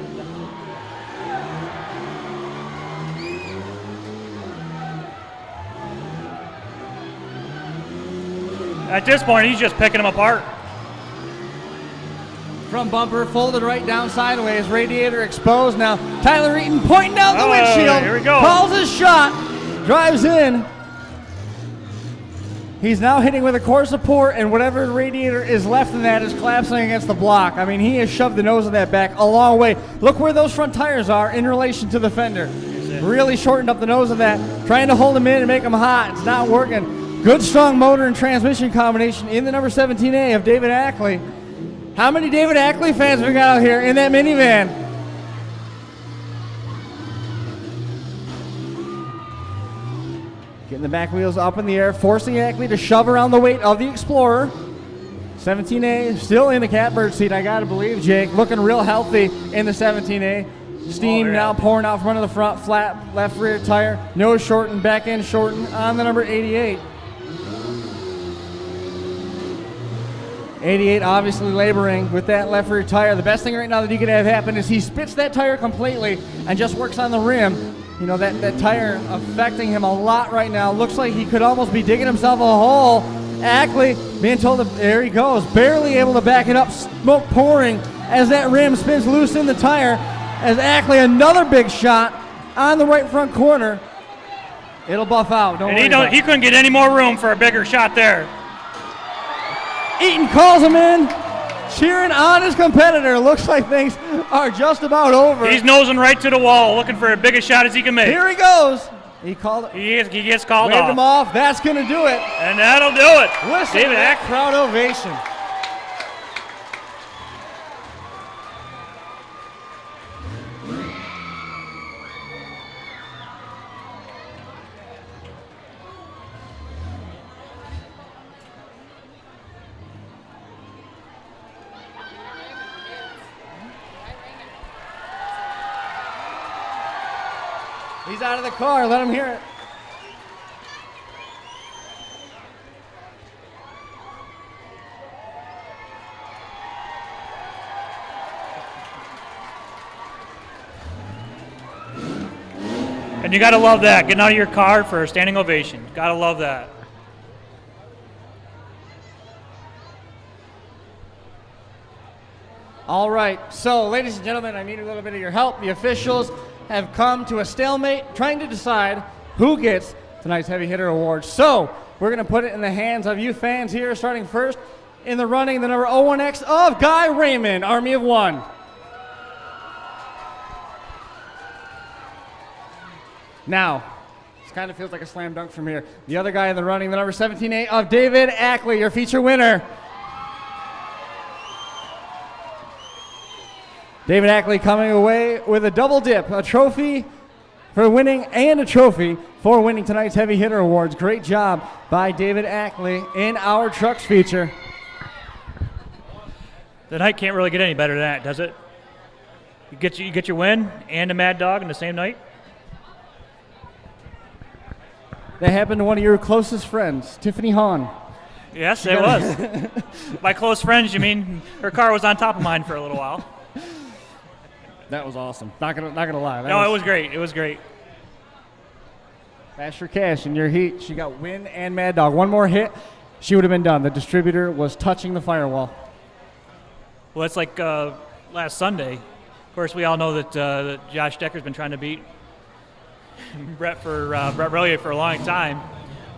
At this point, he's just picking them apart. Front bumper folded right down sideways, radiator exposed now. Tyler Eaton pointing out the windshield. Here we go. Calls his shot, drives in. He's now hitting with a core support, and whatever radiator is left in that is collapsing against the block. I mean, he has shoved the nose of that back a long way. Look where those front tires are in relation to the fender. Really shortened up the nose of that, trying to hold him in and make him hot. It's not working. Good, strong motor and transmission combination in the number 17A of David Ackley. How many David Ackley fans have we got out here in that minivan? Getting the back wheels up in the air, forcing Ackley to shove around the weight of the Explorer. 17A still in the catbird seat, I gotta believe, Jake. Looking real healthy in the 17A. Steam now pouring out from under the front, flat left rear tire. Nose shortened, back end shortened on the number 88. 88 obviously laboring with that left rear tire. The best thing right now that he could have happen is he spits that tire completely and just works on the rim. You know, that tire affecting him a lot right now. Looks like he could almost be digging himself a hole. Ackley being told that there he goes, barely able to back it up, smoke pouring as that rim spins loose in the tire. As Ackley, another big shot on the right front corner. It'll buff out. He couldn't get any more room for a bigger shot there. Eaton calls him in, cheering on his competitor. Looks like things are just about over. He's nosing right to the wall, looking for the biggest shot as he can make. Here he goes. He gets called waved off. him off. That's going to do it. And that'll do it. Listen to that crowd ovation. He's out of the car. Let him hear it. And you got to love that. Getting out of your car for a standing ovation. Got to love that. All right. So, ladies and gentlemen, I need a little bit of your help. The officials have come to a stalemate trying to decide who gets tonight's Heavy Hitter Award. So we're going to put it in the hands of you fans here, starting first in the running, the number 01X of Guy Raymond, Army of One. Now, this kind of feels like a slam dunk from here. The other guy in the running, the number 17A of David Ackley, your feature winner. David Ackley coming away with a double dip, a trophy for winning and a trophy for winning tonight's Heavy Hitter Awards. Great job by David Ackley in our trucks feature. The night can't really get any better than that, does it? You get your win and a Mad Dog in the same night? That happened to one of your closest friends, Tiffany Hahn. Yes, it was. By close friends, you mean her car was on top of mine for a little while. That was awesome. Not gonna lie. It was great. It was great. Fast for cash in your heat. She got win and Mad Dog. One more hit. she would have been done. The distributor was touching the firewall. Well, it's like last Sunday. Of course, we all know that Josh Decker's been trying to beat Brett Relier for a long time.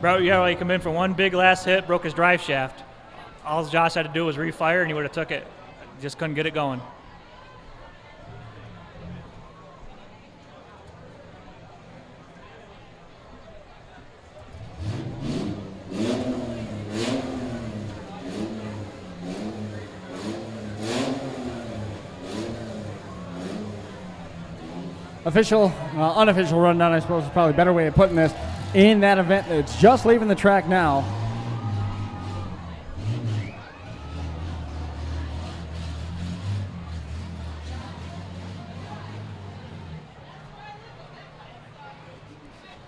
Brett Relier come in for one big last hit, broke his drive shaft. All Josh had to do was refire, and he would have took it. Just couldn't get it going. Unofficial rundown, I suppose is probably a better way of putting this. In that event, it's just leaving the track now.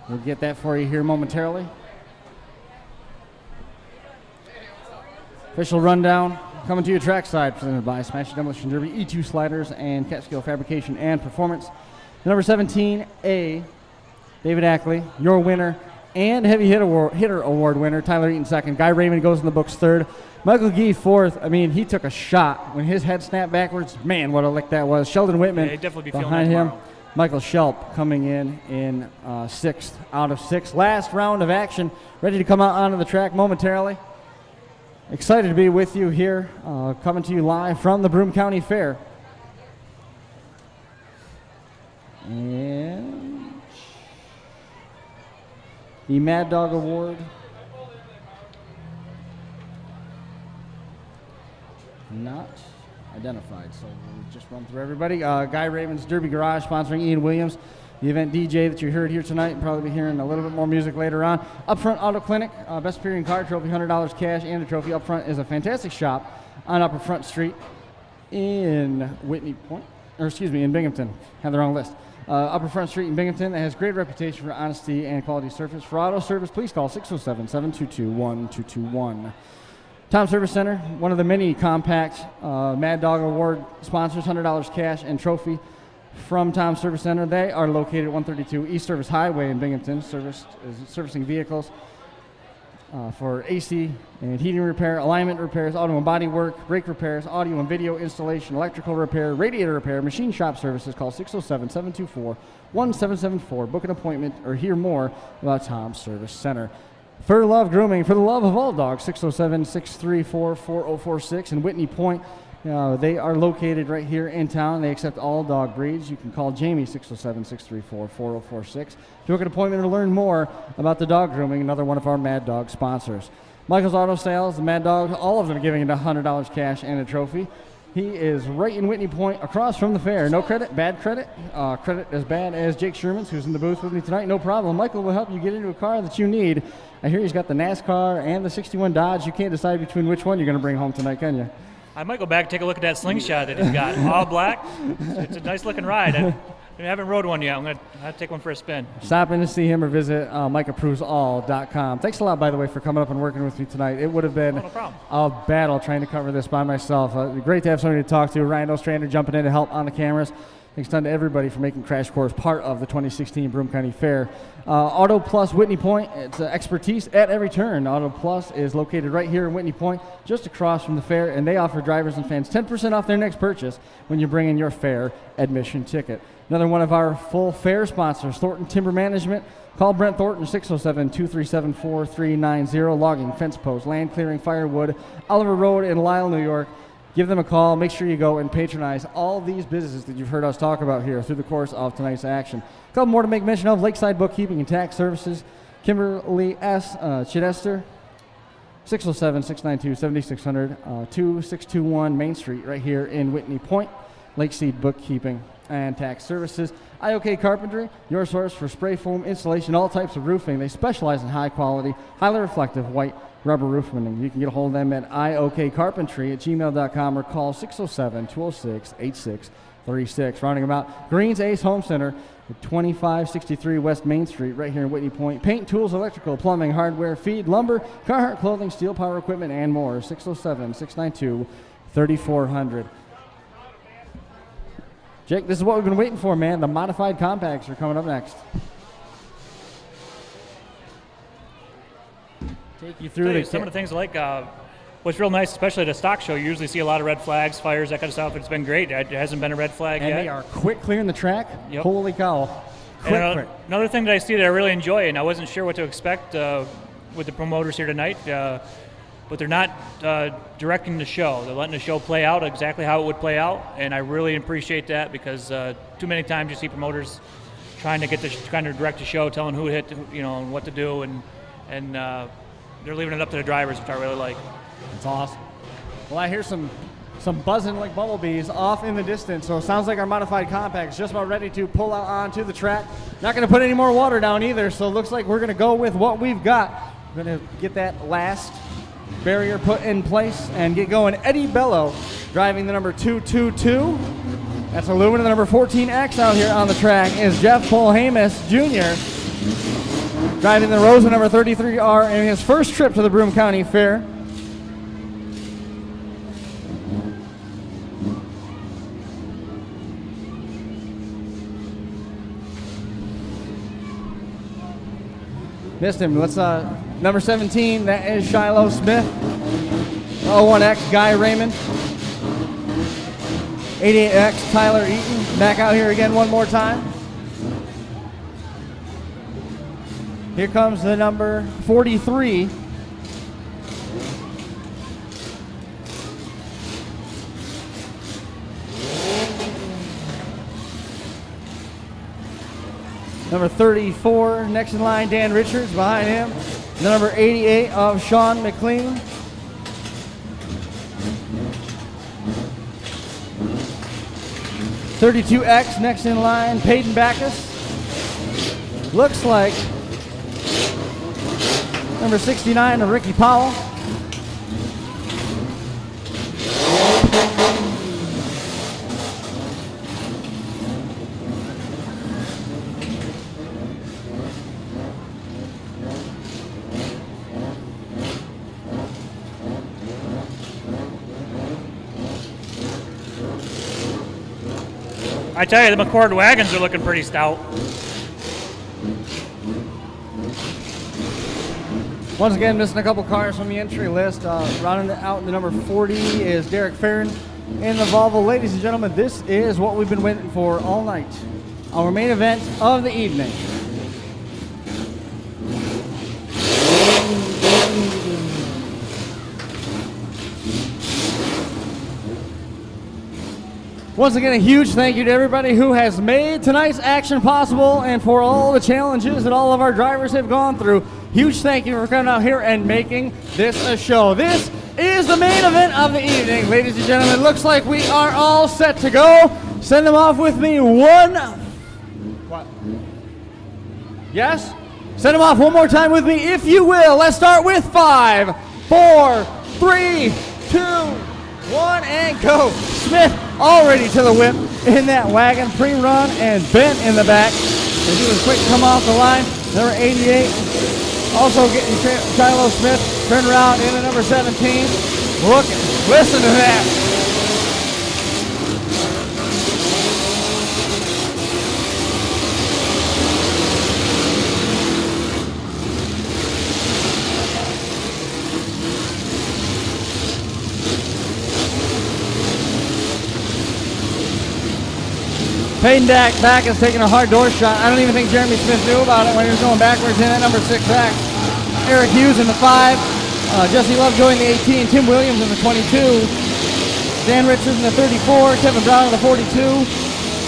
We'll get that for you here momentarily. Official rundown coming to you Trackside, presented by Smash Demolition Derby, E2 Sliders, and Catskill Fabrication and Performance. Number 17A, David Ackley, your winner, and Heavy Hitter Award winner. Tyler Eaton second. Guy Raymond goes in the books third. Michael Gee fourth. I mean, he took a shot when his head snapped backwards. Man, what a lick that was. Sheldon Whitman Yeah, he'd definitely be feeling behind that him. tomorrow. Michael Shelp coming in sixth out of six. Last round of action, ready to come out onto the track momentarily. Excited to be with you here, coming to you live from the Broome County Fair. And the Mad Dog Award not identified, so we'll just run through everybody. Guy Raven's Derby Garage sponsoring Ian Williams, the event DJ that you heard here tonight. You'll probably be hearing a little bit more music later on. Upfront Auto Clinic, best appearing car trophy, $100 cash and a trophy. Upfront is a fantastic shop on Upper Front Street in Whitney Point, in Binghamton. Had the wrong list. Upper Front Street in Binghamton that has great reputation for honesty and quality service. For auto service, please call 607-722-1221. Tom Service Center, one of the many compact Mad Dog Award sponsors, $100 cash and trophy from Tom Service Center. They are located at 132 East Service Highway in Binghamton, servicing vehicles for AC and heating repair, alignment repairs, auto and body work, brake repairs, audio and video installation, electrical repair, radiator repair, machine shop services. Call 607-724-1774. Book an appointment or hear more about Tom Service Center. For Love Grooming, for the love of all dogs, 607-634-4046 in Whitney Point. They are located right here in town. They accept all dog breeds. You can call Jamie, 607-634-4046, to book an appointment or learn more about the dog grooming, another one of our Mad Dog sponsors. Michael's Auto Sales, the Mad Dog, all of them giving it $100 cash and a trophy. He is right in Whitney Point, across from the fair. No credit, bad credit. Credit as bad as Jake Sherman's, who's in the booth with me tonight. No problem. Michael will help you get into a car that you need. I hear he's got the NASCAR and the 61 Dodge. You can't decide between which one you're going to bring home tonight, can you? I might go back and take a look at that slingshot that he's got. All black. It's a nice looking ride. I haven't rode one yet. I'm going to have to take one for a spin. Stop in to see him or visit MikeApprovesAll.com. Thanks a lot, by the way, for coming up and working with me tonight. It would have been a battle trying to cover this by myself. It'd be great to have somebody to talk to. Ryan Ostrander jumping in to help on the cameras. Thanks to everybody for making Crash Course part of the 2016 Broome County Fair. Auto Plus Whitney Point, it's expertise at every turn. Auto Plus is located right here in Whitney Point, just across from the fair, and they offer drivers and fans 10% off their next purchase when you bring in your fair admission ticket. Another one of our full fair sponsors, Thornton Timber Management. Call Brent Thornton, 607-237-4390. Logging, fence posts, land clearing, firewood, Oliver Road in Lisle, New York. Give them a call. Make sure you go and patronize all these businesses that you've heard us talk about here through the course of tonight's action. A couple more to make mention of: Lakeside Bookkeeping and Tax Services, Kimberly S. Chidester, 607-692-7600, 2621 Main Street right here in Whitney Point. Lakeside Bookkeeping and Tax Services. IOK Carpentry, your source for spray foam installation, all types of roofing. They specialize in high quality, highly reflective white rubber roofing. You can get a hold of them at iokcarpentry@gmail.com or call 607-206-8636. Rounding them out, Green's Ace Home Center at 2563 West Main Street right here in Whitney Point. Paint, tools, electrical, plumbing, hardware, feed, lumber, Carhartt clothing, steel power equipment, and more. 607-692-3400. Jake, this is what we've been waiting for, man. The modified compacts are coming up next. take you through Some of the things like what's real nice, especially at a stock show, you usually see a lot of red flags, fires, that kind of stuff. It's been great. It hasn't been a red flag and yet. they are quick clearing the track. Yep. Holy cow. Quick. Another thing that I see that I really enjoy, and I wasn't sure what to expect with the promoters here tonight, but they're not directing the show. They're letting the show play out exactly how it would play out, and I really appreciate that because too many times you see promoters trying to direct the show, telling who to hit, and what to do, and they're leaving it up to the drivers, which I really like. It's awesome. Well, I hear some buzzing like bumblebees off in the distance, so it sounds like our modified compact is just about ready to pull out onto the track. Not going to put any more water down either, so it looks like we're going to go with what we've got. We're going to get that last barrier put in place and get going. Eddie Bello driving the number 222. That's aluminum. The number 14X out here on the track is Jeff Polhamus Jr. driving the Rosa number 33R in his first trip to the Broome County Fair. Missed him. Let's number 17. That is Shiloh Smith. 01X Guy Raymond. 88X Tyler Eaton. Back out here again one more time. Here comes the number 43. Number 34, next in line, Dan Richards behind him. The number 88 of Sean McLean. (32X) next in line, Peyton Backus. Looks like number 69 of Ricky Powell. I tell you, the McCord wagons are looking pretty stout. Once again, missing a couple cars from the entry list. Rounding out the number 40 is Derek Farron in the Volvo. Ladies and gentlemen, this is what we've been waiting for all night. Our main event of the evening. Once again, a huge thank you to everybody who has made tonight's action possible and for all the challenges that all of our drivers have gone through. Huge thank you for coming out here and making this a show. This is the main event of the evening, ladies and gentlemen. Looks like we are all set to go. Send them off with me. What? Yes? Send them off one more time with me, if you will. Let's start with 5, 4, 3, 2, 1, and go. Smith already to the whip in that wagon, pre-run and bent in the back. As he was quick to come off the line. Number 88, also getting Shiloh Smith turned around into number 17. Listen to that. Peyton back is taking a hard door shot. I don't even think Jeremy Smith knew about it when he was going backwards in at number 6 back. Eric Hughes in the 5. Jesse Lovejoy in the 18. Tim Williams in the 22. Dan Richards in the 34. Kevin Brown in the 42.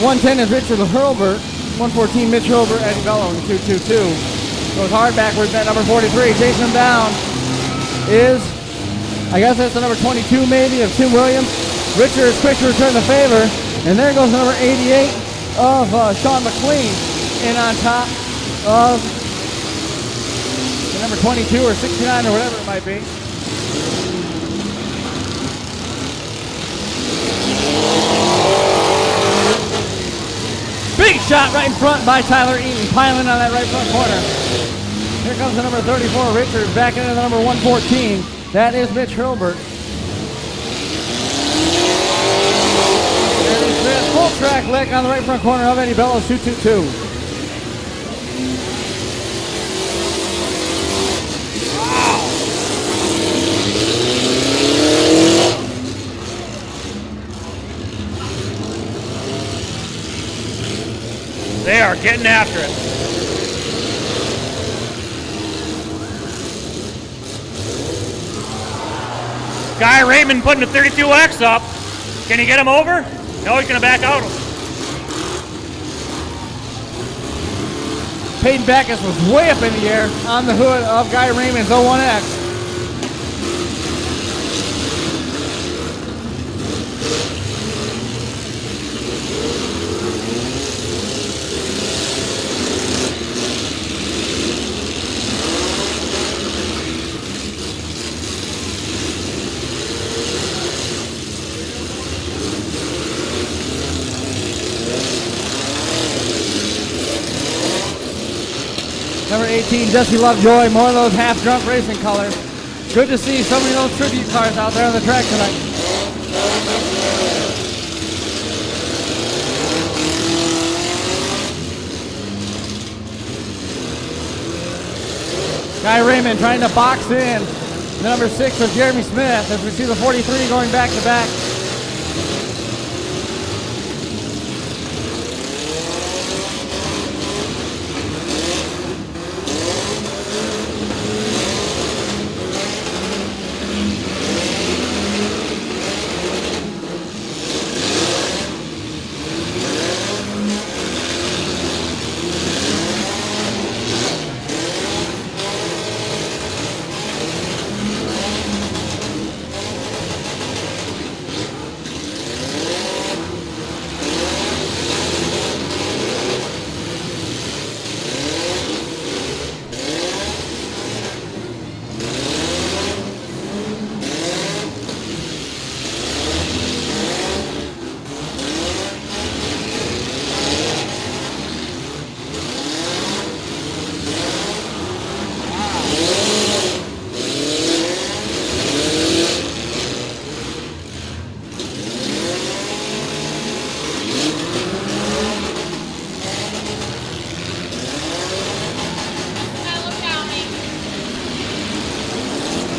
110 is Richard Hurlbert. 114 Mitch Hurlbert. Eddie Bello in the 222. Goes hard backwards at number 43. Chasing him down is, I guess that's the number 22 maybe, of Tim Williams. Richards quick to return the favor. And there goes number 88 of Sean McLean in on top of the number 22 or 69 or whatever it might be. Big shot right in front by Tyler Eaton, piling on that right front corner. Here comes the number 34, Richards, back into the number 114. That is Mitch Hurlbert. Full track lick on the right front corner of Eddie Bello's 222. Wow. They are getting after it. Guy Raymond putting a 32X up. Can he get him over? No, he's going to back out. Peyton Backus was way up in the air on the hood of Guy Raymond's 01X. Number 18, Jesse Lovejoy, more of those half-drunk racing colors. Good to see so many of those tribute cars out there on the track tonight. Guy Raymond trying to box in the number 6 of Jeremy Smith as we see the 43 going back to back.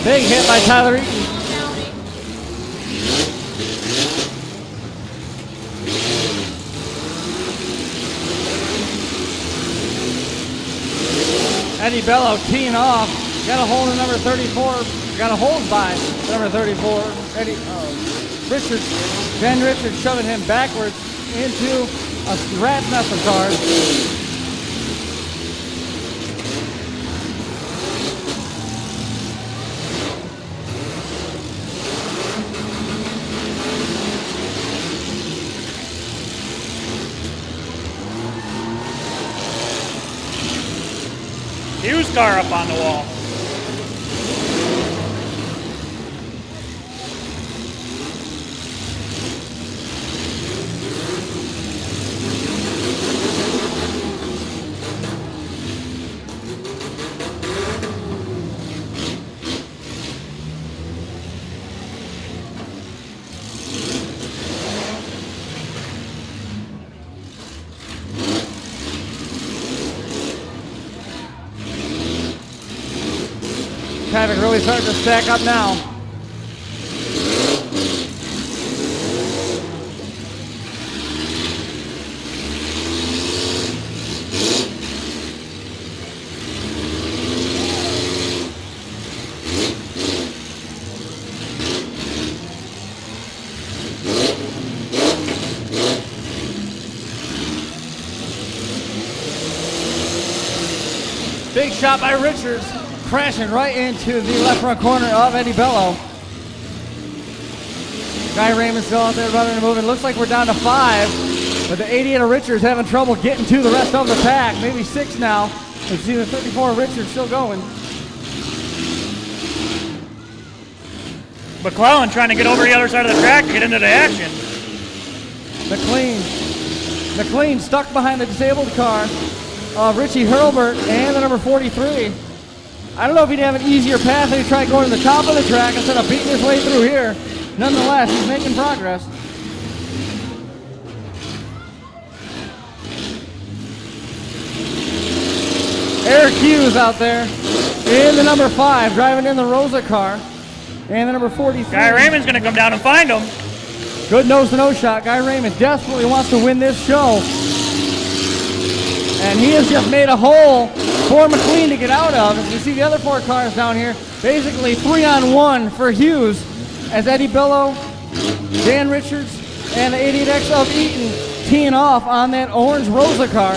Big hit by Tyler Eaton. Eddie Bello teeing off. Got a hold of number 34. Got a hold by number 34. Eddie Richards. Ben Richards shoving him backwards into a rat's nest of cars. Hughes car up on the wall. Traffic really starting to stack up now. Big shot by Richards. Crashing right into the left front corner of Eddie Bello. Guy Raymond still out there running and moving. Looks like we're down to 5, but the 88 of Richards having trouble getting to the rest of the pack. Maybe 6 now. You see the 34 of Richards still going. McClellan trying to get over the other side of the track to get into the action. McLean stuck behind the disabled car of Richie Hurlbert and the number 43. I don't know if he'd have an easier path if he tried going to the top of the track instead of beating his way through here. Nonetheless, he's making progress. Eric Hughes out there in the number 5, driving in the Rosa car. And the number 43. Guy Raymond's going to come down and find him. Good nose-to-nose shot. Guy Raymond desperately wants to win this show. And he has just made a hole for McLean to get out of. As you see the other 4 cars down here, basically 3-on-1 for Hughes as Eddie Bello, Dan Richards, and the 88X of Eaton teeing off on that orange Rosa car.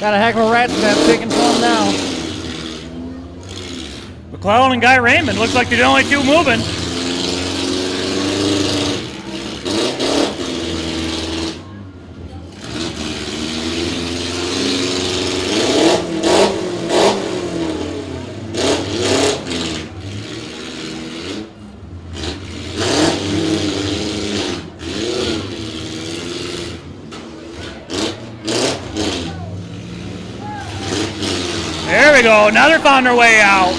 Got a heck of a rat snap taking form now. McClellan and Guy Raymond looks like they're the only 2 moving. There we go. Now they're found their way out.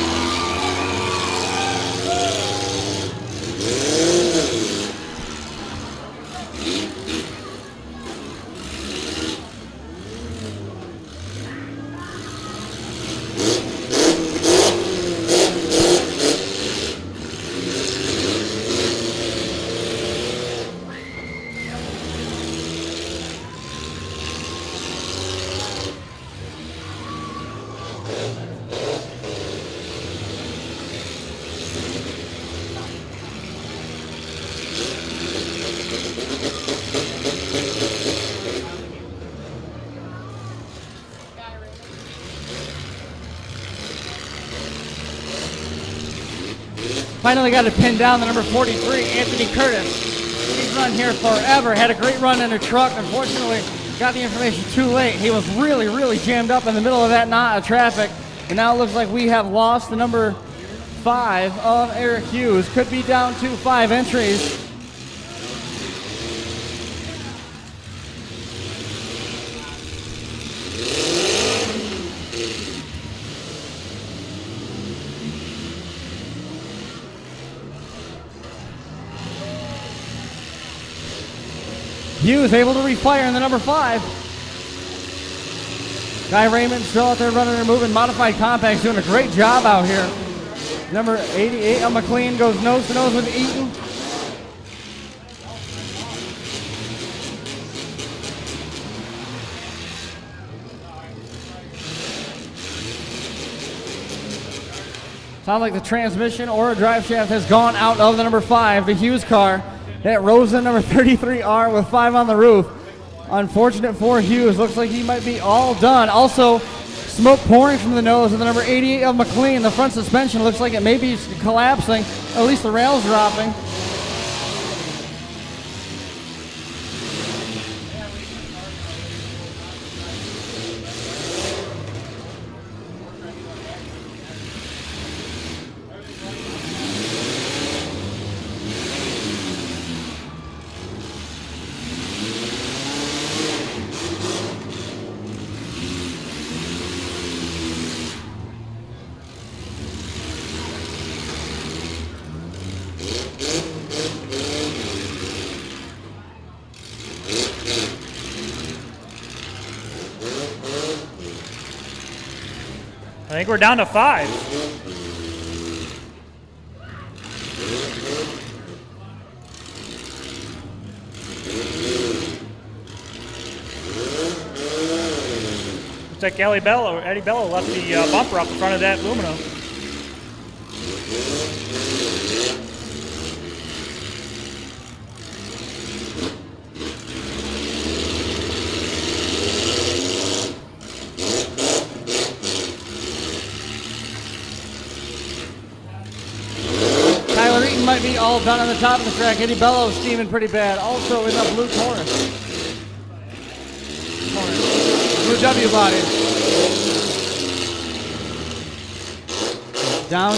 Finally got it pinned down, the number 43, Anthony Curtis. He's run here forever, had a great run in a truck. Unfortunately, got the information too late. He was really jammed up in the middle of that knot of traffic. And now it looks like we have lost the number 5 of Eric Hughes. Could be down to 5 entries. Hughes able to refire in the number 5. Guy Raymond still out there running and moving. Modified Compact's doing a great job out here. Number 88 of McLean goes nose to nose with Eaton. Sounds like the transmission or a drive shaft has gone out of the number 5, the Hughes car. That Rosa number 33R with 5 on the roof. Unfortunate for Hughes. Looks like he might be all done. Also, smoke pouring from the nose of the number 88 of McLean. The front suspension looks like it may be collapsing. At least the rail's dropping. I think we're down to 5. Looks like Eddie Bello left the bumper up in front of that Lumina. Might be all done on the top of the track. Eddie Bello steaming pretty bad. Also in the blue Taurus. Blue W body. Down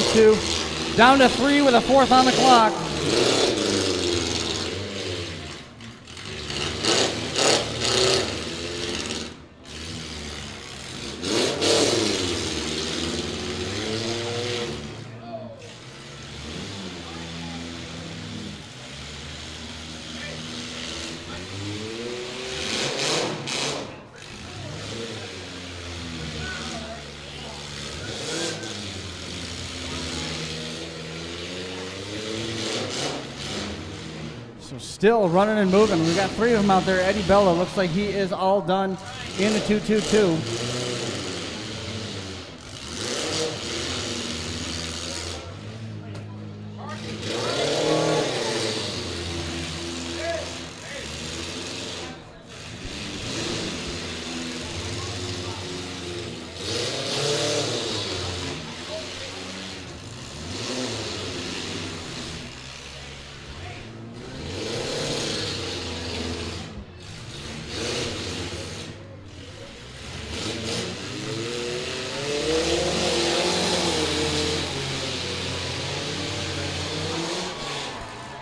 to 3 with a 4th on the clock. So still running and moving. We've got 3 of them out there. Eddie Bella looks like he is all done in the 222.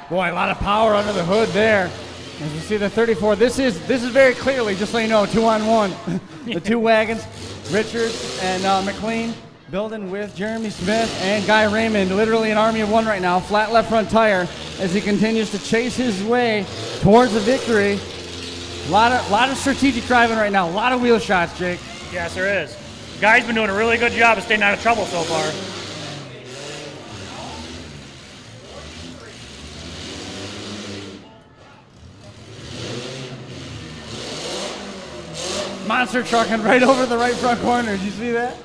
Boy, a lot of power under the hood there. As you see the 34, this is very clearly, just so you know, 2-on-1. The 2 wagons, Richards and McLean, building with Jeremy Smith and Guy Raymond, literally an army of 1 right now. Flat left front tire as he continues to chase his way towards the victory. A lot of strategic driving right now. A lot of wheel shots, Jake. Yes, there is. Guy's been doing a really good job of staying out of trouble so far. Monster trucking right over the right front corner. Did you see that?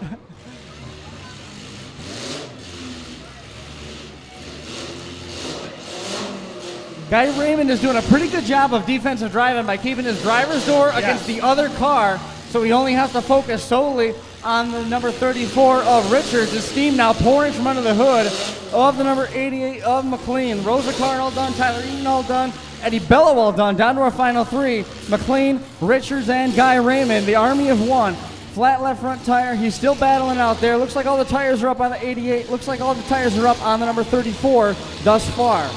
Guy Raymond is doing a pretty good job of defensive driving by keeping his driver's door against the other car, so he only has to focus solely on the number 34 of Richards. His steam now pouring from under the hood of the number 88 of McLean. Rosa Carr all done, Tyler Eaton all done, Eddie Bella all done. Down to our final 3, McLean, Richards, and Guy Raymond, the army of 1. Flat left front tire, he's still battling out there. Looks like all the tires are up on the 88. Looks like all the tires are up on the number 34 thus far.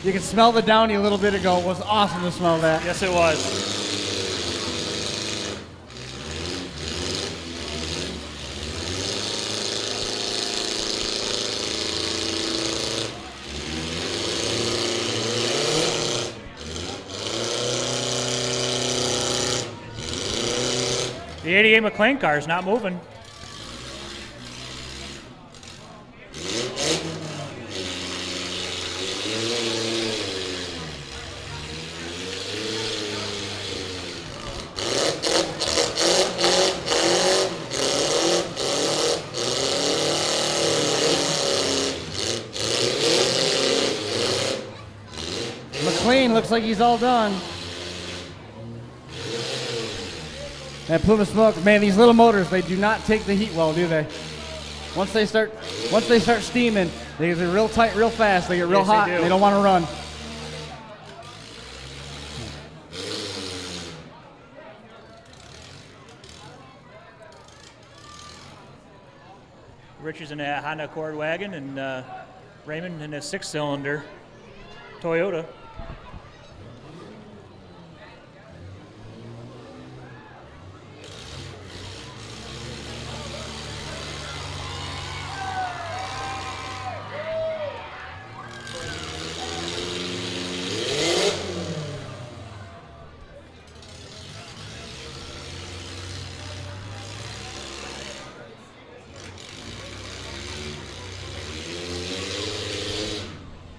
You can smell the Downy a little bit ago. It was awesome to smell that. Yes, it was. The 88 McLean car is not moving. McLean looks like he's all done. That plume of smoke, man, these little motors, they do not take the heat well, do they? Once they start steaming, they get real tight, real fast. They get real hot. They don't want to run. Richards in a Honda Accord wagon and Raymond in a 6-cylinder Toyota.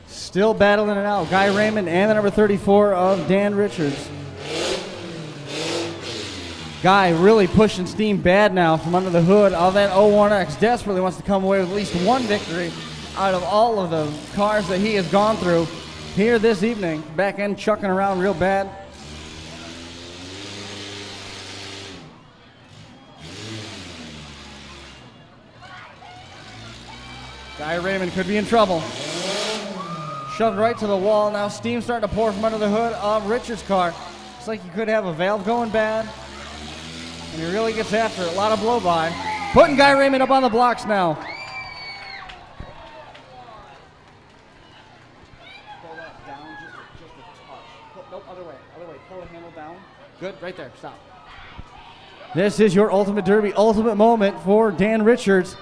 Still battling it out. Guy Raymond and the number 34 of Dan Richards. Guy really pushing steam bad now from under the hood of that 01X. Desperately wants to come away with at least 1 victory out of all of the cars that he has gone through here this evening. Back end chucking around real bad. Guy Raymond could be in trouble. Shoved right to the wall. Now steam starting to pour from under the hood of Richards' car. Looks like he could have a valve going bad. And he really gets after it. A lot of blow by. Putting Guy Raymond up on the blocks now. Pull that down just a touch. Nope, other way. Pull the handle down. Good, right there. Stop. This is your Ultimate Derby ultimate moment for Dan Richards.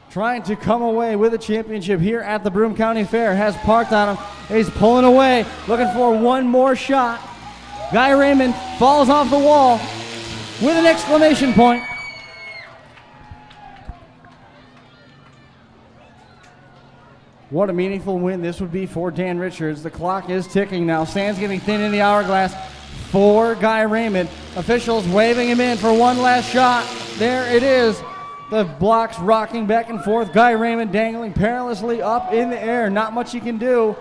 Trying to come away with a championship here at the Broome County Fair. Has parked on him. He's pulling away, looking for one more shot. Guy Raymond falls off the wall with an exclamation point. What a meaningful win this would be for Dan Richards. The clock is ticking now. Sand's getting thin in the hourglass for Guy Raymond. Officials waving him in for one last shot. There it is. The blocks rocking back and forth. Guy Raymond dangling perilously up in the air. Not much he can do.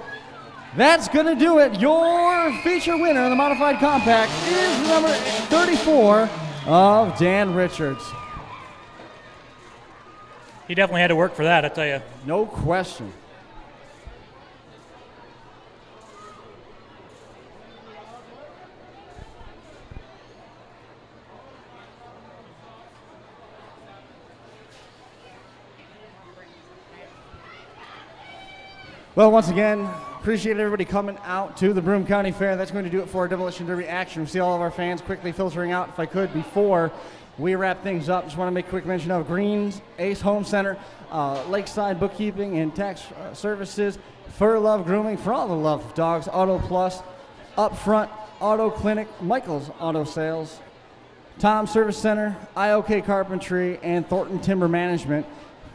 That's going to do it. Your feature winner in the Modified Compact is number 34 of Dan Richards. He definitely had to work for that, I tell you. No question. Well, once again, appreciate everybody coming out to the Broome County Fair. That's going to do it for our Demolition Derby action. We see all of our fans quickly filtering out. If I could, before we wrap things up, just want to make a quick mention of Greens, Ace Home Center, Lakeside Bookkeeping and Tax Services, Fur Love Grooming for all the love of dogs, Auto Plus, Upfront Auto Clinic, Michael's Auto Sales, Tom Service Center, IOK Carpentry, and Thornton Timber Management.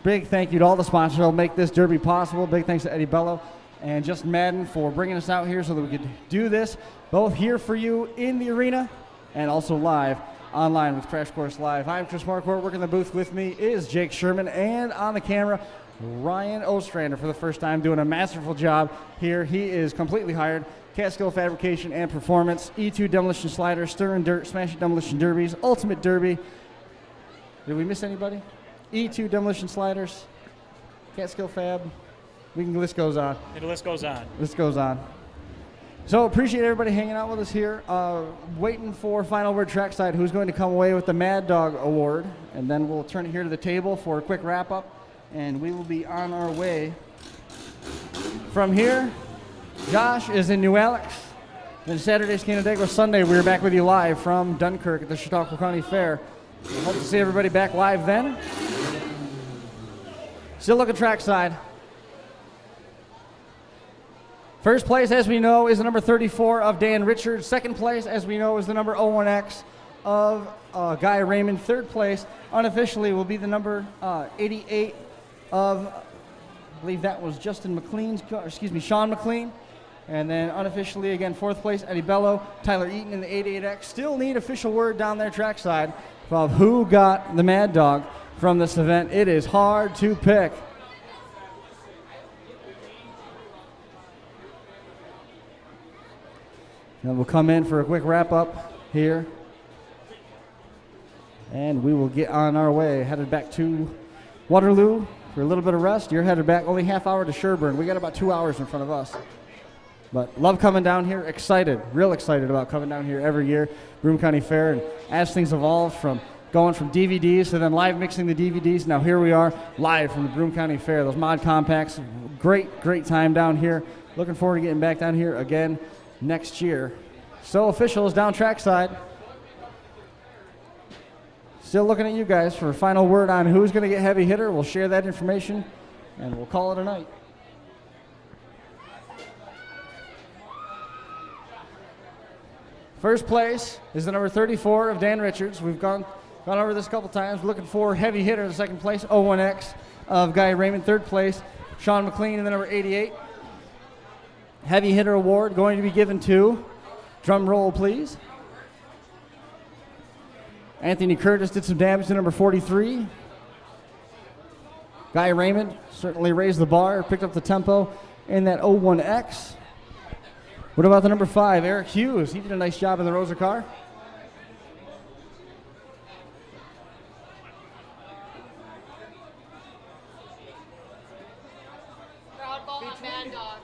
Big thank you to all the sponsors who will make this derby possible. Big thanks to Eddie Bello and Justin Madden for bringing us out here so that we could do this, both here for you in the arena and also live online with Crash Course Live. I'm Chris Marquardt. Working the booth with me is Jake Sherman, and on the camera, Ryan Ostrander for the first time, doing a masterful job here. He is completely hired. Catskill Fabrication and Performance, E2 Demolition Slider, Stir and Dirt, Smash It Demolition Derbies, Ultimate Derby. Did we miss anybody? E2 Demolition Sliders, Catskill Fab. The list goes on. The list goes on. List goes on. So appreciate everybody hanging out with us here. Waiting for final word trackside, who's going to come away with the Mad Dog Award. And then we'll turn it here to the table for a quick wrap up. And we will be on our way. From here, Josh is in New Alex. Then Saturday's Canandaigua. Sunday, we're back with you live from Dunkirk at the Chautauqua County Fair. We hope to see everybody back live then. Still looking trackside. First place, as we know, is the number 34 of Dan Richards. Second place, as we know, is the number 01X of Guy Raymond. Third place, unofficially, will be the number 88 of, I believe that was Sean McLean. And then unofficially, again, fourth place, Eddie Bello, Tyler Eaton in the 88X. Still need official word down there trackside of who got the Mad Dog from this event. It is hard to pick. Then we'll come in for a quick wrap up here. And we will get on our way, headed back to Waterloo for a little bit of rest. You're headed back only half hour to Sherburne. We got about 2 hours in front of us. But love coming down here, real excited about coming down here every year, Broome County Fair. And as things evolve from going from DVDs to then live mixing the DVDs, now here we are live from the Broome County Fair. Those mod compacts, great time down here. Looking forward to getting back down here again next year. So officials down trackside. Still looking at you guys for a final word on who's going to get heavy hitter. We'll share that information and we'll call it a night. First place is the number 34 of Dan Richards. We've gone over this a couple times. We're looking for heavy hitter in the second place, 01X of Guy Raymond. Third place, Sean McLean in the number 88. Heavy hitter award going to be given to, drum roll please, Anthony Curtis did some damage to number 43. Guy Raymond certainly raised the bar, picked up the tempo in that 01X. What about the number 5, Eric Hughes? He did a nice job in the Rosa car.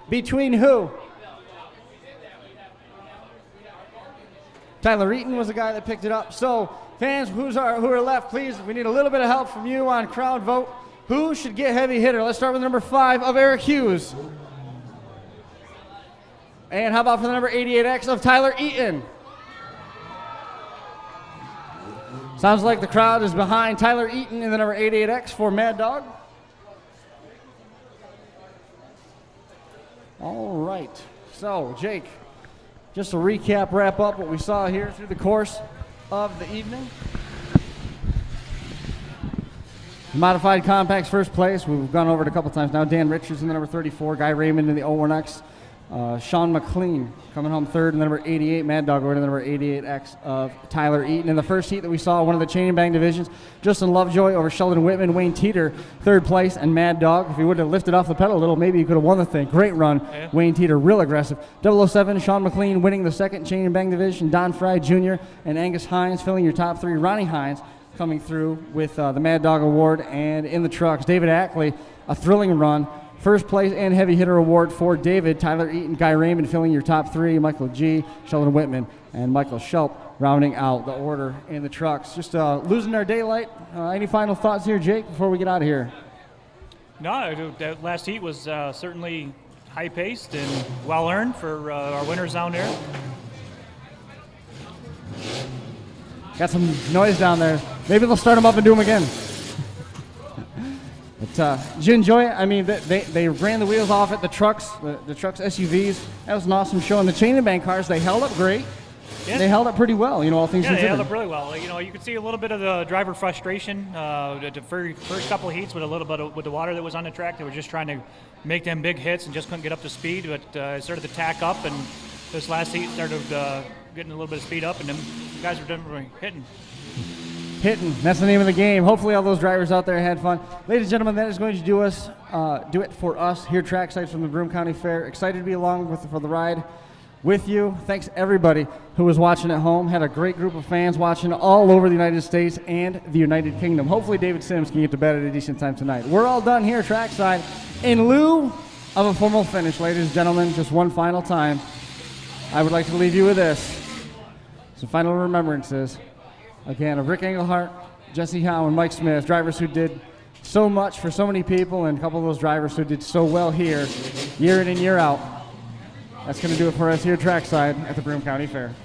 Between who? Tyler Eaton was the guy that picked it up. So, fans who are left, please, we need a little bit of help from you on crowd vote. Who should get heavy hitter? Let's start with number 5 of Eric Hughes. And how about for the number 88X of Tyler Eaton? Sounds like the crowd is behind Tyler Eaton in the number 88X for Mad Dog. All right. So, Jake, just to recap, wrap up what we saw here through the course of the evening. Modified Compacts first place. We've gone over it a couple times now. Dan Richards in the number 34. Guy Raymond in the 01X. Sean McLean coming home third in the number 88. Mad Dog over in the number 88X of Tyler Eaton. In the first heat that we saw, one of the chain and bang divisions, Justin Lovejoy over Sheldon Whitman. Wayne Teeter, third place, and Mad Dog. If he would have lifted off the pedal a little, maybe he could have won the thing. Great run. Yeah. Wayne Teeter, real aggressive. 007, Sean McLean winning the second chain and bang division. Don Fry Jr. and Angus Hines filling your top three. Ronnie Hines coming through with the Mad Dog Award. And in the trucks, David Ackley, a thrilling run. First place and heavy hitter award for David. Tyler Eaton, Guy Raymond filling your top three. Michael G., Sheldon Whitman, and Michael Schulp rounding out the order in the trucks. Just losing our daylight. Any final thoughts here, Jake, before we get out of here? No, that last heat was certainly high-paced and well-earned for our winners down there. Got some noise down there. Maybe they'll start them up and do them again. But did you enjoy it? I mean, they ran the wheels off at the trucks, the trucks SUVs. That was an awesome show. And the chain and bang cars, they held up great. Yeah. They held up pretty well, all things Yeah, they considered. held up really well. You could see a little bit of the driver frustration the first couple of heats with a little bit with the water that was on the track. They were just trying to make them big hits and just couldn't get up to speed. But it started to tack up, and this last heat started getting a little bit of speed up, and them guys were definitely hitting. That's the name of the game. Hopefully all those drivers out there had fun. Ladies and gentlemen, that is going to do it for us here Trackside from the Broome County Fair. Excited to be along for the ride with you. Thanks everybody who was watching at home. Had a great group of fans watching all over the United States and the United Kingdom. Hopefully David Sims can get to bed at a decent time tonight. We're all done here Trackside. In lieu of a formal finish, ladies and gentlemen, just one final time, I would like to leave you with this. Some final remembrances. Again, of Rick Engelhart, Jesse Howe, and Mike Smith, drivers who did so much for so many people, and a couple of those drivers who did so well here, year in and year out. That's going to do it for us here trackside at the Broome County Fair.